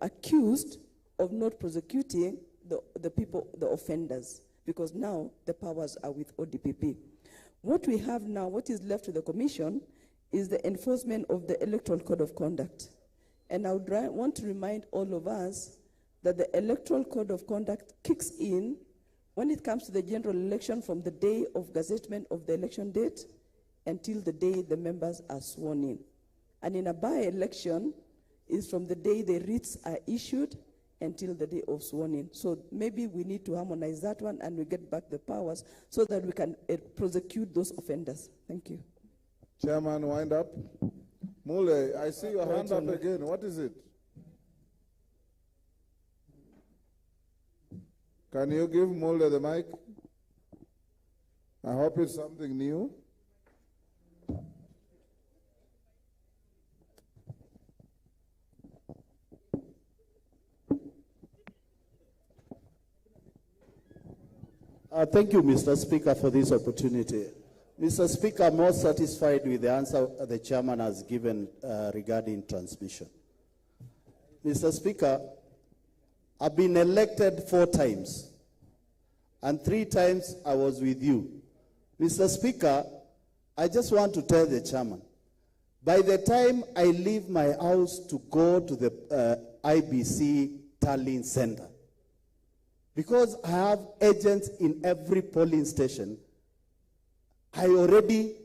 accused of not prosecuting the people, the offenders, because now the powers are with ODPP. What we have now, what is left to the Commission, is the enforcement of the Electoral Code of Conduct. And I would want to remind all of us that the Electoral Code of Conduct kicks in when it comes to the general election from the day of gazettement of the election date until the day the members are sworn in. And in a by-election is from the day the writs are issued until the day of sworn in. So maybe we need to harmonize that one and we get back the powers so that we can prosecute those offenders. Thank you. Chairman, wind up. Mule, I see your hand up again. What is it? Can you give Mule the mic? I hope it's something new. Thank you, Mr. Speaker, for this opportunity. Mr. Speaker, I'm most satisfied with the answer the chairman has given regarding transmission. Mr. Speaker, I've been elected 4 times, and 3 times I was with you. Mr. Speaker, I just want to tell the chairman, by the time I leave my house to go to the IBC tallying center, because I have agents in every polling station, I already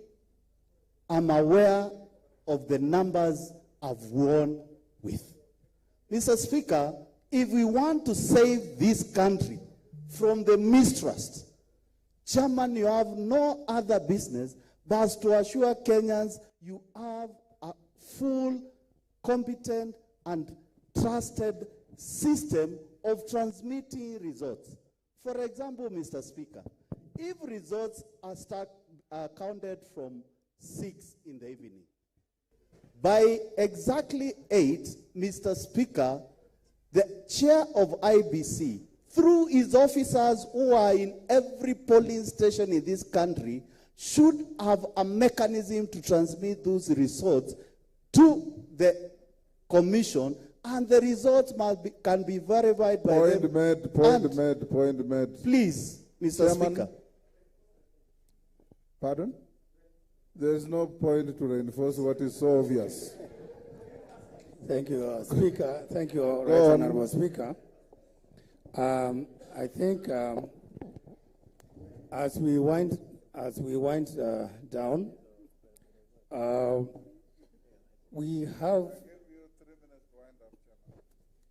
am aware of the numbers I've won with. Mr. Speaker, if we want to save this country from the mistrust, Chairman, you have no other business but to assure Kenyans you have a full, competent, and trusted system of transmitting results. For example, Mr. Speaker, if results are counted from 6 in the evening, by exactly 8, Mr. Speaker, the chair of IBC, through his officers who are in every polling station in this country, should have a mechanism to transmit those results to the commission, and the results can be verified by them. Point made. Please, Mr. Chairman, Speaker. Pardon? There is no point to reinforce what is so obvious. Thank you, Speaker. Thank you, Right Honorable Speaker. I think as we wind down, we have.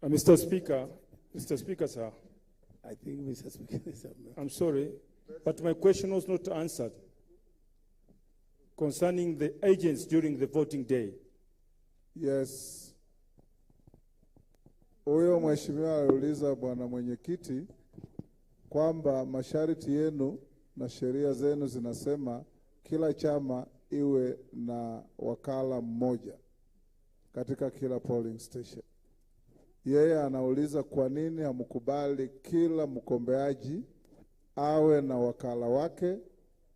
Mr. Speaker, sir. I think Mr. Speaker. I'm sorry, but my question was not answered concerning the agents during the voting day. Yes. Huyo mheshimiwa aliuliza bwana mwenyekiti kwamba masharti yenu na sheria zenu zinasema kila chama iwe na wakala mmoja katika kila polling station. Yeye anauliza kwa nini hamkubali kila mgombeaji awe na wakala wake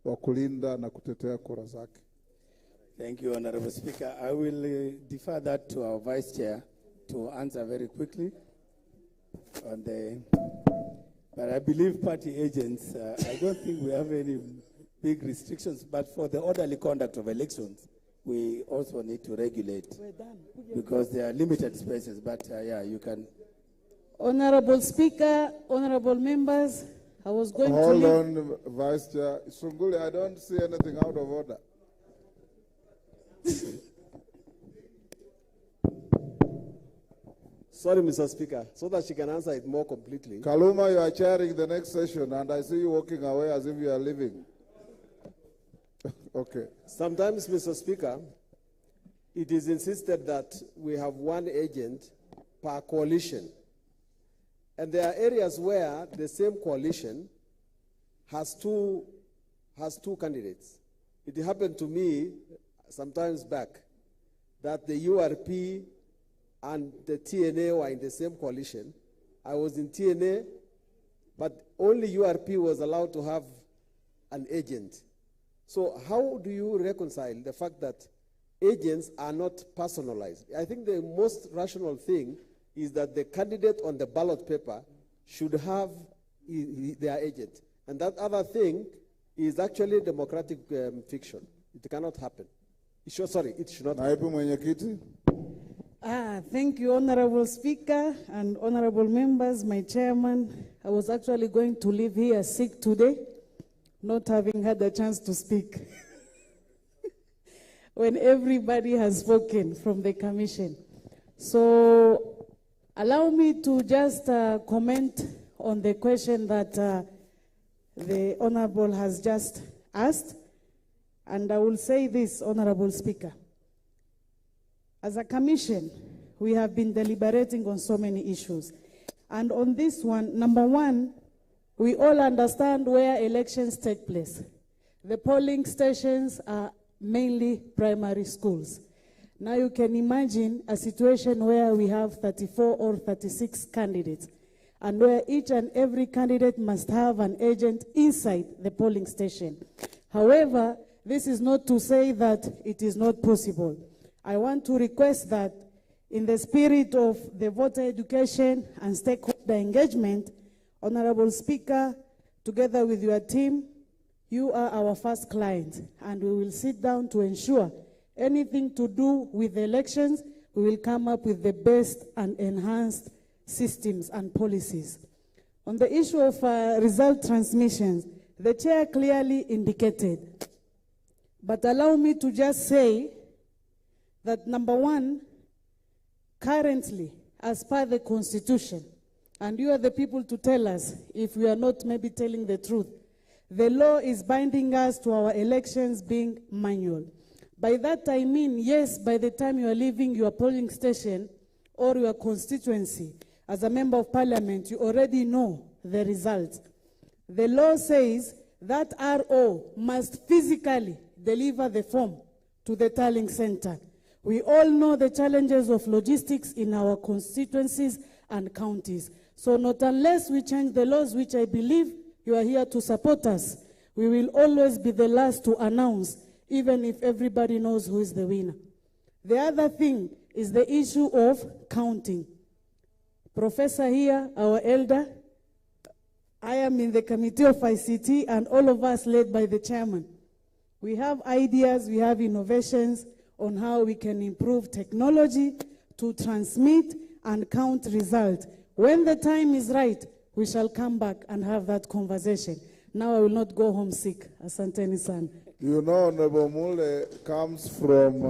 wa kulinda na kutetea kura zake. Thank you, Honorable Speaker. I will defer that to our Vice Chair to answer very quickly on but I believe party agents, I don't think we have any big restrictions, but for the orderly conduct of elections, we also need to regulate because there are limited spaces, but yeah, you can. Honorable Speaker, honorable members, I was going Hold to on, Vice Chair. Sunguli, I don't see anything out of order. Sorry, Mr. Speaker, so that she can answer it more completely. Kaluma, you are chairing the next session, and I see you walking away as if you are leaving. Okay. Sometimes, Mr. Speaker, it is insisted that we have one agent per coalition. And there are areas where the same coalition has two candidates. It happened to me sometimes back that the URP and the TNA were in the same coalition. I was in TNA, but only URP was allowed to have an agent. So how do you reconcile the fact that agents are not personalized? I think the most rational thing is that the candidate on the ballot paper should have their agent. And that other thing is actually democratic fiction. It cannot happen. It should not happen. Thank you, Honorable Speaker and honorable members, my chairman. I was actually going to leave here sick today, not having had the chance to speak. When everybody has spoken from the commission. So allow me to just comment on the question that the honorable has just asked. And I will say this, Honorable Speaker. As a commission, we have been deliberating on so many issues. And on this one, number one, we all understand where elections take place. The polling stations are mainly primary schools. Now you can imagine a situation where we have 34 or 36 candidates, and where each and every candidate must have an agent inside the polling station. However, this is not to say that it is not possible. I want to request that in the spirit of the voter education and stakeholder engagement, Honorable Speaker, together with your team, you are our first client, and we will sit down to ensure anything to do with the elections, we will come up with the best and enhanced systems and policies. On the issue of result transmissions, the chair clearly indicated. But allow me to just say that number one, currently, as per the Constitution, and you are the people to tell us if we are not maybe telling the truth, the law is binding us to our elections being manual. By that I mean, yes, by the time you are leaving your polling station or your constituency, as a member of parliament, you already know the results. The law says that RO must physically deliver the form to the tallying center. We all know the challenges of logistics in our constituencies and counties. So not unless we change the laws, which I believe you are here to support us, we will always be the last to announce, even if everybody knows who is the winner. The other thing is the issue of counting. Professor here, our elder, I am in the committee of ICT, and all of us led by the chairman. We have ideas, we have innovations on how we can improve technology to transmit and count results. When the time is right, we shall come back and have that conversation. Now I will not go home sick. Asanteni sana. You know, Honorable Mule comes from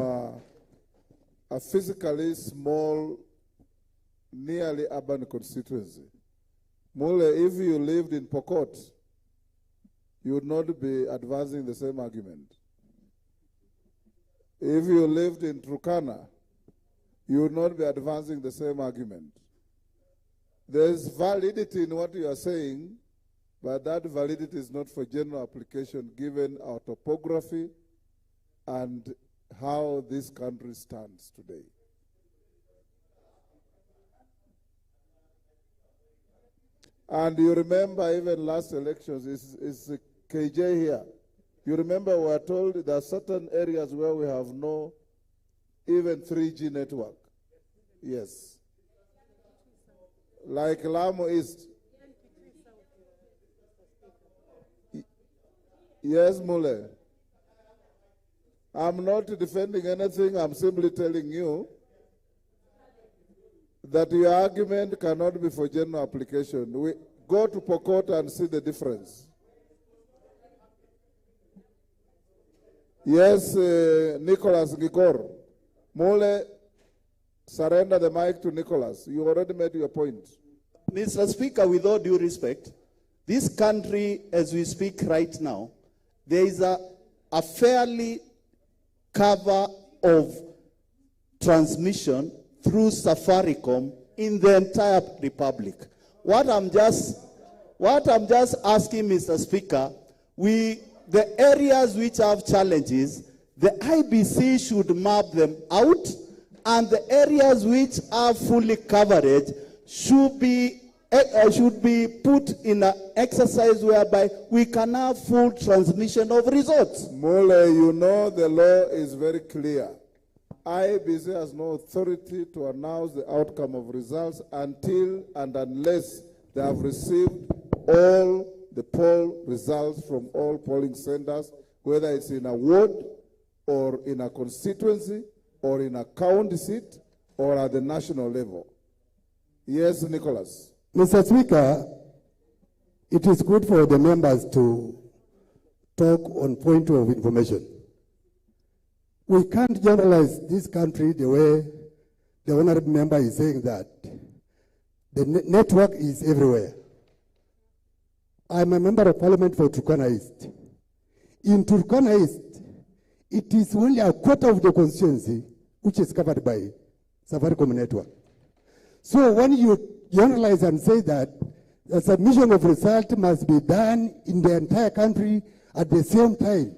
a physically small, nearly urban constituency. Mule, if you lived in Pokot, you would not be advancing the same argument. If you lived in Turkana, you would not be advancing the same argument. There's validity in what you are saying, but that validity is not for general application given our topography and how this country stands today. And you remember even last elections, is KJ here. You remember we were told there are certain areas where we have no even 3G network. Yes. Like Lamu East. Yes, Mule. I'm not defending anything. I'm simply telling you that your argument cannot be for general application. We go to Pokot and see the difference. Yes, Nicholas Gikor. Mule, surrender the mic to Nicholas. You already made your point. Mr. Speaker, with all due respect, this country, as we speak right now, there is a fairly cover of transmission through Safaricom in the entire republic. What I'm just asking, Mr. Speaker, the areas which have challenges, the IBC should map them out, and the areas which are fully covered should be put in an exercise whereby we can have full transmission of results. Mole, you know the law is very clear. IBC has no authority to announce the outcome of results until and unless they have received all the poll results from all polling centers, whether it's in a ward or in a constituency or in a county seat or at the national level. Yes, Nicholas. Mr. Speaker, it is good for the members to talk on point of information. We can't generalize this country the way the honorable member is saying that the network is everywhere. I'm a member of parliament for Turkana East. In Turkana East, it is only a quarter of the constituency which is covered by Safaricom network. So when you generalize and say that the submission of result must be done in the entire country at the same time,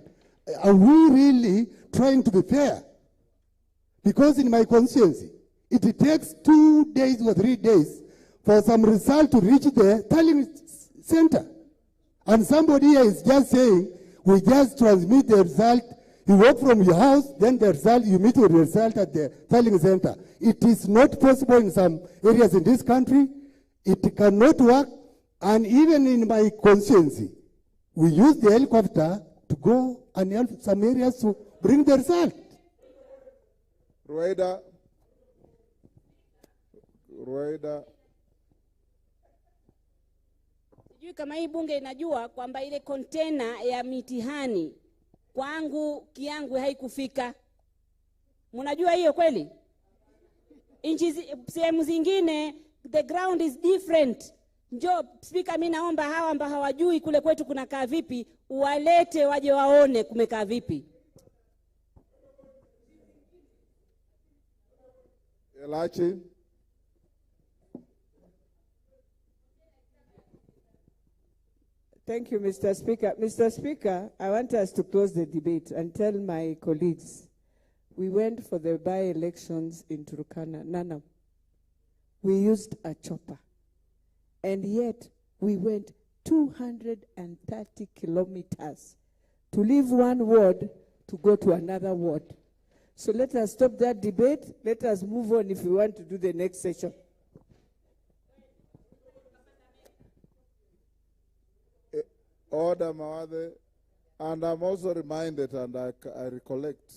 are we really trying to be fair? Because in my constituency, it takes 2 days or 3 days for some result to reach the tallying center. And somebody here is just saying, we just transmit the result, you work from your house, then the result, you meet with the result at the tallying center. It is not possible in some areas in this country. It cannot work. And even in my constituency, we use the helicopter to go and help some areas to bring the result. Rueda. Sijui kama hii bunge inajua kwamba ile kontena ya mitihani kwangu kiangu haikufika. Mnajua hiyo kweli? Sehemu zingine the ground is different. Njoo speaker, mimi naomba hawa ambao hawajui kule kwetu kunakaa vipi, walete waje waone kumekaa vipi. Elachi. Thank you, Mr. Speaker. Mr. Speaker, I want us to close the debate and tell my colleagues, we went for the by-elections in Turkana, Nana. We used a chopper. And yet, we went 230 kilometers to leave one ward to go to another ward. So let us stop that debate. Let us move on if we want to do the next session. Order, Mawade. And I'm also reminded, and I recollect,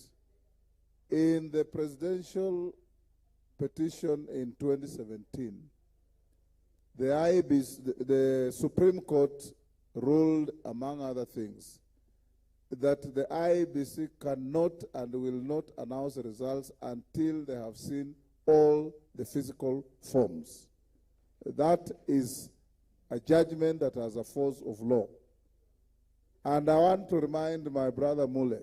in the presidential petition in 2017, the Supreme Court ruled, among other things, that the IEBC cannot and will not announce results until they have seen all the physical forms. That is a judgment that has a force of law. And I want to remind my brother Mule,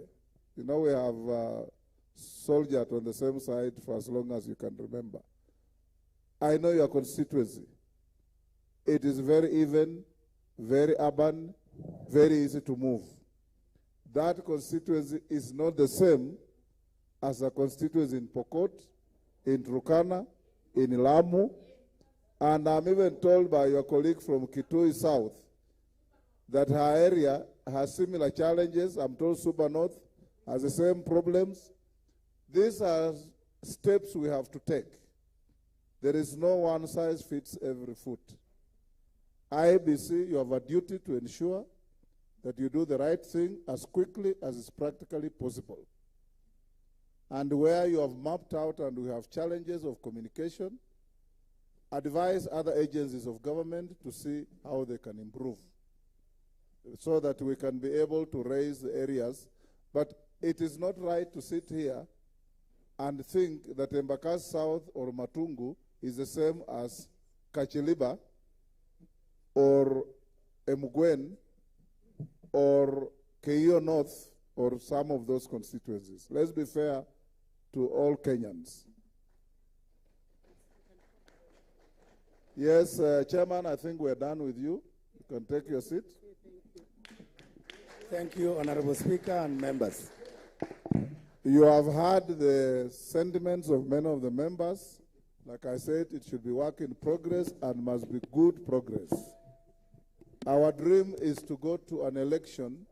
you know, we have soldiered on the same side for as long as you can remember. I know your constituency. It is very even, very urban, very easy to move. That constituency is not the same as a constituency in Pokot, in Turkana, in Lamu, and I'm even told by your colleague from Kitui South that her area has similar challenges. I'm told Suba North has the same problems. These are steps we have to take. There is no one size fits every foot. IBC, you have a duty to ensure that you do the right thing as quickly as is practically possible. And where you have mapped out and we have challenges of communication, advise other agencies of government to see how they can improve so that we can be able to raise the areas. But it is not right to sit here and think that Embakasi South or Matungu is the same as Kachiliba or Emugwen or Keio North or some of those constituencies. Let's be fair to all Kenyans. Yes, Chairman, I think we're done with you. You can take your seat. Thank you, Honorable Speaker and members. You have heard the sentiments of many of the members. Like I said, it should be work in progress and must be good progress. Our dream is to go to an election.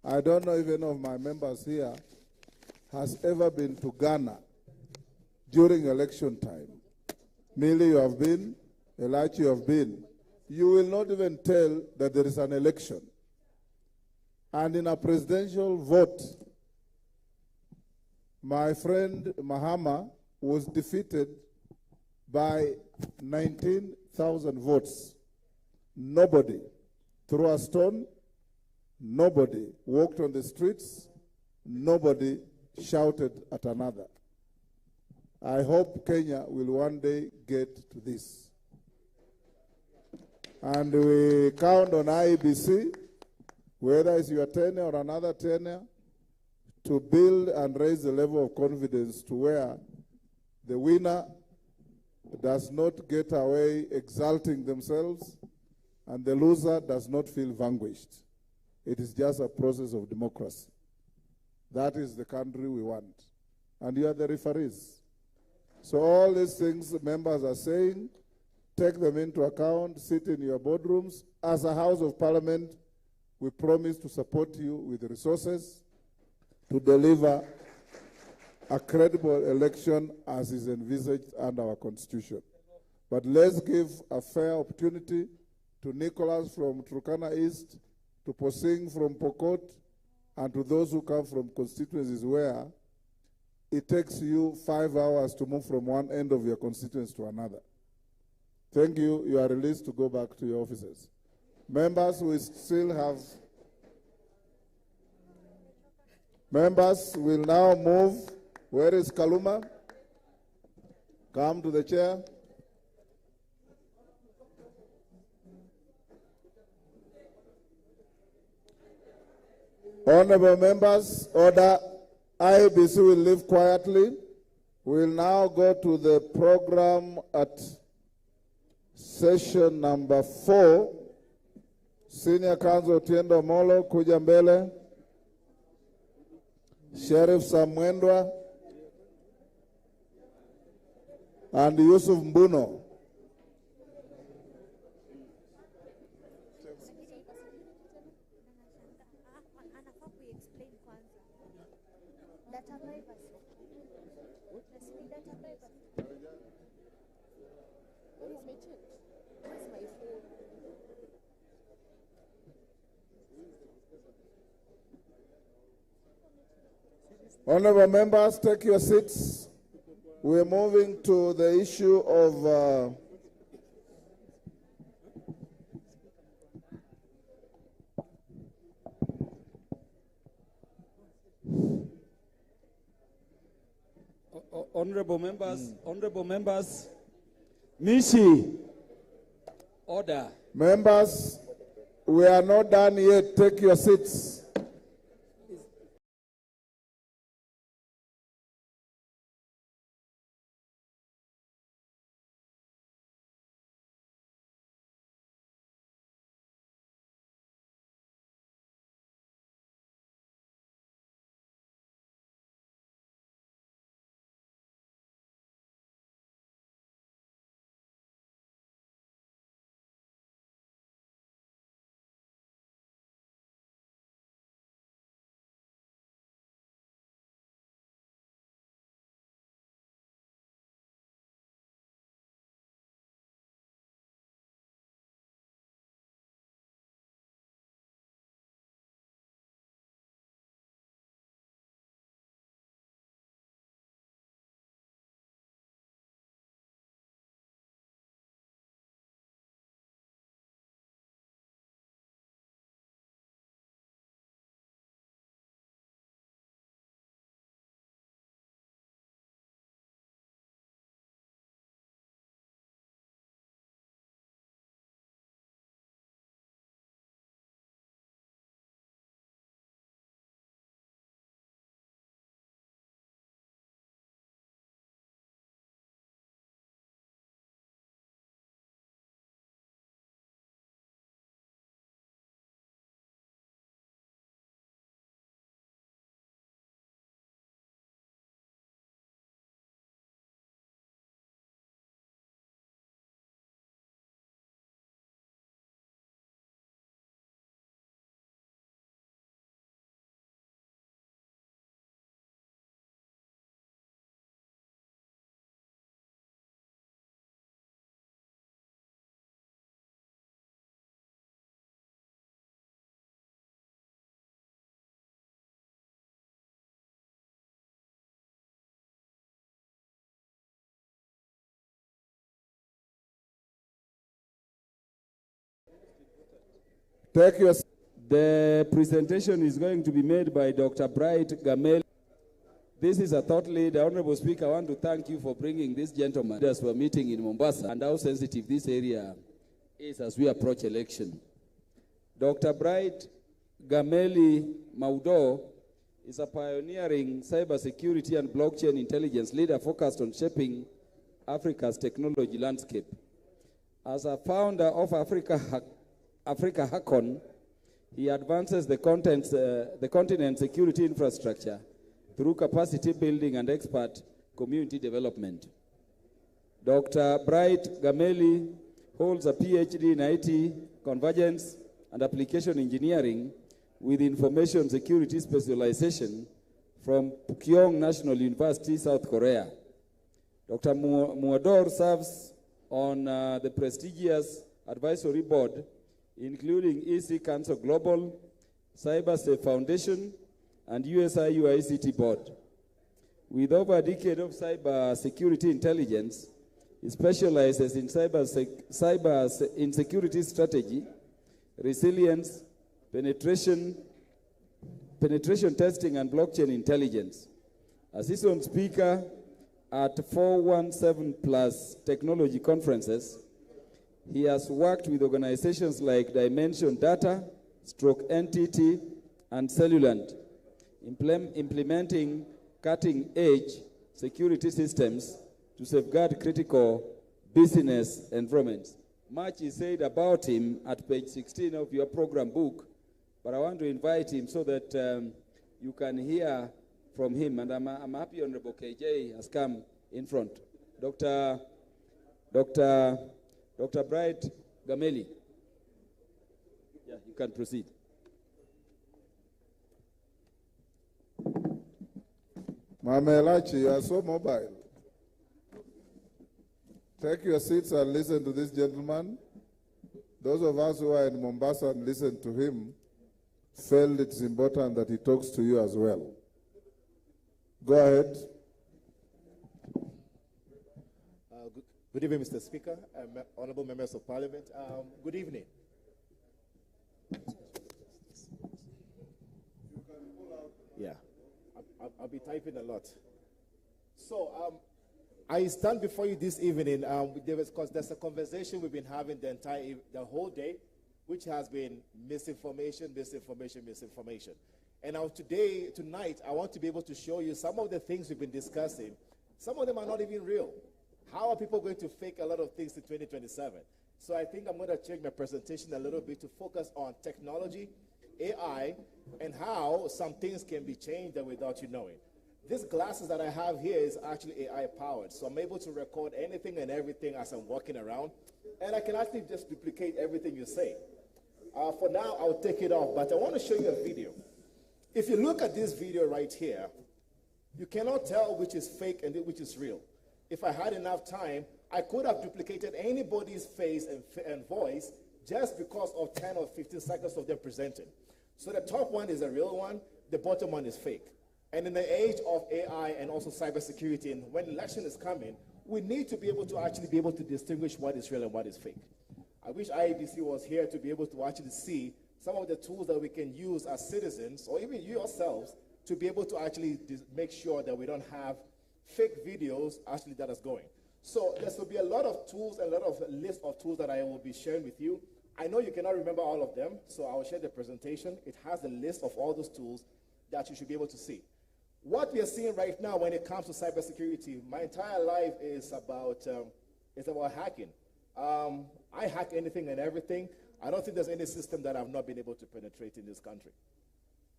I don't know if any of my members here has ever been to Ghana during election time. Millie, you have been. Elachi, you have been. You will not even tell that there is an election. And in a presidential vote, my friend Mahama was defeated by 19,000 votes. Nobody threw a stone, nobody walked on the streets, nobody shouted at another. I hope Kenya will one day get to this. And we count on IEBC, whether it's your tenure or another tenure, to build and raise the level of confidence to where the winner does not get away exalting themselves and the loser does not feel vanquished. It is just a process of democracy. That is the country we want. And you are the referees. So all these things the members are saying, take them into account, sit in your boardrooms. As a House of Parliament, we promise to support you with resources to deliver a credible election as is envisaged under our Constitution. But let's give a fair opportunity to Nicholas from Turkana East, to Posing from Pokot, and to those who come from constituencies where it takes you 5 hours to move from one end of your constituency to another. Thank you. You are released to go back to your offices. Members, we still have... Members will now move. Where is Kaluma? Come to the chair. Honorable members, order. IBC will leave quietly. We will now go to the program at session number 4. Senior Counsel Tiendo Molo, kuja mbele. Sheriff Samwendwa and Yusuf Mbuno. Honorable members, take your seats. We're moving to the issue of Honorable members, Mishi, order. Members, we are not done yet. Take your seats. The presentation is going to be made by Dr. Bright Gamel. This is a thought leader. Honorable Speaker, I want to thank you for bringing this gentleman as we're meeting in Mombasa and how sensitive this area is as we approach election. Dr. Bright Gameli Maudo is a pioneering cybersecurity and blockchain intelligence leader focused on shaping Africa's technology landscape. As a founder of Africa Hackon, he advances the continent's security infrastructure through capacity building and expert community development. Dr. Bright Gameli holds a PhD in IT, convergence, and application engineering with information security specialization from Pukyong National University, South Korea. Dr. Muador serves on the prestigious advisory board, including EC Council Global, CyberSafe Foundation, and USIU ICT board. With over a decade of cyber security intelligence, he specializes in cyber security strategy, resilience, penetration testing, and blockchain intelligence. A seasoned speaker at 417 Plus technology conferences, he has worked with organizations like Dimension Data, NTT, and Cellulant, implementing cutting-edge security systems to safeguard critical business environments. Much is said about him at page 16 of your program book, but I want to invite him so that you can hear from him. And I'm happy Honorable KJ has come in front. Dr. Bright Gameli. Yeah, you can proceed. Mamelachi, you are so mobile. Take your seats and listen to this gentleman. Those of us who are in Mombasa and listen to him felt it's important that he talks to you as well. Go ahead. Good evening, Mr. Speaker, honorable members of Parliament. Good evening. Yeah, I'll be typing a lot. So, I stand before you this evening because there's a conversation we've been having the whole day, which has been misinformation. And now tonight, I want to be able to show you some of the things we've been discussing. Some of them are not even real. How are people going to fake a lot of things in 2027? So I think I'm going to change my presentation a little bit to focus on technology, AI, and how some things can be changed without you knowing. These glasses that I have here is actually AI powered. So I'm able to record anything and everything as I'm walking around. And I can actually just duplicate everything you say. For now, I'll take it off, but I want to show you a video. If you look at this video right here, you cannot tell which is fake and which is real. If I had enough time, I could have duplicated anybody's face and voice just because of 10 or 15 seconds of them presenting. So the top one is a real one, the bottom one is fake. And in the age of AI and also cybersecurity, and when election is coming, we need to be able to actually be able to distinguish what is real and what is fake. I wish IEBC was here to be able to actually see some of the tools that we can use as citizens, or even you yourselves, to be able to actually make sure that we don't have fake videos actually that is going. So there will be a lot of tools, a lot of list of tools that I will be sharing with you. I know you cannot remember all of them, so I will share the presentation. It has a list of all those tools that you should be able to see. What we are seeing right now when it comes to cybersecurity, my entire life is about hacking. I hack anything and everything. I don't think there's any system that I've not been able to penetrate in this country.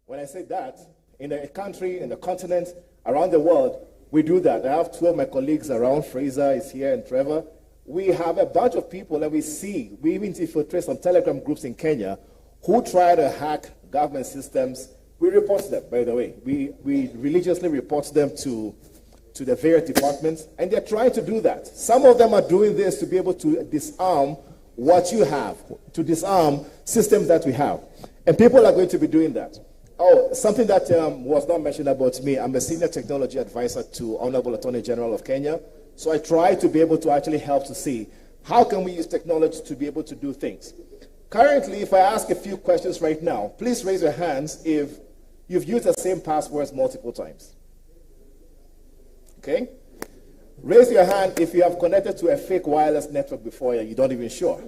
When I say that, in the country, in the continent, around the world, we do that. I have two of my colleagues around. Fraser is here and Trevor. We have a bunch of people that we even infiltrate some Telegram groups in Kenya who try to hack government systems. We report them, by the way. We religiously report them to the various departments, and they're trying to do that. Some of them are doing this to be able to disarm what you have, to disarm systems that we have. And people are going to be doing that. Oh, something that was not mentioned about me, I'm a senior technology advisor to Honorable Attorney General of Kenya. So I try to be able to actually help to see how can we use technology to be able to do things. Currently, if I ask a few questions right now, please raise your hands if you've used the same passwords multiple times. Okay? Raise your hand if you have connected to a fake wireless network before and you don't even sure.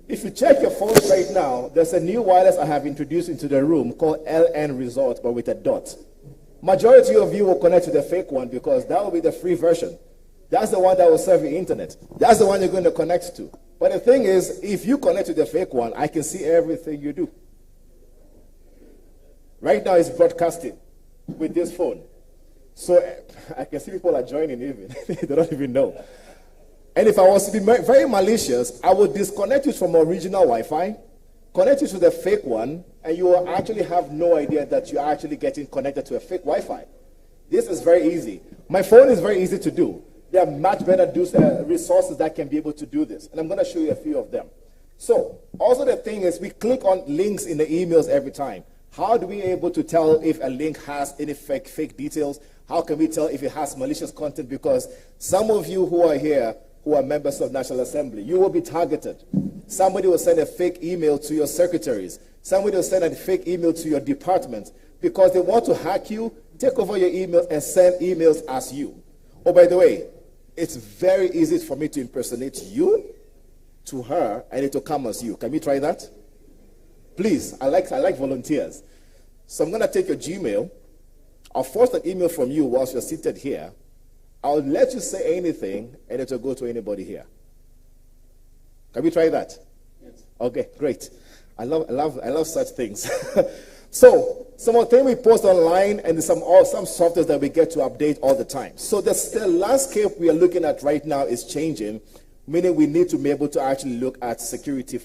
If you check your phones right now, there's a new wireless I have introduced into the room called LN Resort, but with a dot. Majority of you will connect to the fake one because that will be the free version. That's the one that will serve your internet. That's the one you're going to connect to. But the thing is, if you connect to the fake one, I can see everything you do. Right now it's broadcasting with this phone. So I can see people are joining even. They don't even know. And if I was to be very malicious, I would disconnect you from original Wi-Fi, connect you to the fake one, and you will actually have no idea that you're actually getting connected to a fake Wi-Fi. This is very easy. My phone is very easy to do. There are much better resources that can be able to do this. And I'm going to show you a few of them. So, also the thing is we click on links in the emails every time. How do we able to tell if a link has any fake details? How can we tell if it has malicious content? Because some of you who are here, who are members of National Assembly, you will be targeted. Somebody will send a fake email to your secretaries. Somebody will send a fake email to your department because they want to hack you, take over your emails, and send emails as you. Oh, by the way, it's very easy for me to impersonate you to her, and it will come as you. Can we try that? Please, I like volunteers. So I'm going to take your Gmail. I'll force an email from you whilst you're seated here. I'll let you say anything, and it will go to anybody here. Can we try that? Yes. Okay, great. I love such things. So, some of the things we post online and some software that we get to update all the time. So the landscape we are looking at right now is changing, meaning we need to be able to actually look at security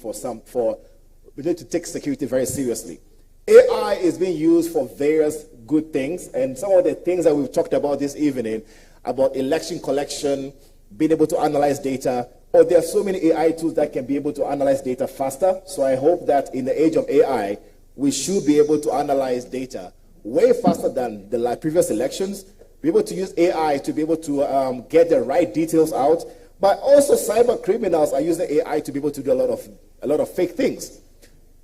we need to take security very seriously. AI is being used for various good things, and some of the things that we've talked about this evening, about election collection, being able to analyze data, or there are so many AI tools that can be able to analyze data faster. So I hope that in the age of AI, we should be able to analyze data way faster than the previous elections, be able to use AI to be able to get the right details out, but also cyber criminals are using AI to be able to do a lot of fake things.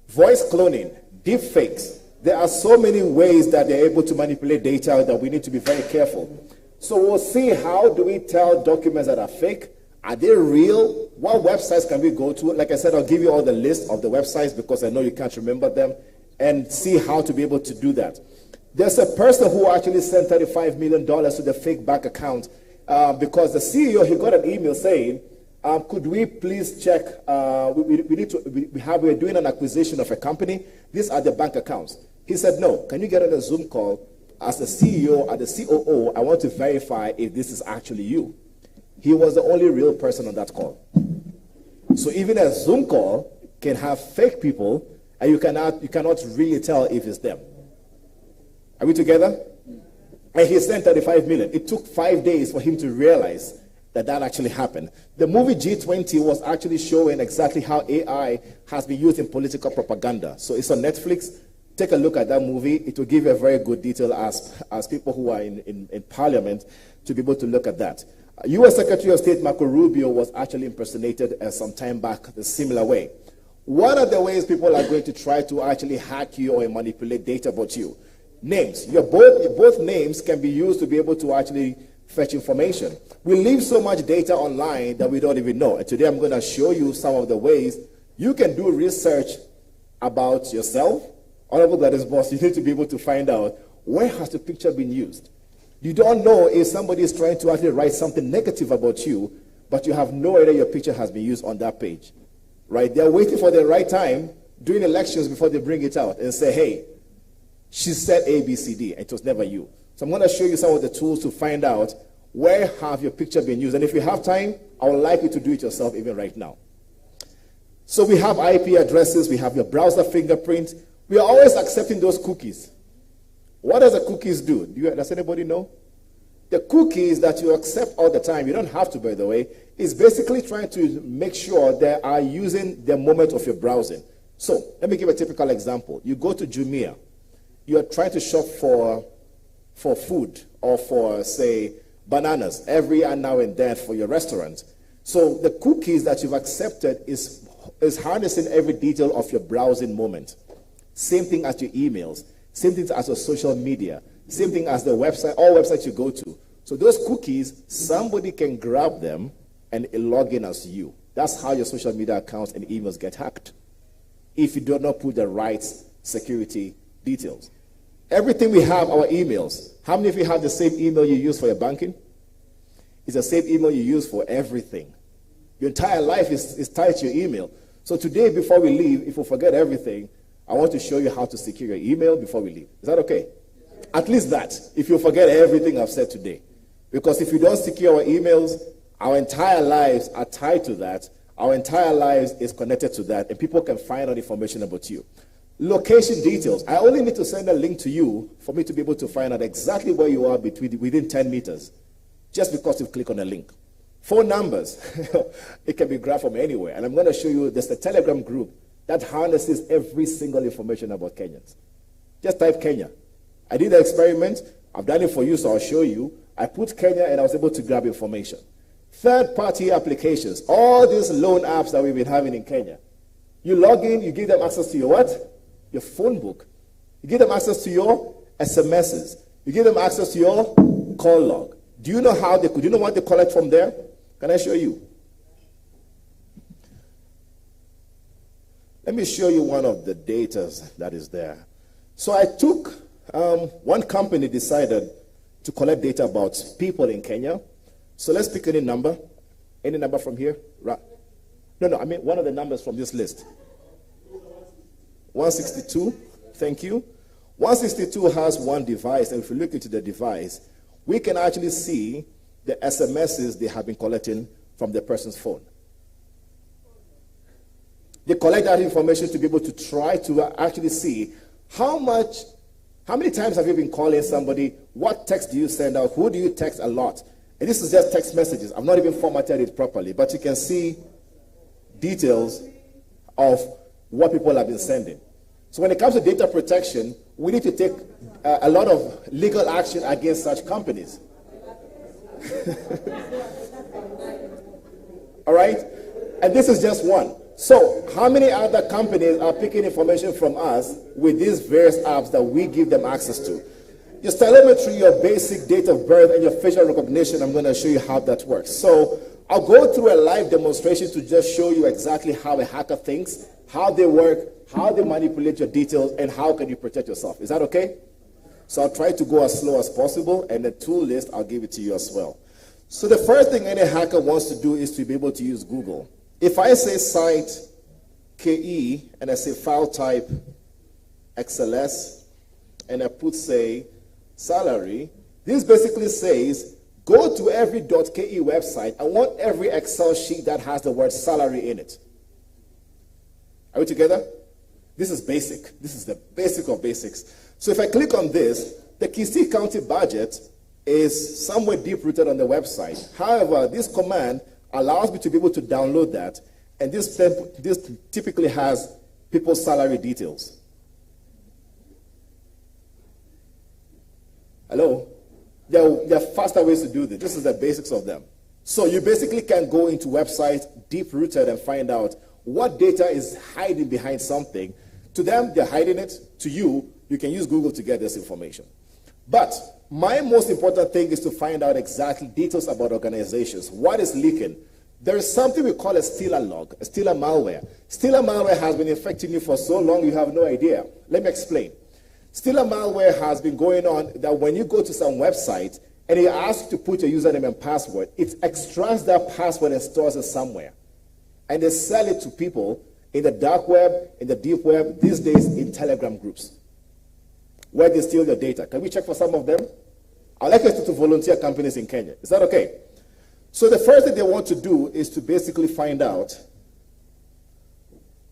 Voice cloning, deep fakes. There are so many ways that they're able to manipulate data that we need to be very careful. So we'll see how do we tell documents that are fake. Are they real? What websites can we go to? Like I said, I'll give you all the list of the websites because I know you can't remember them, and see how to be able to do that. There's a person who actually sent $35 million to the fake bank account because the CEO, he got an email saying, could we please check, we're doing an acquisition of a company. These are the bank accounts. He said, no, can you get on a Zoom call as the CEO or the COO? I want to verify if this is actually you. He was the only real person on that call. So even a Zoom call can have fake people, and you cannot really tell if it's them. Are we together? And he sent 35 million. It took 5 days for him to realize that actually happened. The movie G20 was actually showing exactly how AI has been used in political propaganda. So it's on Netflix. Take a look at that movie. It will give you a very good detail as people who are in Parliament to be able to look at that. U.S. Secretary of State Marco Rubio was actually impersonated some time back the similar way. One of the ways people are going to try to actually hack you or manipulate data about you. Names. Both names can be used to be able to actually fetch information. We leave so much data online that we don't even know. And today I'm going to show you some of the ways you can do research about yourself. Honorable Gladys Boss, you need to be able to find out where has the picture been used. You don't know if somebody is trying to actually write something negative about you, but you have no idea your picture has been used on that page. Right? They're waiting for the right time during elections before they bring it out and say, hey, she said A, B, C, D, and it was never you. So I'm going to show you some of the tools to find out where have your picture been used. And if you have time, I would like you to do it yourself even right now. So we have IP addresses, we have your browser fingerprint. We are always accepting those cookies. What does the cookies do? Does anybody know? The cookies that you accept all the time, you don't have to, by the way, is basically trying to make sure they are using the moment of your browsing. So let me give a typical example. You go to Jumia. You are trying to shop for food or for, say, bananas every now and then for your restaurant. So the cookies that you've accepted is harnessing every detail of your browsing moment. Same thing as your emails. Same thing as your social media. Same thing as the website, all websites you go to. So those cookies, somebody can grab them and log in as you. That's how your social media accounts and emails get hacked, if you do not put the right security details. Everything we have, our emails. How many of you have the same email you use for your banking? It's the same email you use for everything. Your entire life is tied to your email. So today, before we leave, if we forget everything, I want to show you how to secure your email before we leave. Is that okay? At least that, if you forget everything I've said today. Because if you don't secure our emails, our entire lives are tied to that. Our entire lives is connected to that, and people can find out information about you. Location details. I only need to send a link to you for me to be able to find out exactly where you are within 10 meters, just because you click on a link. Phone numbers. It can be grabbed from anywhere. And I'm going to show you, there's a Telegram group that harnesses every single information about Kenyans. Just type Kenya. I did the experiment. I've done it for you, so I'll show you. I put Kenya, and I was able to grab information. Third-party applications. All these loan apps that we've been having in Kenya. You log in, you give them access to your what? Your phone book. You give them access to your SMSs. You give them access to your call log. Do you know do you know what they collect from there? Can I show you? Let me show you one of the data that is there. So I took, one company decided to collect data about people in Kenya. So let's pick any number. Any number from here? Right. No, I mean one of the numbers from this list. 162, thank you. 162 has one device, and if you look into the device, we can actually see the SMSs they have been collecting from the person's phone. They collect that information to be able to try to actually see how many times have you been calling somebody, what text do you send out, who do you text a lot. And this is just text messages. I've not even formatted it properly, but you can see details of what people have been sending. So when it comes to data protection, we need to take a lot of legal action against such companies. All right? And this is just one. So how many other companies are picking information from us with these various apps that we give them access to? Your telemetry, your basic date of birth, and your facial recognition, I'm going to show you how that works. So I'll go through a live demonstration to just show you exactly how a hacker thinks, how they work, how they manipulate your details, and how can you protect yourself. Is that okay? So I'll try to go as slow as possible, and the tool list, I'll give it to you as well. So the first thing any hacker wants to do is to be able to use Google. If I say site KE, and I say file type XLS, and I put, say, salary, this basically says, go to every .ke website. I want every Excel sheet that has the word salary in it. Are we together? This is basic. This is the basic of basics. So if I click on this, the Kisii County budget is somewhere deep-rooted on the website. However, this command allows me to be able to download that, and this typically has people's salary details. Hello? There are faster ways to do this. This is the basics of them. So you basically can go into websites deep-rooted and find out what data is hiding behind something. To them, they're hiding it. To you, you can use Google to get this information. But my most important thing is to find out exactly details about organizations. What is leaking? There is something we call a stealer log, a stealer malware. Stealer malware has been infecting you for so long you have no idea. Let me explain. Stealer malware has been going on that when you go to some website and it asks you to put your username and password, it extracts that password and stores it somewhere. And they sell it to people in the dark web, in the deep web, these days in Telegram groups, where they steal your data. Can we check for some of them? I'd like us to volunteer companies in Kenya. Is that okay? So the first thing they want to do is to basically find out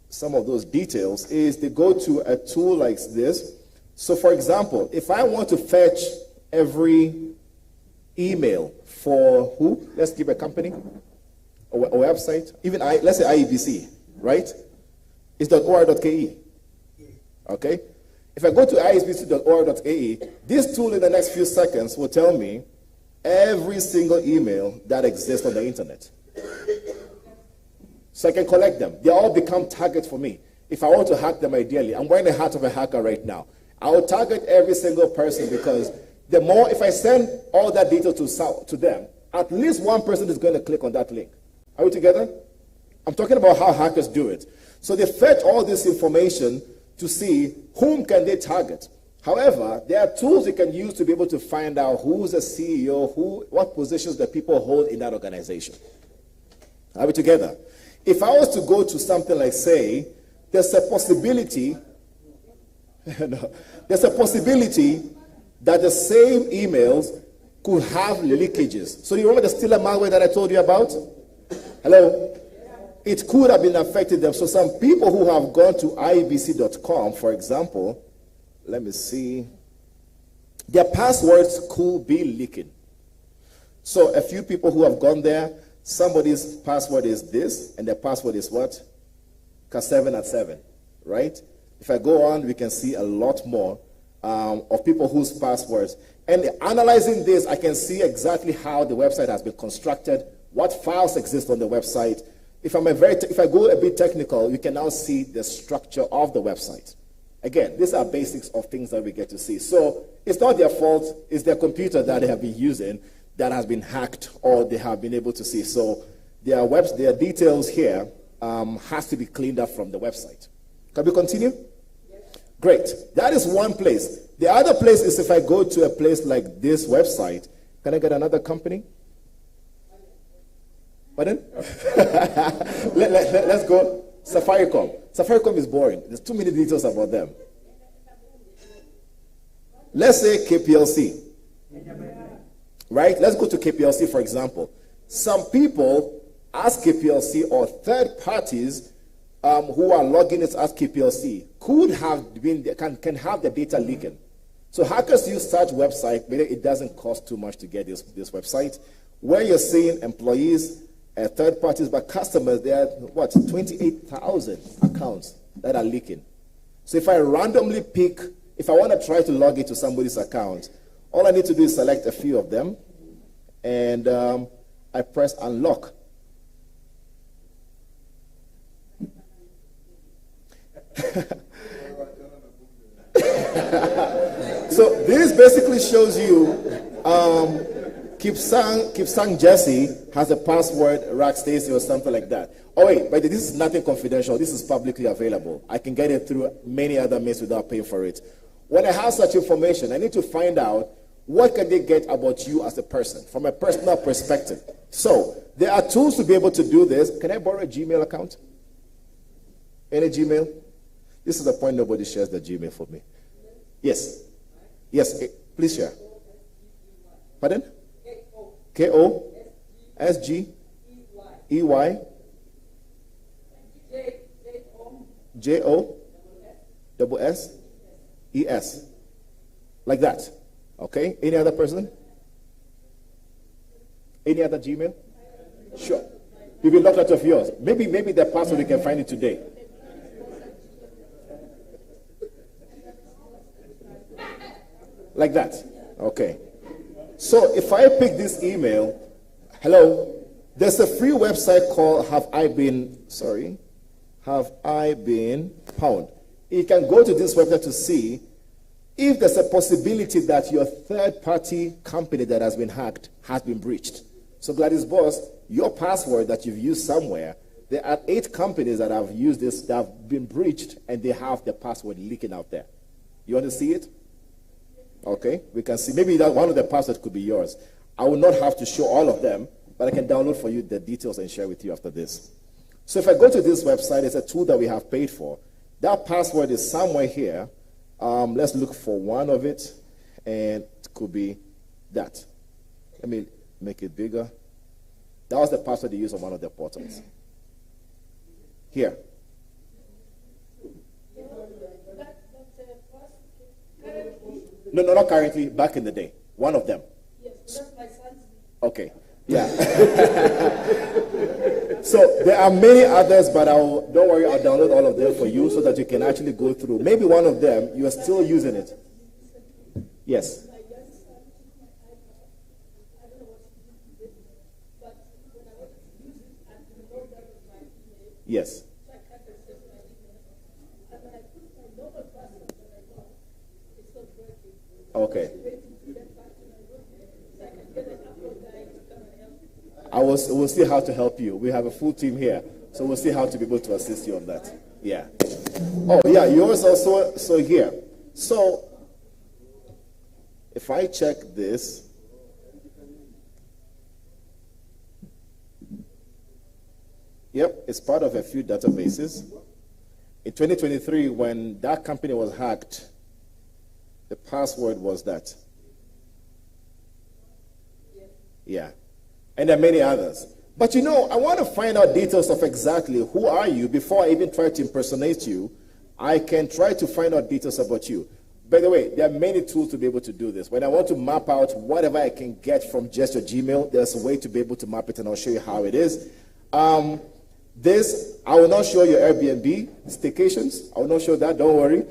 some of those details is they go to a tool like this. So for example, if I want to fetch every email for who? Let's give a company, a website, even let's say IEBC, right? It's .or.ke. Okay? If I go to iebc.or.ke, this tool in the next few seconds will tell me every single email that exists on the internet. So I can collect them. They all become targets for me. If I want to hack them ideally, I'm wearing the hat of a hacker right now. I will target every single person because the more, if I send all that data to them, at least one person is going to click on that link. Are we together? I'm talking about how hackers do it. So they fetch all this information to see whom can they target. However, there are tools you can use to be able to find out who's a CEO, what positions the people hold in that organization. Are we together? If I was to go to something like, say, there's a possibility there's a possibility that the same emails could have leakages. So you remember the Stealer malware that I told you about? Hello? It could have been affecting them. So some people who have gone to ibc.com, for example, let me see, their passwords could be leaking. So a few people who have gone there, somebody's password is this, and their password is what? K7 at 7, right? If I go on, we can see a lot more of people whose passwords. And analyzing this, I can see exactly how the website has been constructed, what files exist on the website. If I go a bit technical, you can now see the structure of the website. Again, these are basics of things that we get to see. So it's not their fault, it's their computer that they have been using that has been hacked or they have been able to see. So their details here has to be cleaned up from the website. Can we continue? Great. That is one place. The other place is if I go to a place like this website. Can I get another company? Pardon? Let's go. Safaricom. Safaricom is boring. There's too many details about them. Let's say KPLC. Right? Let's go to KPLC, for example. Some people ask KPLC or third parties who are logging it as KPLC can have the data leaking. So hackers use such website, but it doesn't cost too much to get this website. Where you're seeing employees, third parties, but customers, there are 28,000 accounts that are leaking. So if I randomly pick, if I want to try to log into somebody's account, all I need to do is select a few of them, and I press unlock. So this basically shows you Kipsang Jesse has a password, Rack Stacy or something like that. Oh wait, but this is nothing confidential. This is publicly available. I can get it through many other means without paying for it. When I have such information, I need to find out what can they get about you as a person from a personal perspective. So there are tools to be able to do this. Can I borrow a Gmail account? Any Gmail? This is the point nobody shares the Gmail for me. Yes. Yes, please share. Pardon? K-O-S-G-E-Y J-O-S-S-E-S. Like that. Okay. Any other person? Any other Gmail? Sure. You've been locked out of yours. Maybe the password you can find it today. Like that. Okay. So if I pick this email, hello, there's a free website called Have I Been Pwned. You can go to this website to see if there's a possibility that your third-party company that has been hacked has been breached. So Gladys Boss, your password that you've used somewhere, there are 8 companies that have used this, that have been breached, and they have the password leaking out there. You want to see it? Okay, we can see. Maybe that one of the passwords could be yours. I will not have to show all of them, but I can download for you the details and share with you after this. So if I go to this website, it's a tool that we have paid for. That password is somewhere here. Let's look for one of it, and it could be that. Let me make it bigger. That was the password they used on one of their portals. Here. No, not currently, back in the day. One of them. Yes, that's my son's. Okay, yeah. So there are many others, but don't worry, I'll download all of them for you so that you can actually go through. Maybe one of them, you are still using it. Yes. Yes. Okay. We'll see how to help you. We have a full team here So we'll see how to be able to assist you on that. Yeah. Oh, yeah, yours also so here. So if I check this, yep, it's part of a few databases. In 2023, when that company was hacked, the password was that. Yeah. And there are many others. But you know, I want to find out details of exactly who are you before I even try to impersonate you. I can try to find out details about you. By the way, there are many tools to be able to do this. When I want to map out whatever I can get from just your Gmail, there's a way to be able to map it, and I'll show you how it is. This, I will not show your Airbnb staycations. I will not show that, don't worry.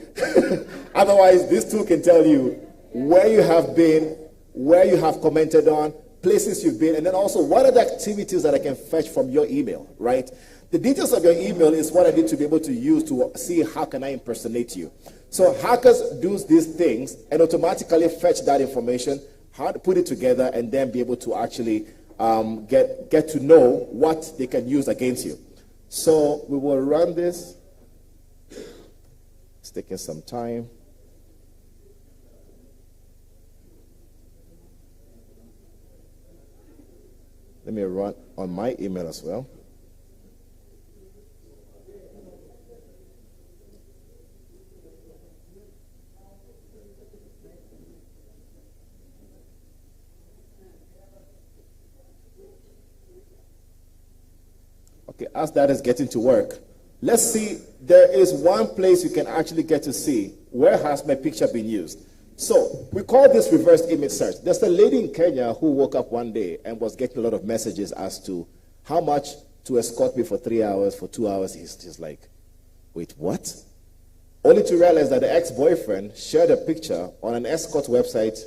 Otherwise, this tool can tell you where you have been, where you have commented on, places you've been, and then also what are the activities that I can fetch from your email, right? The details of your email is what I need to be able to use to see how can I impersonate you. So hackers do these things and automatically fetch that information, how to put it together, and then be able to actually get to know what they can use against you. So we will run this. It's taking some time. Let me run on my email as well. Okay, as that is getting to work, let's see, there is one place you can actually get to see where has my picture been used. So we call this reverse image search. There's a lady in Kenya who woke up one day and was getting a lot of messages as to how much to escort me for 3 hours, for 2 hours. He's just like, wait, what? Only to realize that the ex-boyfriend shared a picture on an escort website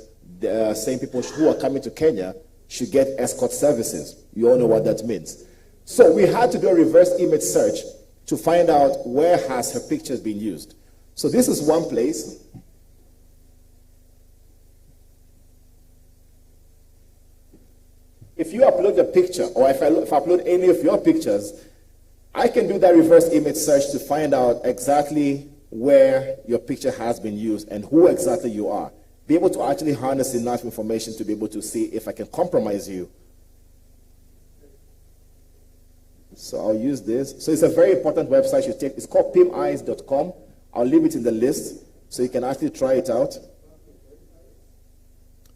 saying people who are coming to Kenya should get escort services. You all know what that means. So we had to do a reverse image search to find out where has her pictures been used. So this is one place. If you upload a picture, or if I upload any of your pictures, I can do that reverse image search to find out exactly where your picture has been used and who exactly you are. Be able to actually harness enough information to be able to see if I can compromise you. So I'll use this. So it's a very important website you take. It's called pimeyes.com. I'll leave it in the list so you can actually try it out.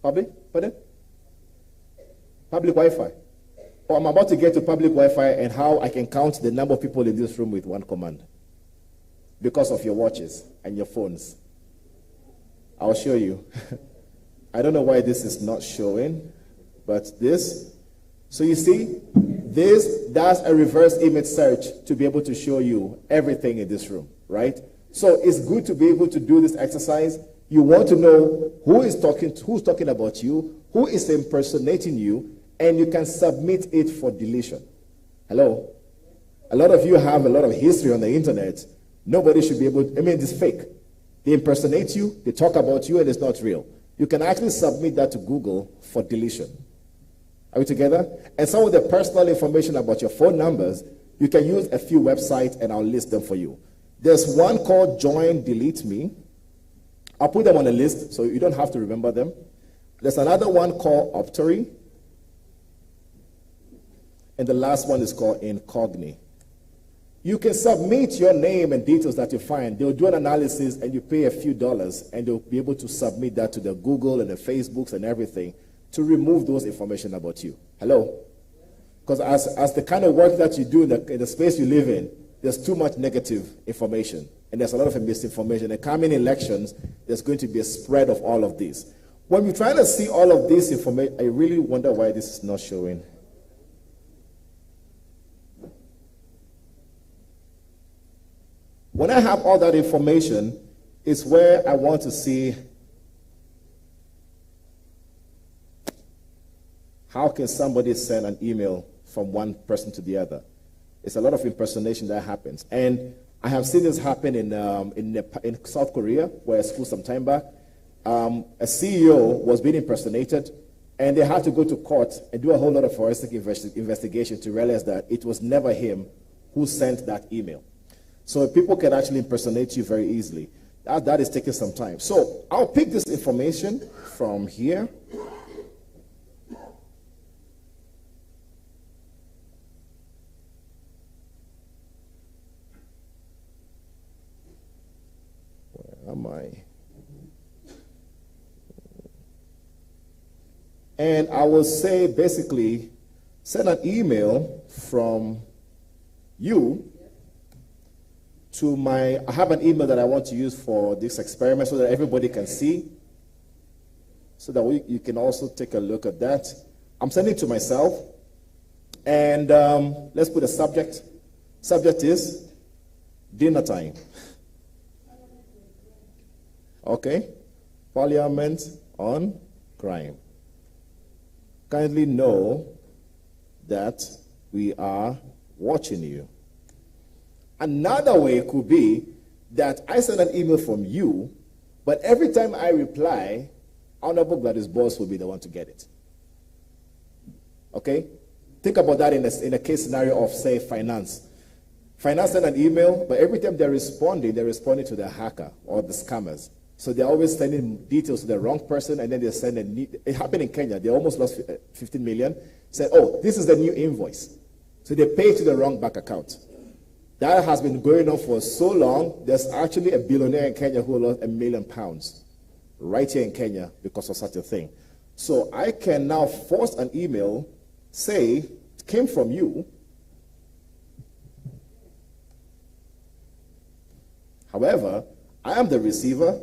Public? Pardon? Public Wi-Fi. Oh, I'm about to get to public Wi-Fi and how I can count the number of people in this room with one command. Because of your watches and your phones. I'll show you. I don't know why this is not showing, but this. So you see, this does a reverse image search to be able to show you everything in this room, right? So it's good to be able to do this exercise. You want to know who's talking about you, who is impersonating you, and you can submit it for deletion. Hello? A lot of you have a lot of history on the internet. Nobody should be able to, it's fake. They impersonate you, they talk about you, and it's not real. You can actually submit that to Google for deletion. Are we together? And some of the personal information about your phone numbers, you can use a few websites, and I'll list them for you. There's one called Join Delete Me. I'll put them on a list so you don't have to remember them. There's another one called Optory. And the last one is called Incogni. You can submit your name and details that you find. They'll do an analysis and you pay a few dollars and they'll be able to submit that to the Google and the Facebooks and everything to remove those information about you. Hello? Because as the kind of work that you do in the space you live in, there's too much negative information and there's a lot of misinformation. And coming elections, there's going to be a spread of all of this. When you're trying to see all of this information, I really wonder why this is not showing. When I have all that information, it's where I want to see how can somebody send an email from one person to the other. It's a lot of impersonation that happens. And I have seen this happen in South Korea, where I schooled some time back. A CEO was being impersonated, and they had to go to court and do a whole lot of forensic investigation to realize that it was never him who sent that email. So people can actually impersonate you very easily. That is taking some time. So I'll pick this information from here. Where am I? And I will say, basically, send an email from you to I have an email that I want to use for this experiment so that everybody can see, so that you can also take a look at that. I'm sending it to myself, and let's put a subject. Subject is dinner time. Okay? Parliament on crime. Kindly know that we are watching you. Another way could be that I send an email from you, but every time I reply, Honorable Gladys Boss will be the one to get it. Okay? Think about that in a case scenario of, say, finance. Finance send an email, but every time they're responding to the hacker or the scammers. So they're always sending details to the wrong person, and then they send it happened in Kenya. They almost lost 15 million. Said, oh, this is the new invoice. So they pay to the wrong bank account. That has been going on for so long. There's actually a billionaire in Kenya who lost £1 million right here in Kenya because of such a thing. So I can now force an email, say, it came from you. However, I am the receiver.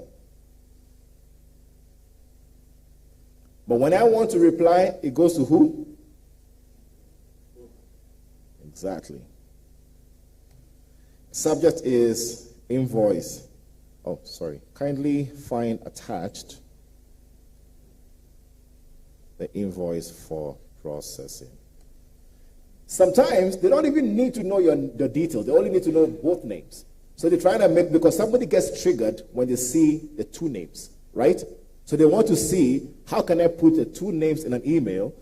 But when I want to reply, it goes to who? Exactly. Subject is invoice. Oh, sorry. Kindly find attached the invoice for processing. Sometimes they don't even need to know the details. They only need to know both names. So they're trying to make, because somebody gets triggered when they see the two names, right? So they want to see, how can I put the two names in an email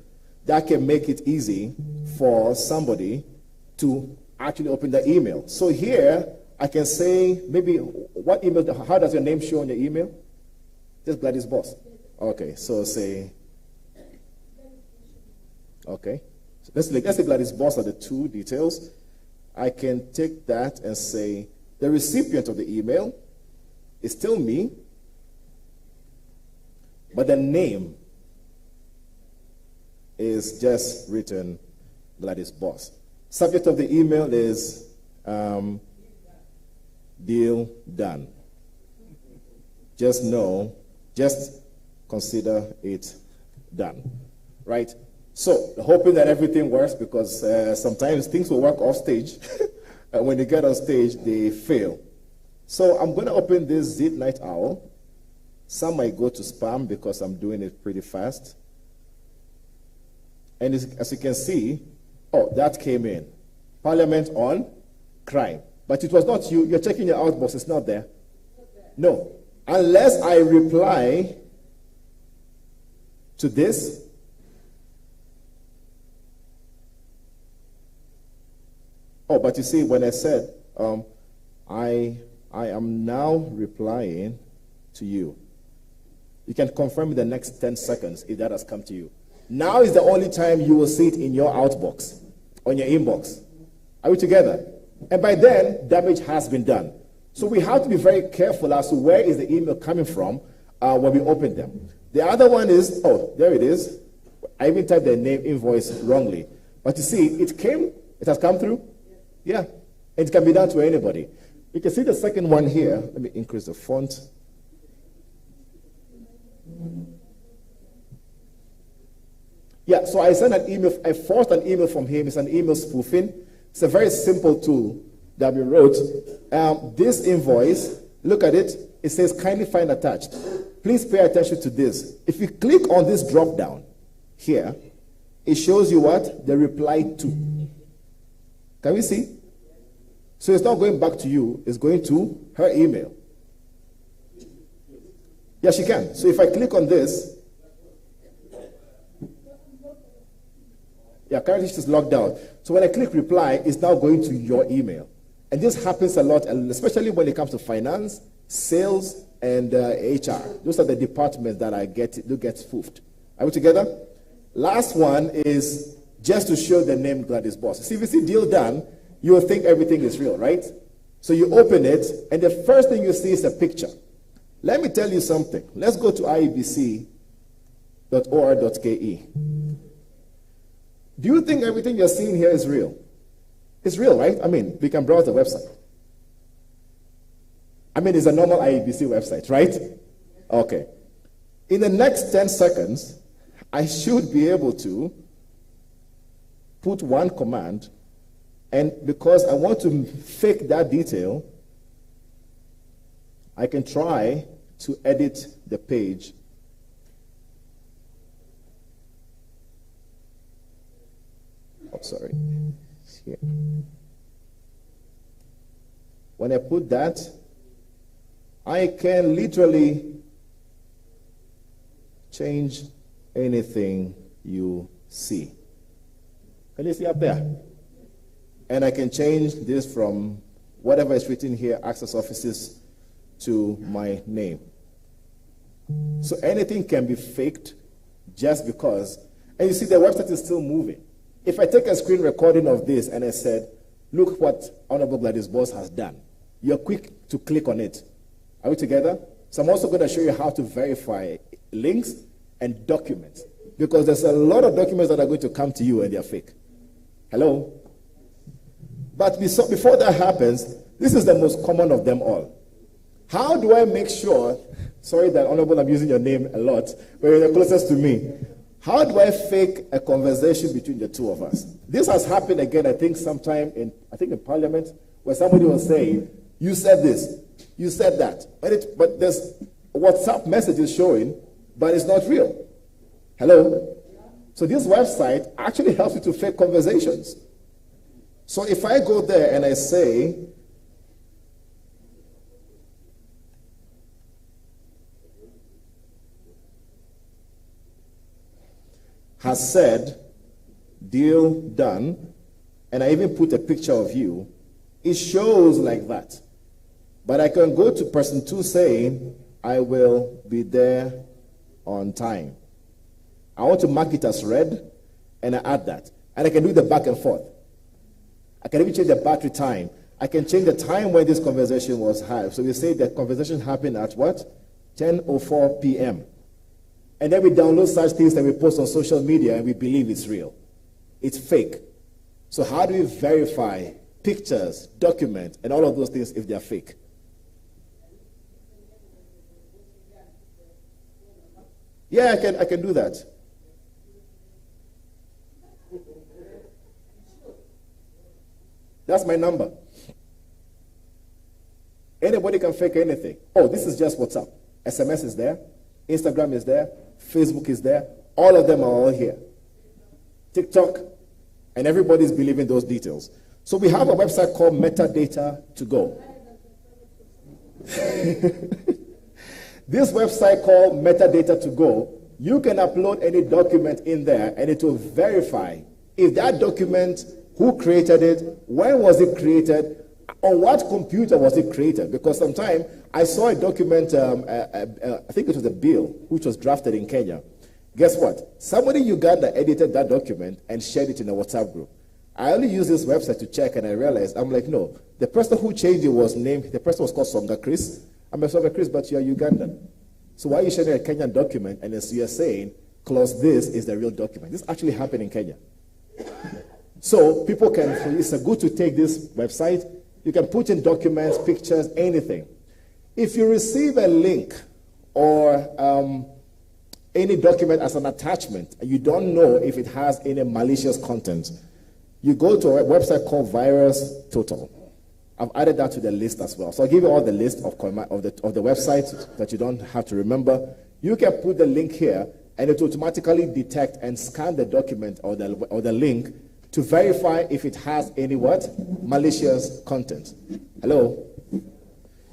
that can make it easy for somebody to actually open the email. So here, I can say, maybe, what email, how does your name show on your email? Just Gladys Boss. Okay, so say, okay. So let's say Gladys Boss are the two details. I can take that and say, the recipient of the email is still me, but the name is just written Gladys Boss. Subject of the email is deal done. Just consider it done. Right? So, hoping that everything works, because sometimes things will work off stage. And when they get on stage, they fail. So I'm going to open this Zit Night Owl. Some might go to spam because I'm doing it pretty fast. And as you can see, oh, that came in. Parliament on crime. But it was not you. You're checking your outbox. It's not there. No. Unless I reply to this. Oh, but you see, when I said, I am now replying to you. You can confirm in the next 10 seconds if that has come to you. Now is the only time you will see it in your outbox, on your inbox. Are we together? And by then, damage has been done. So we have to be very careful as to where is the email coming from when we open them. The other one is, oh, there it is. I even typed the name invoice wrongly. But you see, it has come through. Yeah, it can be done to anybody. You can see the second one here. Let me increase the font. Yeah, so I sent an email. I forced an email from him. It's an email spoofing. It's a very simple tool that we wrote. This invoice, look at it. It says, kindly find attached. Please pay attention to this. If you click on this drop down here, it shows you what? The reply to. Can we see? So it's not going back to you. It's going to her email. Yeah, she can. So if I click on this, Yeah, currently she's logged out. So when I click reply, it's now going to your email. And this happens a lot, especially when it comes to finance, sales, and HR. Those are the departments that get spoofed. Are we together? Last one is just to show the name Gladys Boss. See, if you see deal done, you'll think everything is real, right? So you open it, and the first thing you see is a picture. Let me tell you something. Let's go to iebc.or.ke. Do you think everything you're seeing here is real? It's real, right? I mean, we can browse the website. I mean, it's a normal IEBC website, right? Okay. In the next 10 seconds, I should be able to put one command, and because I want to fake that detail, I can try to edit the page. Oh, sorry. Here. When I put that, I can literally change anything you see. Can you see up there? And I can change this from whatever is written here, access offices, to my name. So anything can be faked just because. And you see the website is still moving. If I take a screen recording of this and I said, look what Honorable Gladys Boss has done, you're quick to click on it. Are we together? So I'm also going to show you how to verify links and documents, because there's a lot of documents that are going to come to you and they're fake. Hello? But before that happens, this is the most common of them all. How do I make sure, sorry that Honorable, I'm using your name a lot, but you're the closest to me. How do I fake a conversation between the two of us? This has happened again, I think, sometime in Parliament, where somebody was saying, you said this, you said that, but there's WhatsApp messages showing, but it's not real. Hello? So this website actually helps you to fake conversations. So if I go there and I say, has said, deal done, and I even put a picture of you, it shows like that. But I can go to person 2 saying, I will be there on time. I want to mark it as read, and I add that. And I can do the back and forth. I can even change the battery time. I can change the time when this conversation was had. So we say the conversation happened at what? 10:04 p.m. And then we download such things that we post on social media and we believe it's real. It's fake. So how do we verify pictures, documents, and all of those things if they're fake? Yeah, I can do that. That's my number. Anybody can fake anything. Oh, this is just WhatsApp. SMS is there. Instagram is there. Facebook is there. All of them are all here. TikTok. And everybody's believing those details. So we have a website called Metadata to Go. This website called Metadata to Go, you can upload any document in there and it will verify if that document, who created it, when was it created, on what computer was it created. Because sometimes I saw a document, I think it was a bill, which was drafted in Kenya. Guess what? Somebody in Uganda edited that document and shared it in a WhatsApp group. I only used this website to check and I realized, I'm like, no, the person who changed it was named, the person was called Songa Chris. I'm a Songa Chris, but you're Ugandan. So why are you sharing a Kenyan document and then you're saying, clause this is the real document? This actually happened in Kenya. So people can, it's good to take this website. You can put in documents, pictures, anything. If you receive a link or any document as an attachment and you don't know if it has any malicious content, you go to a website called Virus Total. I've added that to the list as well. So I'll give you all the list of the websites that you don't have to remember. You can put the link here and it will automatically detect and scan the document or the link to verify if it has any what? Malicious content. Hello?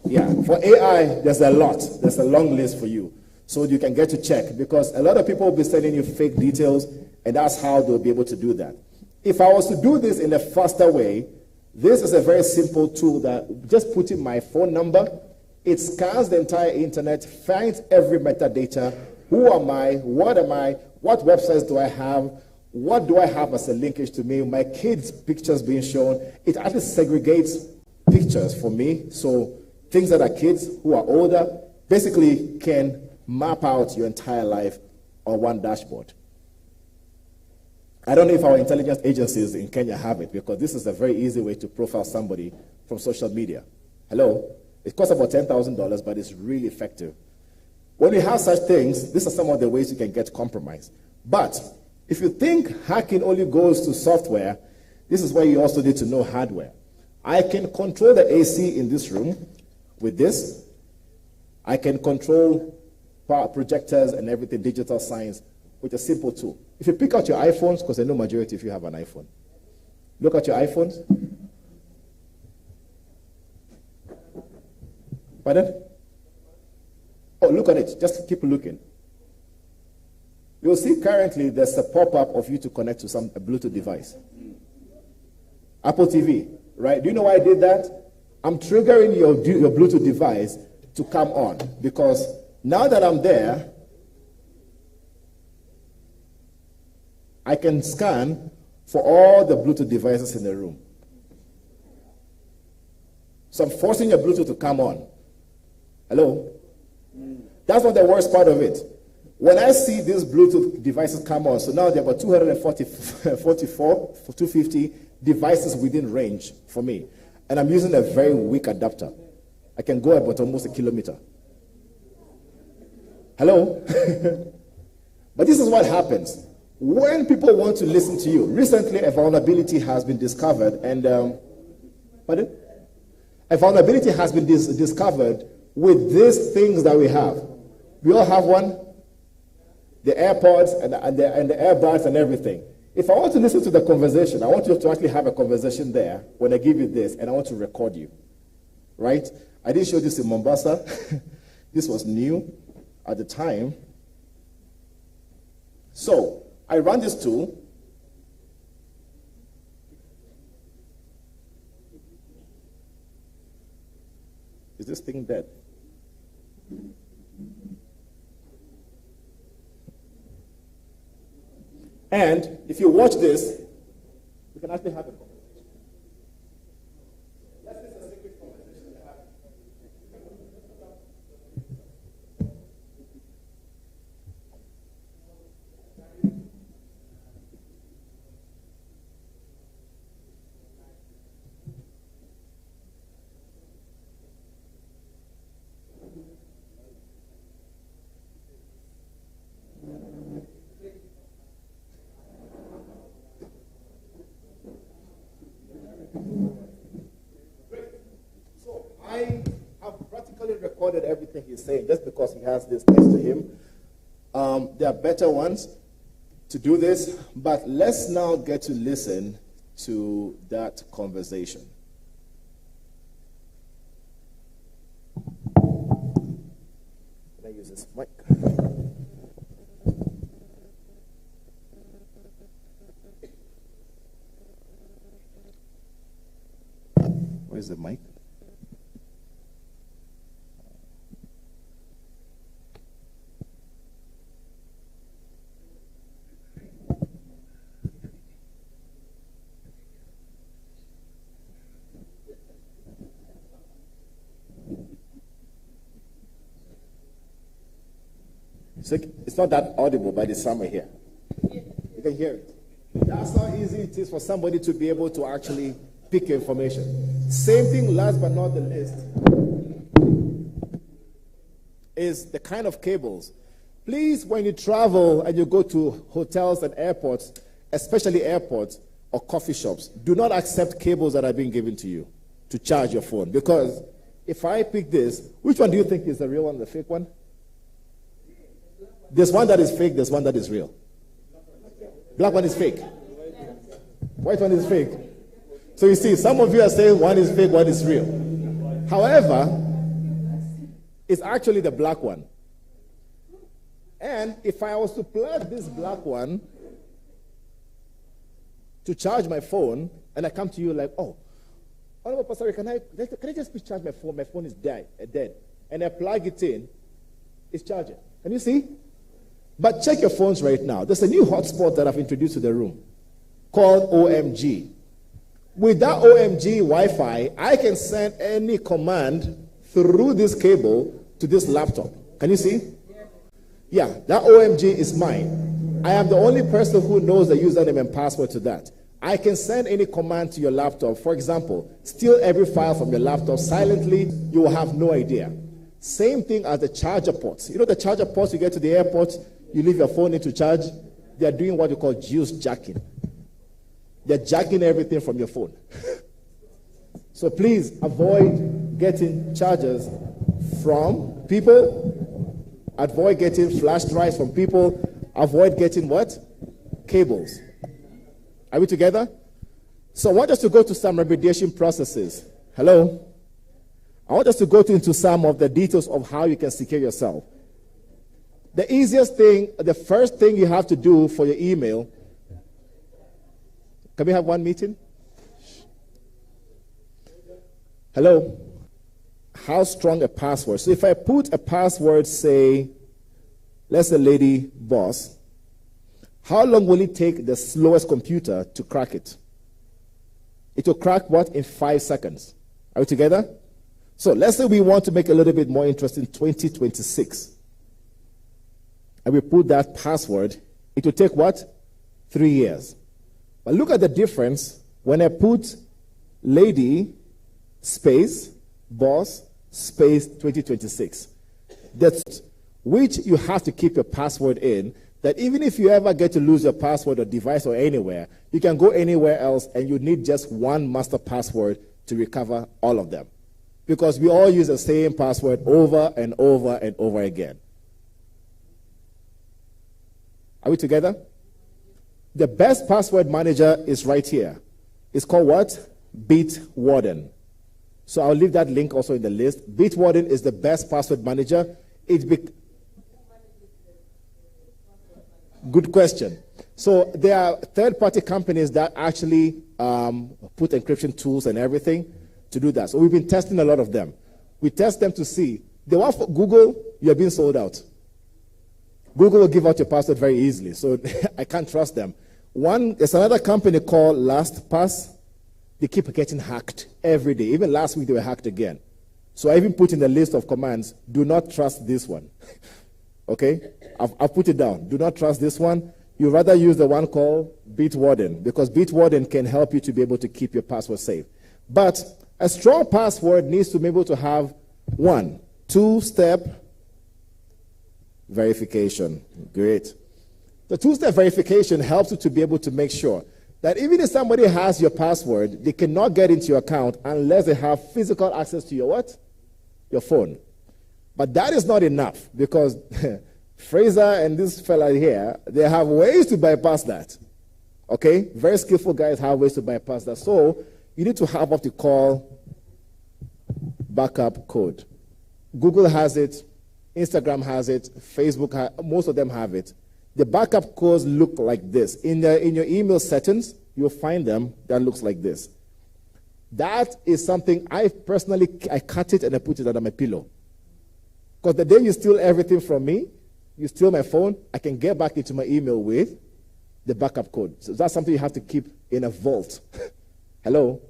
Yeah, for AI, there's a lot. There's a long list for you. So you can get to check because a lot of people will be sending you fake details and that's how they'll be able to do that. If I was to do this in a faster way, this is a very simple tool that just put in my phone number, it scans the entire internet, finds every metadata. Who am I? What websites do I have? What do I have as a linkage to me? My kids' pictures being shown. It actually segregates pictures for me. So things that are kids who are older basically can map out your entire life on one dashboard. I don't know if our intelligence agencies in Kenya have it, because this is a very easy way to profile somebody from social media. Hello? It costs about $10,000, but it's really effective. When you have such things, these are some of the ways you can get compromised. But if you think hacking only goes to software, this is where you also need to know hardware. I can control the AC in this room with this. I can control power projectors and everything, digital signs, with a simple tool. If you pick out your iPhones, because I know majority if you have an iPhone, look at your iPhones. Pardon? Oh, look at it. Just keep looking. You'll see currently there's a pop-up of you to connect to a Bluetooth device. Apple TV, right? Do you know why I did that? I'm triggering your Bluetooth device to come on, because now that I'm there, I can scan for all the Bluetooth devices in the room. So I'm forcing your Bluetooth to come on. Hello? That's not the worst part of it. When I see these Bluetooth devices come on, so now there are about 250 devices within range for me. And I'm using a very weak adapter. I can go about almost 1 kilometer. Hello? But this is what happens. When people want to listen to you, recently a vulnerability has been discovered, and pardon? A vulnerability has been discovered with these things that we have. We all have one, the AirPods and the earbuds and everything. If I want to listen to the conversation, I want you to actually have a conversation there when I give you this, and I want to record you, right? I didn't show this in Mombasa. This was new at the time. So I run this tool. Is this thing dead? And if you watch this, we can actually have a conversation. Let's say it's a secret conversation to have. Recorded everything he's saying just because he has this next to him. There are better ones to do this, but let's now get to listen to that conversation. Can I use this mic? Where's the mic? It's not that audible, but it's somewhere here. You can hear it. That's how easy it is for somebody to be able to actually pick information. Same thing, last but not the least, is the kind of cables. Please, when you travel and you go to hotels and airports, especially airports or coffee shops, do not accept cables that are being given to you to charge your phone. Because if I pick this, which one do you think is the real one, the fake one? There's one that is fake, there's one that is real. Black one is fake. White one is fake. So you see, some of you are saying one is fake, one is real. However, it's actually the black one. And if I was to plug this black one to charge my phone, and I come to you like, oh, Honorable Pastor, can I just please charge my phone? My phone is dead. And I plug it in, it's charging. Can you see? But check your phones right now. There's a new hotspot that I've introduced to the room called OMG. With that OMG Wi-Fi, I can send any command through this cable to this laptop. Can you see? Yeah, that OMG is mine. I am the only person who knows the username and password to that. I can send any command to your laptop. For example, steal every file from your laptop silently. You will have no idea. Same thing as the charger ports. You know the charger ports you get to the airport, you leave your phone in to charge. They are doing what you call juice jacking. They're jacking everything from your phone. So please avoid getting chargers from people. Avoid getting flash drives from people. Avoid getting what? Cables. Are we together? So I want us to go to some remediation processes. Hello? I want us to go into some of the details of how you can secure yourself. The easiest thing, the first thing you have to do for your email, can we have one meeting? Hello? How strong a password? So if I put a password, say, let's say lady boss, how long will it take the slowest computer to crack it? It will crack what? In 5 seconds. Are we together? So let's say we want to make it a little bit more interesting, 2026. And we put that password, it will take what? 3 years. But look at the difference when I put lady space boss space 2026. That's which you have to keep your password in, that even if you ever get to lose your password or device or anywhere, you can go anywhere else and you need just one master password to recover all of them. Because we all use the same password over and over and over again. Are we together? The best password manager is right here. It's called what? Bitwarden. So I'll leave that link also in the list. Bitwarden is the best password manager. Good question. So there are third-party companies that actually put encryption tools and everything to do that. So we've been testing a lot of them. We test them to see. The one for Google, you're being sold out. Google will give out your password very easily, so I can't trust them. There's another company called LastPass. They keep getting hacked every day. Even last week, they were hacked again. So I even put in the list of commands, do not trust this one. Okay? I've put it down. Do not trust this one. You rather use the one called Bitwarden, because Bitwarden can help you to be able to keep your password safe. But a strong password needs to be able to have 1, 2-step verification. Great. The 2-step verification helps you to be able to make sure that even if somebody has your password, they cannot get into your account unless they have physical access to your what? Your phone. But that is not enough, because Fraser and this fella here, they have ways to bypass that. Okay? Very skillful guys have ways to bypass that. So you need to have what you call backup code. Google has it. Instagram has it. Facebook, most of them have it. The backup codes look like this. In your email settings, you'll find them that looks like this. That is something I cut it and I put it under my pillow. Because the day you steal everything from me, you steal my phone, I can get back into my email with the backup code. So that's something you have to keep in a vault. Hello?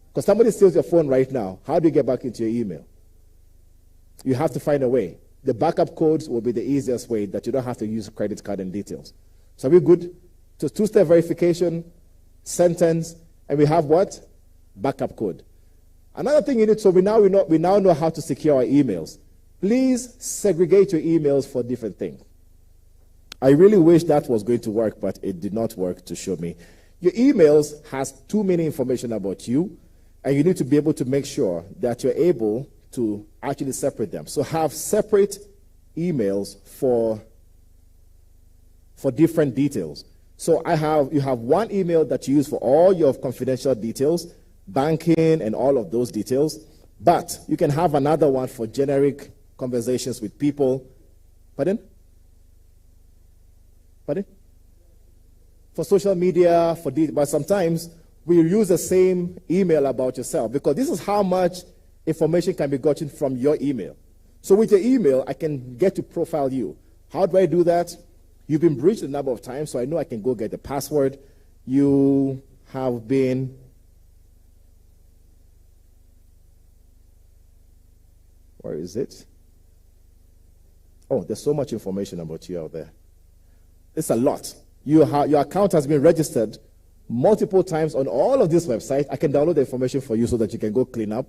Because somebody steals your phone right now. How do you get back into your email? You have to find a way. The backup codes will be the easiest way that you don't have to use credit card and details. So are we good? So 2-step verification, sentence, and we have what? Backup code. Another thing you need, so we now know how to secure our emails. Please segregate your emails for different things. I really wish that was going to work, but it did not work to show me. Your emails has too many information about you, and you need to be able to make sure that you're able to actually separate them. So have separate emails for different details. So you have one email that you use for all your confidential details, banking and all of those details, but you can have another one for generic conversations with people. Pardon? Pardon? for social media, but sometimes we use the same email about yourself, because this is how much information can be gotten from your email. So with your email, I can get to profile you. How do I do that? You've been breached a number of times, so I know I can go get the password. You have been where is it? Oh, there's so much information about you out there. It's a lot. Your account has been registered multiple times on all of these websites. I can download the information for you so that you can go clean up.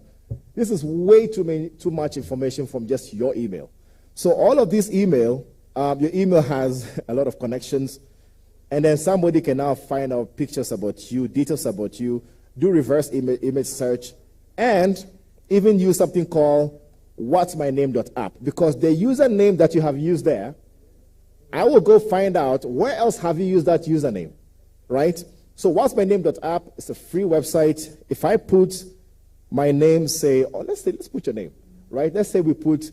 This is way too much information from just your email. So all of this email, your email has a lot of connections, and then somebody can now find out pictures about you, details about you, do reverse image search, and even use something called what'smyname.app, because the username that you have used there, I will go find out where else have you used that username, right? So what'smyname.app is a free website. If I put my name, say, let's put your name, right? Let's say we put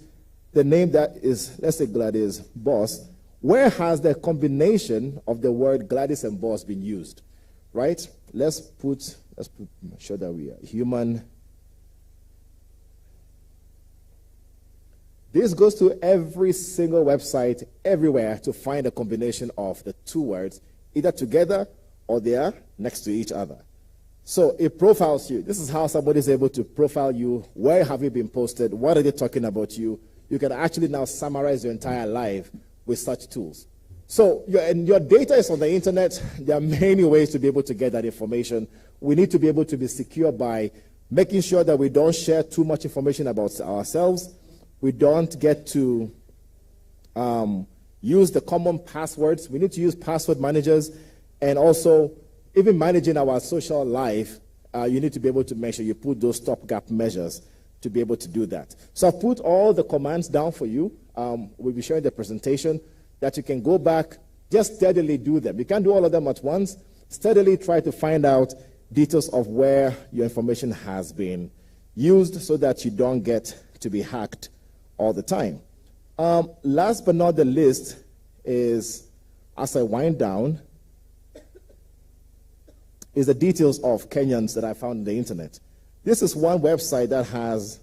the name that is, let's say Gladys Boss. Where has the combination of the word Gladys and Boss been used, right? Let's make sure that we are human. This goes to every single website everywhere to find a combination of the two words, either together or they are next to each other. So it profiles you. This is how somebody is able to profile you. Where have you been posted? What are they talking about you? You can actually now summarize your entire life with such tools. So your data is on the internet. There are many ways to be able to get that information. We need to be able to be secure by making sure that we don't share too much information about ourselves. We don't get to use the common passwords. We need to use password managers, and also even managing our social life, you need to be able to make sure you put those stopgap measures to be able to do that. So I've put all the commands down for you. We'll be showing the presentation that you can go back, just steadily do them. You can't do all of them at once. Steadily try to find out details of where your information has been used so that you don't get to be hacked all the time. Last but not the least is, as I wind down, is the details of Kenyans that I found on the internet. This is one website that has,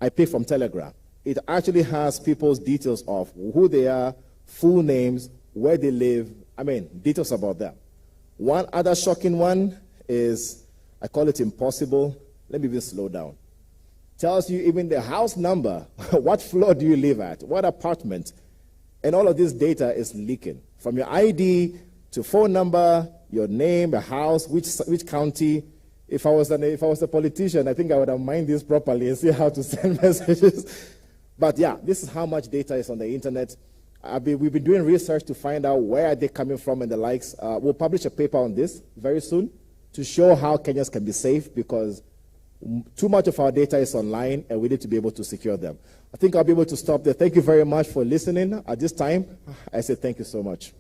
I picked from Telegram. It actually has people's details of who they are, full names, where they live, details about them. One other shocking one is, I call it impossible. Let me even slow down. Tells you even the house number, what floor do you live at, what apartment, and all of this data is leaking. From your ID to phone number, your name, the house, which county. If I was a politician, I think I would have mined this properly and see how to send messages. But yeah, this is how much data is on the internet. We've been doing research to find out where are they coming from and the likes. We'll publish a paper on this very soon to show how Kenyans can be safe, because too much of our data is online and we need to be able to secure them. I think I'll be able to stop there. Thank you very much for listening. At this time, I say thank you so much.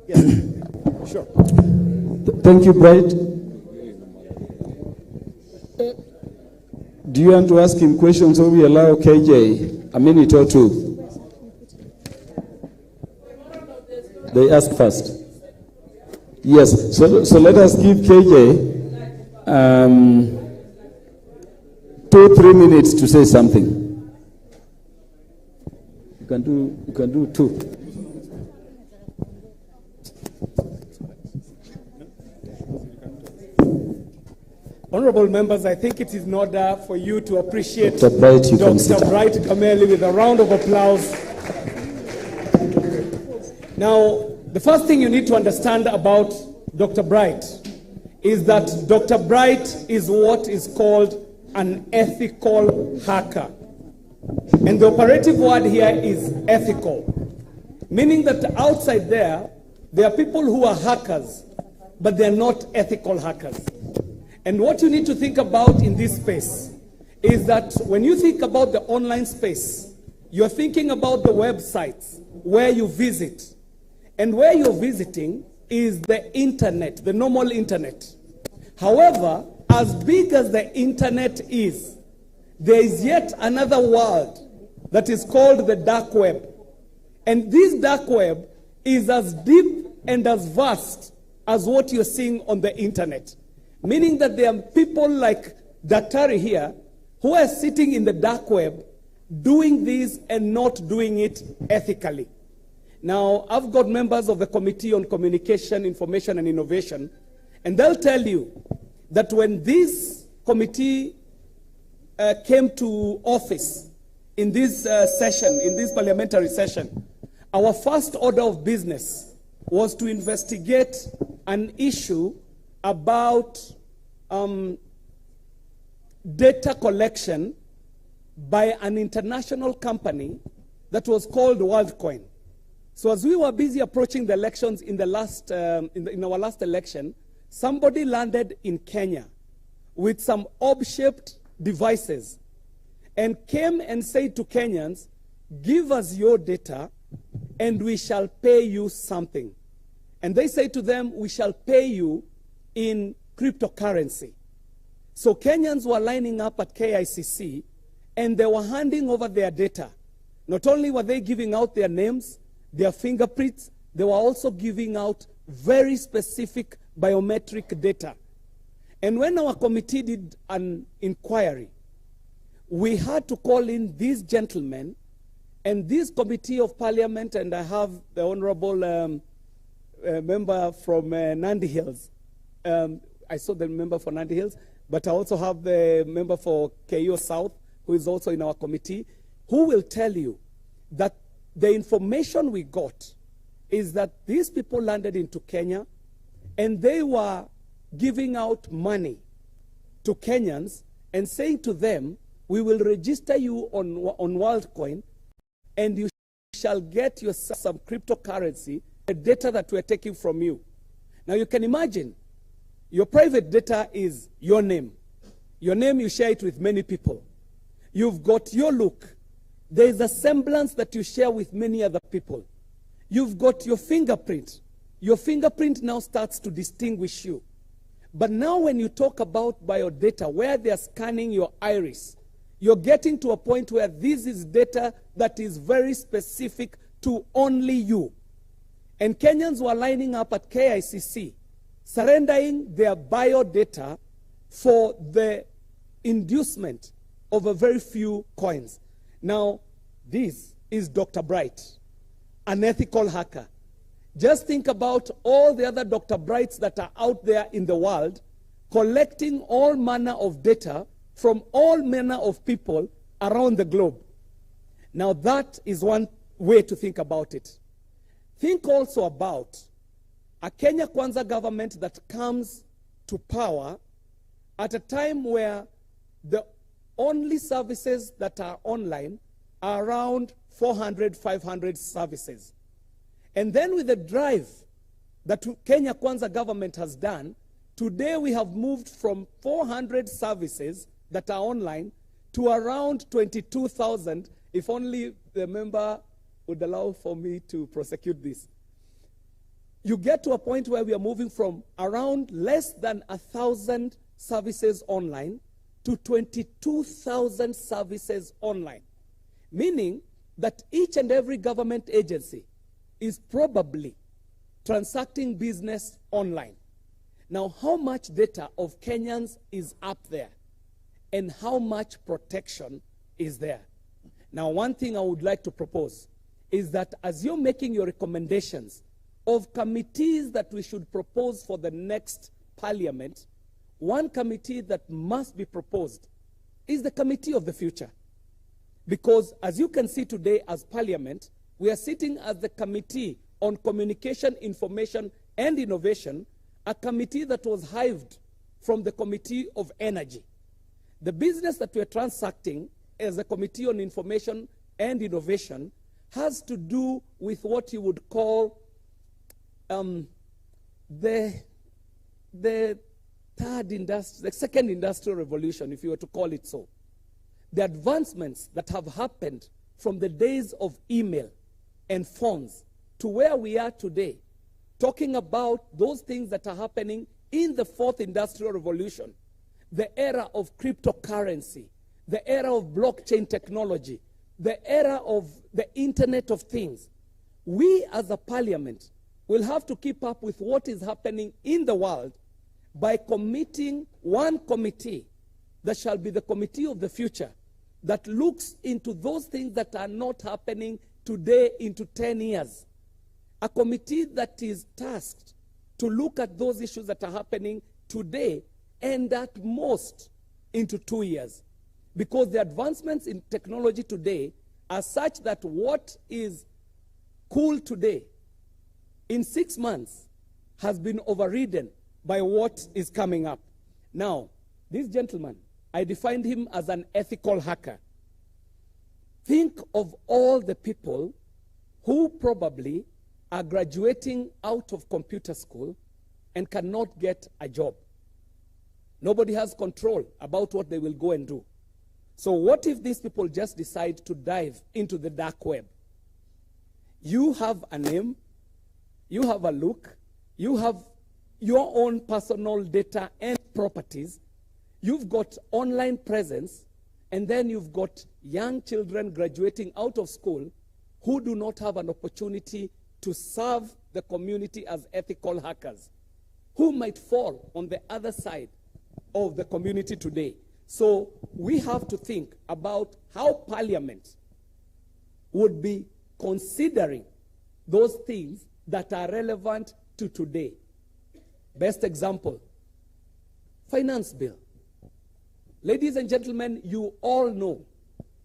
Yes, sure. Thank you, Bright. Do you want to ask him questions, or we allow KJ a minute or two? They ask first. Yes, so let us give KJ 2-3 minutes to say something. You can do 2. Honorable members, I think it is in order for you to appreciate Dr. Bright, Dr. Bright Gameli with a round of applause. Now, the first thing you need to understand about Dr. Bright is that Dr. Bright is what is called an ethical hacker. And the operative word here is ethical, meaning that outside there are people who are hackers, but they're not ethical hackers. And what you need to think about in this space is that when you think about the online space, you're thinking about the websites where you visit. And where you're visiting is the internet, the normal internet. However, as big as the internet is, there is yet another world that is called the dark web. And this dark web is as deep and as vast as what you're seeing on the internet. Meaning that there are people like Daktari here who are sitting in the dark web doing this and not doing it ethically. Now, I've got members of the Committee on Communication, Information and Innovation, and they'll tell you that when this committee came to office in this session, in this parliamentary session, our first order of business was to investigate an issue about data collection by an international company that was called WorldCoin. So as we were busy approaching the elections in the last, in our last election, somebody landed in Kenya with some orb-shaped devices and came and said to Kenyans, give us your data and we shall pay you something. And they say to them, we shall pay you in cryptocurrency. So Kenyans were lining up at KICC and they were handing over their data. Not only were they giving out their names, their fingerprints, they were also giving out very specific biometric data. And when our committee did an inquiry, we had to call in these gentlemen and this committee of parliament, and I have the honorable member from Nandi Hills. I saw the member for Nandi Hills, but I also have the member for KO South, who is also in our committee, who will tell you that the information we got is that these people landed into Kenya and they were giving out money to Kenyans and saying to them, we will register you on WorldCoin and you shall get yourself some cryptocurrency, the data that we're taking from you. Now you can imagine, your private data is your name. Your name, you share it with many people. You've got your look. There is a semblance that you share with many other people. You've got your fingerprint. Your fingerprint now starts to distinguish you. But now when you talk about biodata, where they're scanning your iris, you're getting to a point where this is data that is very specific to only you. And Kenyans were lining up at KICC, surrendering their biodata for the inducement of a very few coins. Now, this is Dr. Bright, an ethical hacker. Just think about all the other Dr. Brights that are out there in the world collecting all manner of data from all manner of people around the globe. Now, that is one way to think about it. Think also about a Kenya Kwanza government that comes to power at a time where the only services that are online are around 400, 500 services. And then with the drive that Kenya Kwanza government has done, today we have moved from 400 services that are online to around 22,000, if only the member would allow for me to prosecute this. You get to a point where we are moving from around less than 1,000 services online to 22,000 services online, meaning that each and every government agency is probably transacting business online. Now, how much data of Kenyans is up there and how much protection is there? Now, one thing I would like to propose is that as you're making your recommendations of committees that we should propose for the next parliament, one committee that must be proposed is the Committee of the Future. Because as you can see today as parliament, we are sitting as the Committee on Communication, Information and Innovation, a committee that was hived from the Committee of Energy. The business that we are transacting as a Committee on Information and Innovation has to do with what you would call the second industrial revolution, if you were to call it so. The advancements that have happened from the days of email and phones to where we are today, talking about those things that are happening in the fourth industrial revolution. the era of cryptocurrency, the era of blockchain technology, the era of the Internet of Things. We as a parliament will have to keep up with what is happening in the world by committing one committee that shall be the committee of the future that looks into those things that are not happening today into 10 years. A committee that is tasked to look at those issues that are happening today and at most into 2 years. Because the advancements in technology today are such that what is cool today in 6 months has been overridden by what is coming up. Now, this gentleman, I defined him as an ethical hacker. Think of all the people who probably are graduating out of computer school and cannot get a job. Nobody has control about what they will go and do. So what if these people just decide to dive into the dark web? You have a name, you have a look, you have your own personal data and properties, you've got online presence, and then you've got young children graduating out of school who do not have an opportunity to serve the community as ethical hackers, who might fall on the other side of the community today. So we have to think about how Parliament would be considering those things that are relevant to today. Best example, finance bill. Ladies and gentlemen, you all know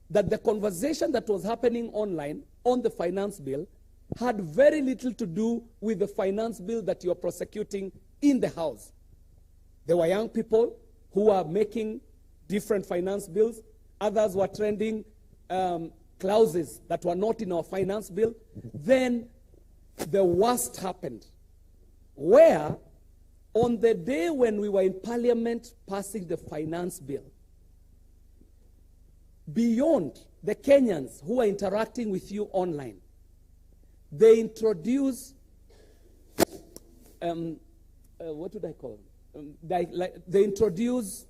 that the conversation that was happening online on the finance bill had very little to do with the finance bill that you're prosecuting in the House. There were young people who were making different finance bills. Others were trending clauses that were not in our finance bill. Then the worst happened, where on the day when we were in Parliament passing the finance bill, beyond the Kenyans who are interacting with you online, they introduce, what would I call them? They introduce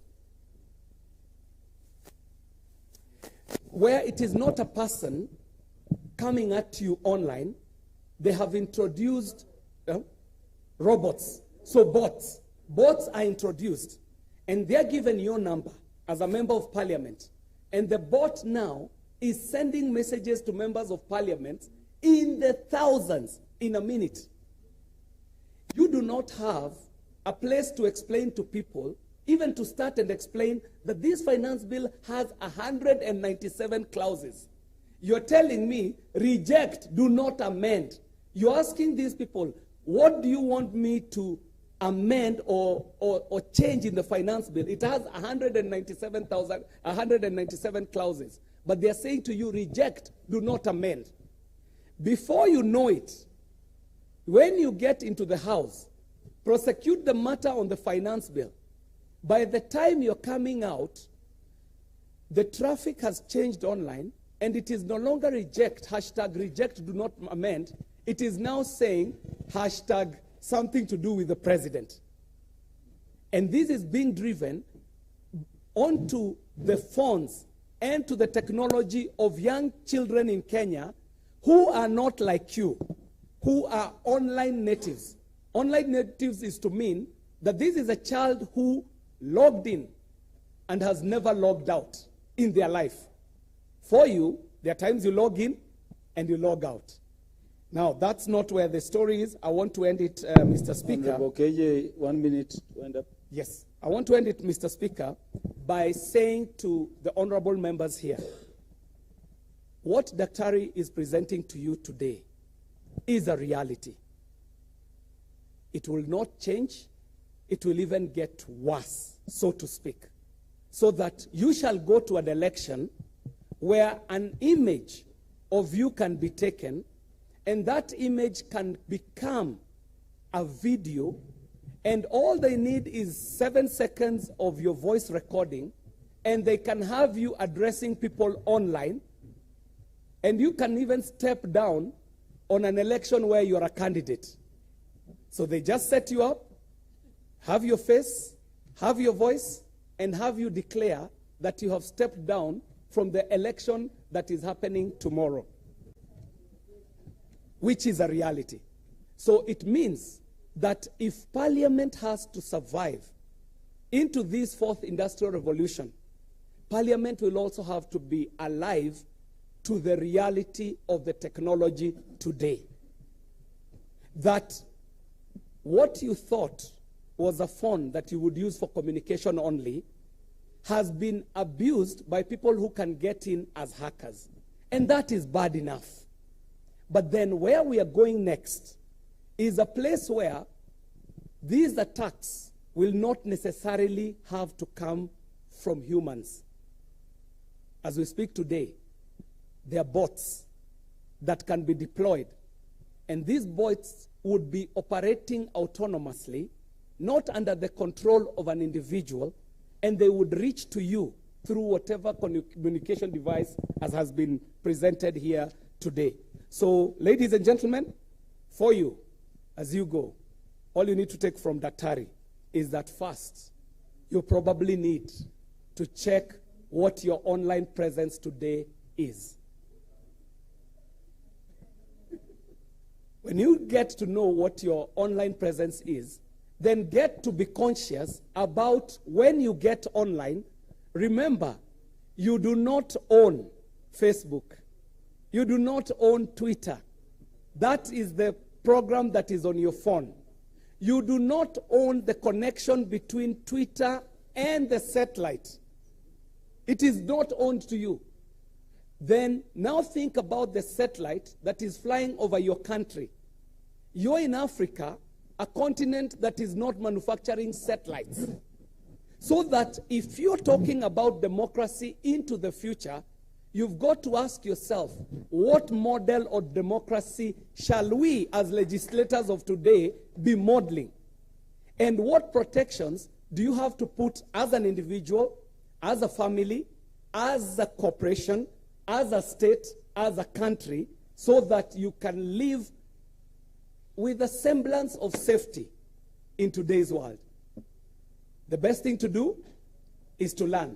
where it is not a person coming at you online, they have introduced robots. So bots are introduced, and they're given your number as a member of parliament. And the bot now is sending messages to members of parliament in the thousands in a minute. You do not have a place to explain to people, even to start and explain that this finance bill has 197 clauses. You're telling me, reject, do not amend. You're asking these people, what do you want me to amend or change in the finance bill? It has 197 clauses. But they're saying to you, reject, do not amend. Before you know it, when you get into the House, prosecute the matter on the finance bill. By the time you're coming out, the traffic has changed online, and it is no longer reject, hashtag reject, do not amend. It is now saying hashtag something to do with the president. And this is being driven onto the phones and to the technology of young children in Kenya who are not like you, who are online natives. Online natives is to mean that this is a child who logged in and has never logged out in their life. For you, there are times you log in and you log out. Now, that's not where the story is. I want to end it, Mr. Speaker. Honorable KJ, 1 minute to end up. Yes. I want to end it, Mr. Speaker, by saying to the honorable members here, what Daktari is presenting to you today is a reality. It will not change. It will even get worse, so to speak. So that you shall go to an election where an image of you can be taken, and that image can become a video, and all they need is 7 seconds of your voice recording, and they can have you addressing people online, and you can even step down on an election where you're a candidate. So they just set you up, have your face, have your voice, and have you declare that you have stepped down from the election that is happening tomorrow, which is a reality. So it means that if Parliament has to survive into this fourth industrial revolution, Parliament will also have to be alive to the reality of the technology today. That what you thought was a phone that you would use for communication only has been abused by people who can get in as hackers. And that is bad enough. But then where we are going next is a place where these attacks will not necessarily have to come from humans. As we speak today, there are bots that can be deployed. And these bots would be operating autonomously, not under the control of an individual, and they would reach to you through whatever communication device as has been presented here today. So, ladies and gentlemen, for you, as you go, all you need to take from Daktari is that first, you probably need to check what your online presence today is. When you get to know what your online presence is, then get to be conscious about when you get online. Remember, you do not own Facebook. You do not own Twitter. That is the program that is on your phone. You do not own the connection between Twitter and the satellite. It is not owned to you. Then now think about the satellite that is flying over your country. You're in Africa, a continent that is not manufacturing satellites. So that if you're talking about democracy into the future, you've got to ask yourself, what model of democracy shall we as legislators of today be modeling? And what protections do you have to put as an individual, as a family, as a corporation, as a state, as a country, so that you can live with a semblance of safety in today's world? The best thing to do is to learn.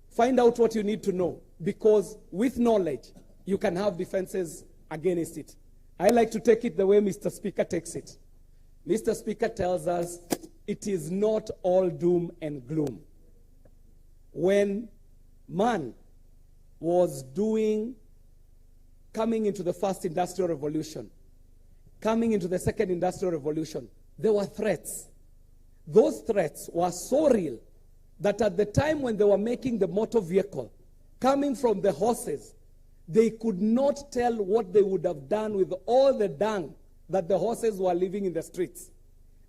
Find out what you need to know, because with knowledge, you can have defenses against it. I like to take it the way Mr. Speaker takes it. Mr. Speaker tells us it is not all doom and gloom. When man was coming into the first industrial revolution, coming into the second industrial revolution, there were threats. Those threats were so real that at the time when they were making the motor vehicle, coming from the horses, they could not tell what they would have done with all the dung that the horses were leaving in the streets.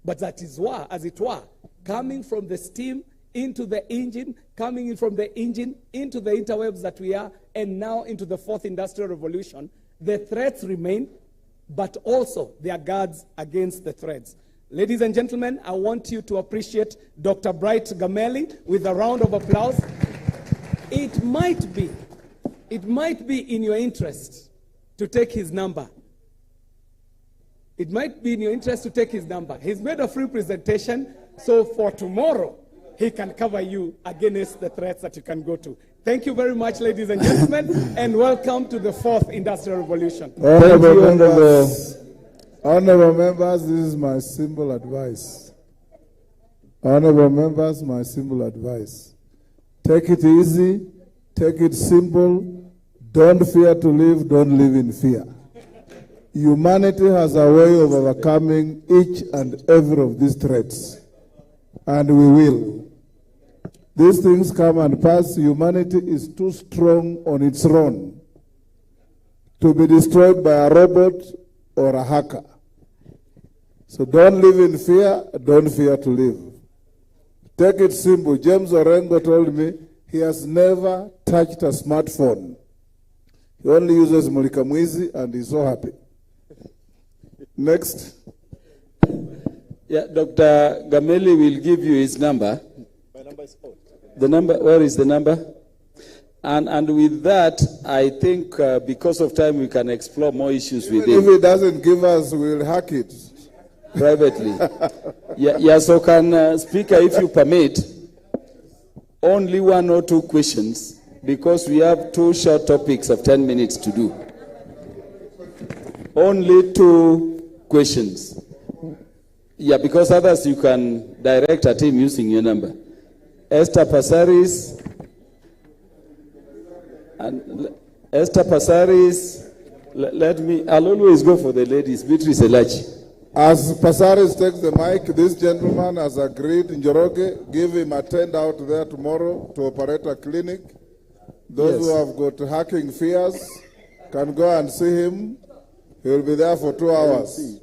But that is why, as it were, coming from the steam into the engine, coming in from the engine into the interwebs that we are, and now into the fourth industrial revolution, the threats remain, but also there are guards against the threats. Ladies and gentlemen, I want you to appreciate Dr. Bright Gameli with a round of applause. It might be in your interest to take his number. It might be in your interest to take his number. He's made a free presentation, so for tomorrow, he can cover you against the threats that you can go to. Thank you very much, ladies and gentlemen, and welcome to the fourth industrial revolution. Honorable members, this is my simple advice. Honorable members, my simple advice. Take it easy, take it simple, don't fear to live, don't live in fear. Humanity has a way of overcoming each and every of these threats, and we will. These things come and pass. Humanity is too strong on its own to be destroyed by a robot or a hacker. So don't live in fear, don't fear to live. Take it simple. James Orengo told me he has never touched a smartphone. He only uses Mulika Mwizi and he's so happy. Next. Yeah, Dr. Gameli will give you his number. My number is 4. The number, where is the number? And with that, I think because of time, we can explore more issues with him. If he doesn't give us, we'll hack it. Privately. Yeah, so can Speaker, if you permit, only 1 or 2 questions, because we have 2 short topics of 10 minutes to do. Only 2 questions. Yeah, because others you can direct at him using your number. Esther Passaris. And Esther Passaris, I'll always go for the ladies. Beatrice Elachi. As Passaris takes the mic, this gentleman has agreed, Njoroge, give him a tent out there tomorrow to operate a clinic. Those who have got hacking fears can go and see him. He will be there for 2 hours.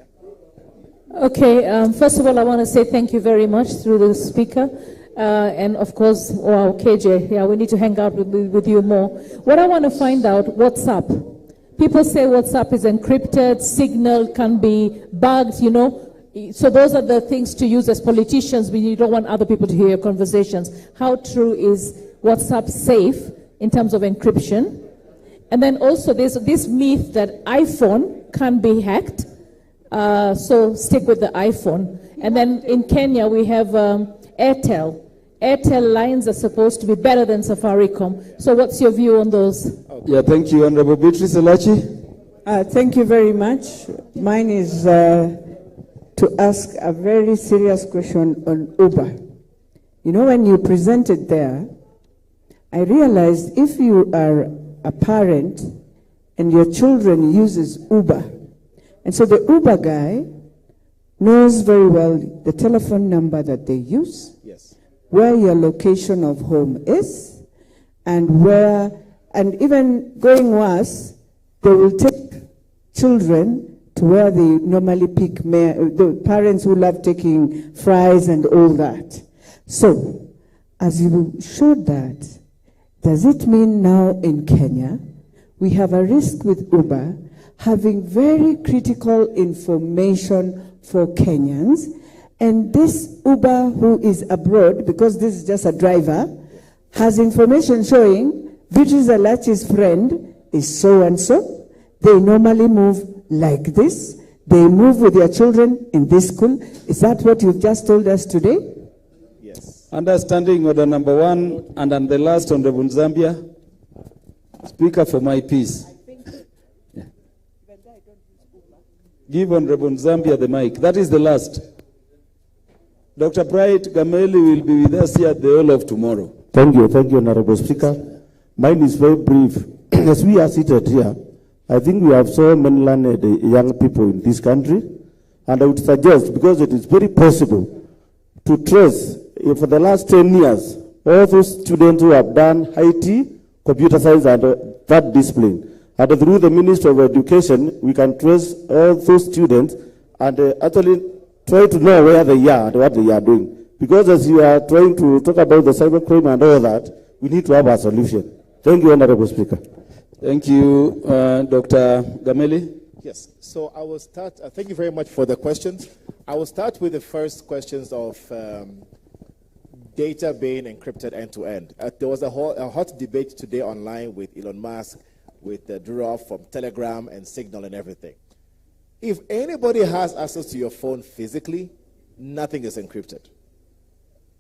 Okay, first of all, I want to say thank you very much through the speaker. And of course, wow, KJ, yeah, we need to hang out with you more. What I want to find out, WhatsApp. People say WhatsApp is encrypted, Signal can be bugged, you know. So those are the things to use as politicians when you don't want other people to hear your conversations. How true is WhatsApp safe in terms of encryption? And then also there's this myth that iPhone can be hacked. So stick with the iPhone. And then in Kenya we have Airtel. Airtel lines are supposed to be better than Safaricom. So what's your view on those? Yeah, thank you, Honorable Beatrice Elachi. Thank you very much. Mine is to ask a very serious question on Uber. You know, when you presented there, I realized if you are a parent and your children uses Uber, and so the Uber guy knows very well the telephone number that they use, yes, where your location of home is, and where, and even going worse, they will take children to where they normally pick the parents who love taking fries and all that. So, as you showed that, does it mean now in Kenya, we have a risk with Uber having very critical information for Kenyans, and this Uber who is abroad, because this is just a driver, has information showing Beatrice Elachi's friend is so-and-so. They normally move like this. They move with their children in this school. Is that what you've just told us today? Yes. Understanding order number 1, and then the last, Honorable Zambia. Speaker for my peace. Yeah. Give Honorable Zambia the mic. That is the last. Dr. Bright Gameli will be with us here at the whole of tomorrow. Thank you, Honorable Speaker. Mine is very brief. As we are seated here, I think we have so many learned young people in this country, and I would suggest, because it is very possible to trace, for the last 10 years, all those students who have done IT, computer science, and that discipline. And through the Ministry of Education, we can trace all those students and actually try to know where they are and what they are doing. Because as you are trying to talk about the cybercrime and all that, we need to have a solution. Thank you, Honorable Speaker. Thank you, Dr. Gameli. Yes, so I will start, thank you very much for the questions. I will start with the first questions of data being encrypted end-to-end. There was a hot debate today online with Elon Musk, with Durov from Telegram and Signal and everything. If anybody has access to your phone physically, nothing is encrypted.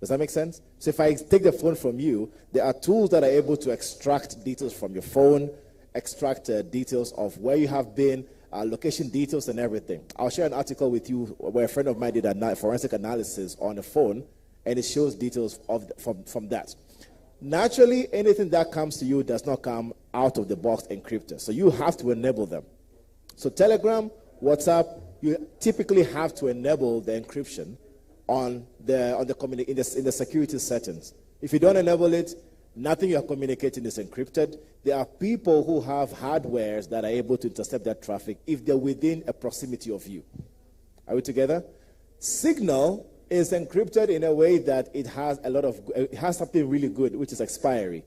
Does that make sense? So if I take the phone from you, there are tools that are able to extract details from your phone, extract details of where you have been, location details and everything. I'll share an article with you where a friend of mine did a forensic analysis on a phone, and it shows details from that. Naturally, anything that comes to you does not come out of the box encrypted. So you have to enable them. So Telegram, WhatsApp, you typically have to enable the encryption in the security settings. If you don't enable it, nothing you're communicating is encrypted. There are people who have hardwares that are able to intercept that traffic if they're within a proximity of you. Are we together? Signal is encrypted in a way that it has something really good, which is expiry.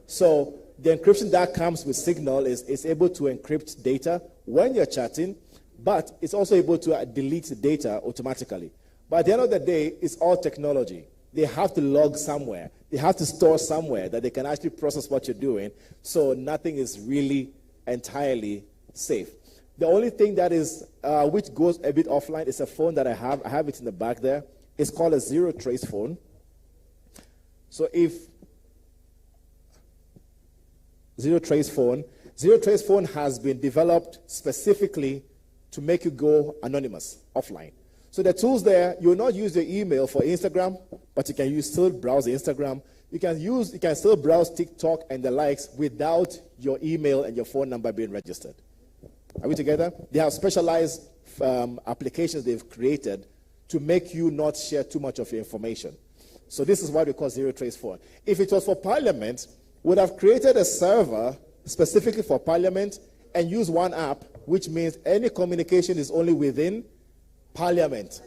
So the encryption that comes with Signal is able to encrypt data when you're chatting, but it's also able to delete the data automatically. But at the end of the day, it's all technology. They have to log somewhere. They have to store somewhere that they can actually process what you're doing. So nothing is really entirely safe. The only thing that is, which goes a bit offline, is a phone that I have. I have it in the back there. It's called a zero trace phone. So if Zero Trace Phone. Zero Trace Phone has been developed specifically to make you go anonymous, offline. So the tools there, you will not use your email for Instagram, but you can still browse Instagram. You can still browse TikTok and the likes without your email and your phone number being registered. Are we together? They have specialized applications they've created to make you not share too much of your information. So this is what we call Zero Trace Phone. If it was for Parliament, we would have created a server specifically for Parliament and use one app, which means any communication is only within Parliament.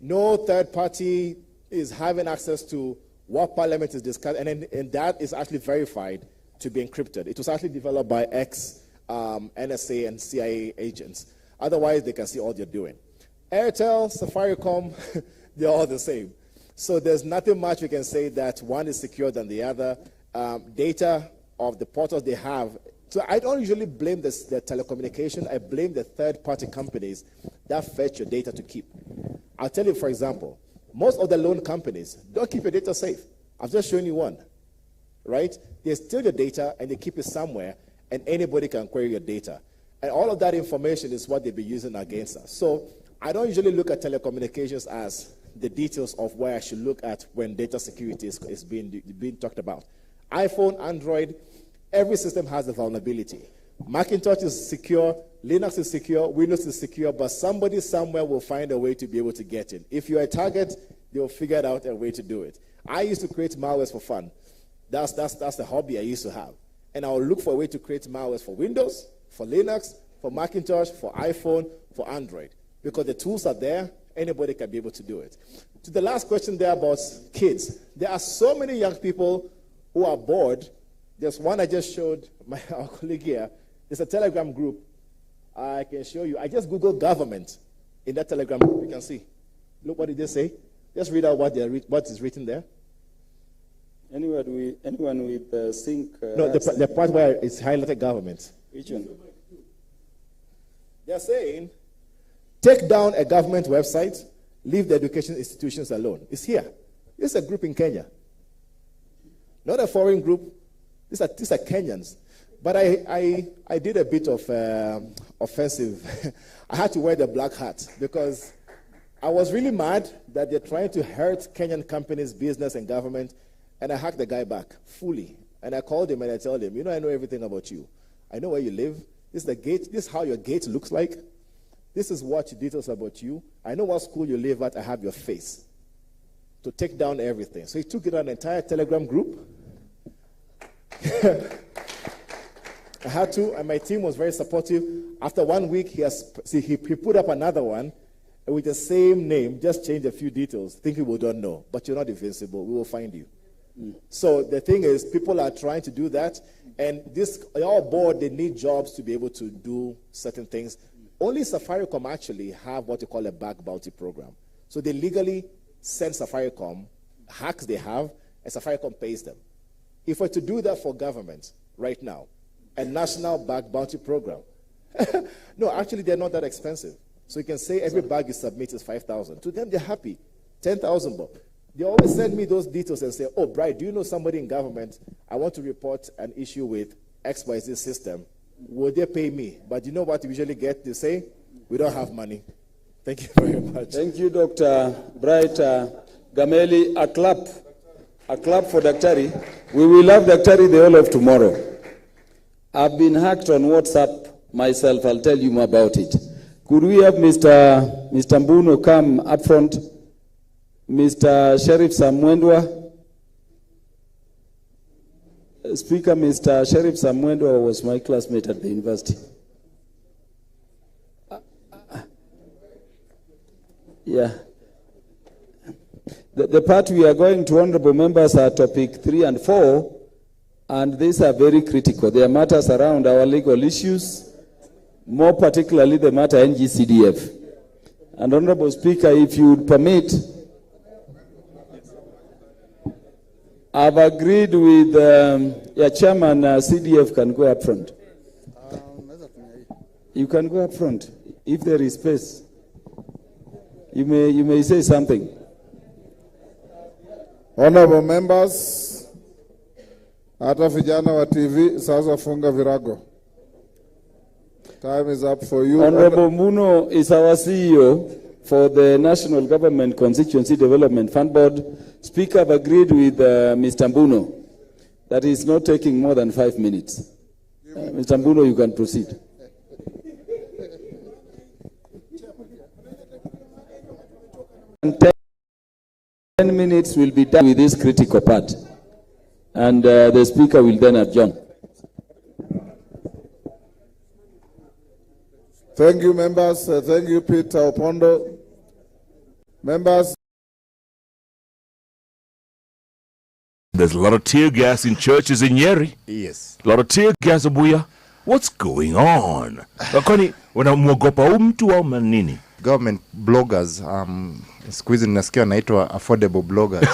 No third party is having access to what Parliament is discussing, and that is actually verified to be encrypted. It was actually developed by NSA and CIA agents. Otherwise, they can see all you're doing. Airtel, Safaricom, they're all the same. So there's nothing much we can say that one is secure than the other. Data of the portals they have. So I don't usually blame the telecommunication. I blame the third-party companies that fetch your data to keep. I'll tell you, for example, most of the loan companies don't keep your data safe. I've just shown you one, right? They steal your data and they keep it somewhere, and anybody can query your data. And all of that information is what they'll be using against us. So I don't usually look at telecommunications as the details of where I should look at when data security is being talked about. iPhone, Android, every system has a vulnerability. Macintosh is secure, Linux is secure, Windows is secure, but somebody somewhere will find a way to be able to get in. If you're a target, they'll figure out a way to do it. I used to create malwares for fun. That's the hobby I used to have. And I'll look for a way to create malwares for Windows, for Linux, for Macintosh, for iPhone, for Android. Because the tools are there, anybody can be able to do it. To the last question there about kids, there are so many young people who are bored. There's one I just showed our colleague here. There's a Telegram group. I can show you. I just Googled government in that Telegram group. You can see. Look, what did they say? Just read out what is written there. Anyone with sync? No, the part where it's highlighted government. Which one? They're saying, take down a government website, leave the education institutions alone. It's here. It's a group in Kenya. Not a foreign group. These are Kenyans. But I did a bit of offensive. I had to wear the black hat because I was really mad that they're trying to hurt Kenyan companies, business, and government. And I hacked the guy back fully. And I called him and I told him, I know everything about you. I know where you live. This is the gate. This is how your gate looks like. This is what details about you. I know what school you live at. I have your face. To take down everything. So he took it on an entire Telegram group. I had to, and my team was very supportive. After 1 week, he put up another one with the same name, just changed a few details, thinking we don't know. But you're not invincible. We will find you. So the thing is, people are trying to do that, and they're all bored. They need jobs to be able to do certain things. Only Safaricom actually have what you call a bug bounty program. So they legally send Safaricom hacks they have, and Safaricom pays them. If we're to do that for government right now, a national bug bounty program. No, actually, they're not that expensive. So you can say every bag you submit is 5,000. To them, they're happy. 10,000 bucks. They always send me those details and say, oh, Bright, do you know somebody in government? I want to report an issue with XYZ system. Will they pay me? But you know what you usually get? They say, we don't have money. Thank you very much. Thank you, Dr. Bright Gameli. A clap for Daktari. We will have Daktari the whole of tomorrow. I've been hacked on WhatsApp myself. I'll tell you more about it. Could we have Mr. Mbuno come up front? Mr. Sheriff Samwendwa. Speaker, Mr. Sheriff Samwendwa was my classmate at the university. Yeah. The part we are going to, honorable members, are topic 3 and 4, and these are very critical. They are matters around our legal issues, more particularly the matter NGCDF. And honorable Speaker, if you would permit, I've agreed with your chairman, CDF can go up front. You can go up front if there is space. You may say something. Honorable members, Hata vijana wa TV sasa funga virago. Time is up for you. Honorable Muno is our CEO for the National Government Constituency Development Fund Board. Speaker have agreed with Mr. Mbuno that is not taking more than 5 minutes. Mr. Mbuno, you can proceed. And 10 minutes will be done with this critical part. And the Speaker will then adjourn. Thank you, members. Thank you, Peter Opondo. Members. There's a lot of tear gas in churches in Nyeri. Yes. A lot of tear gas, Abuya. What's going on? Kwani wanamwogopa mtu au manini? Government bloggers, siku hizi nasikia wanaitwa affordable bloggers.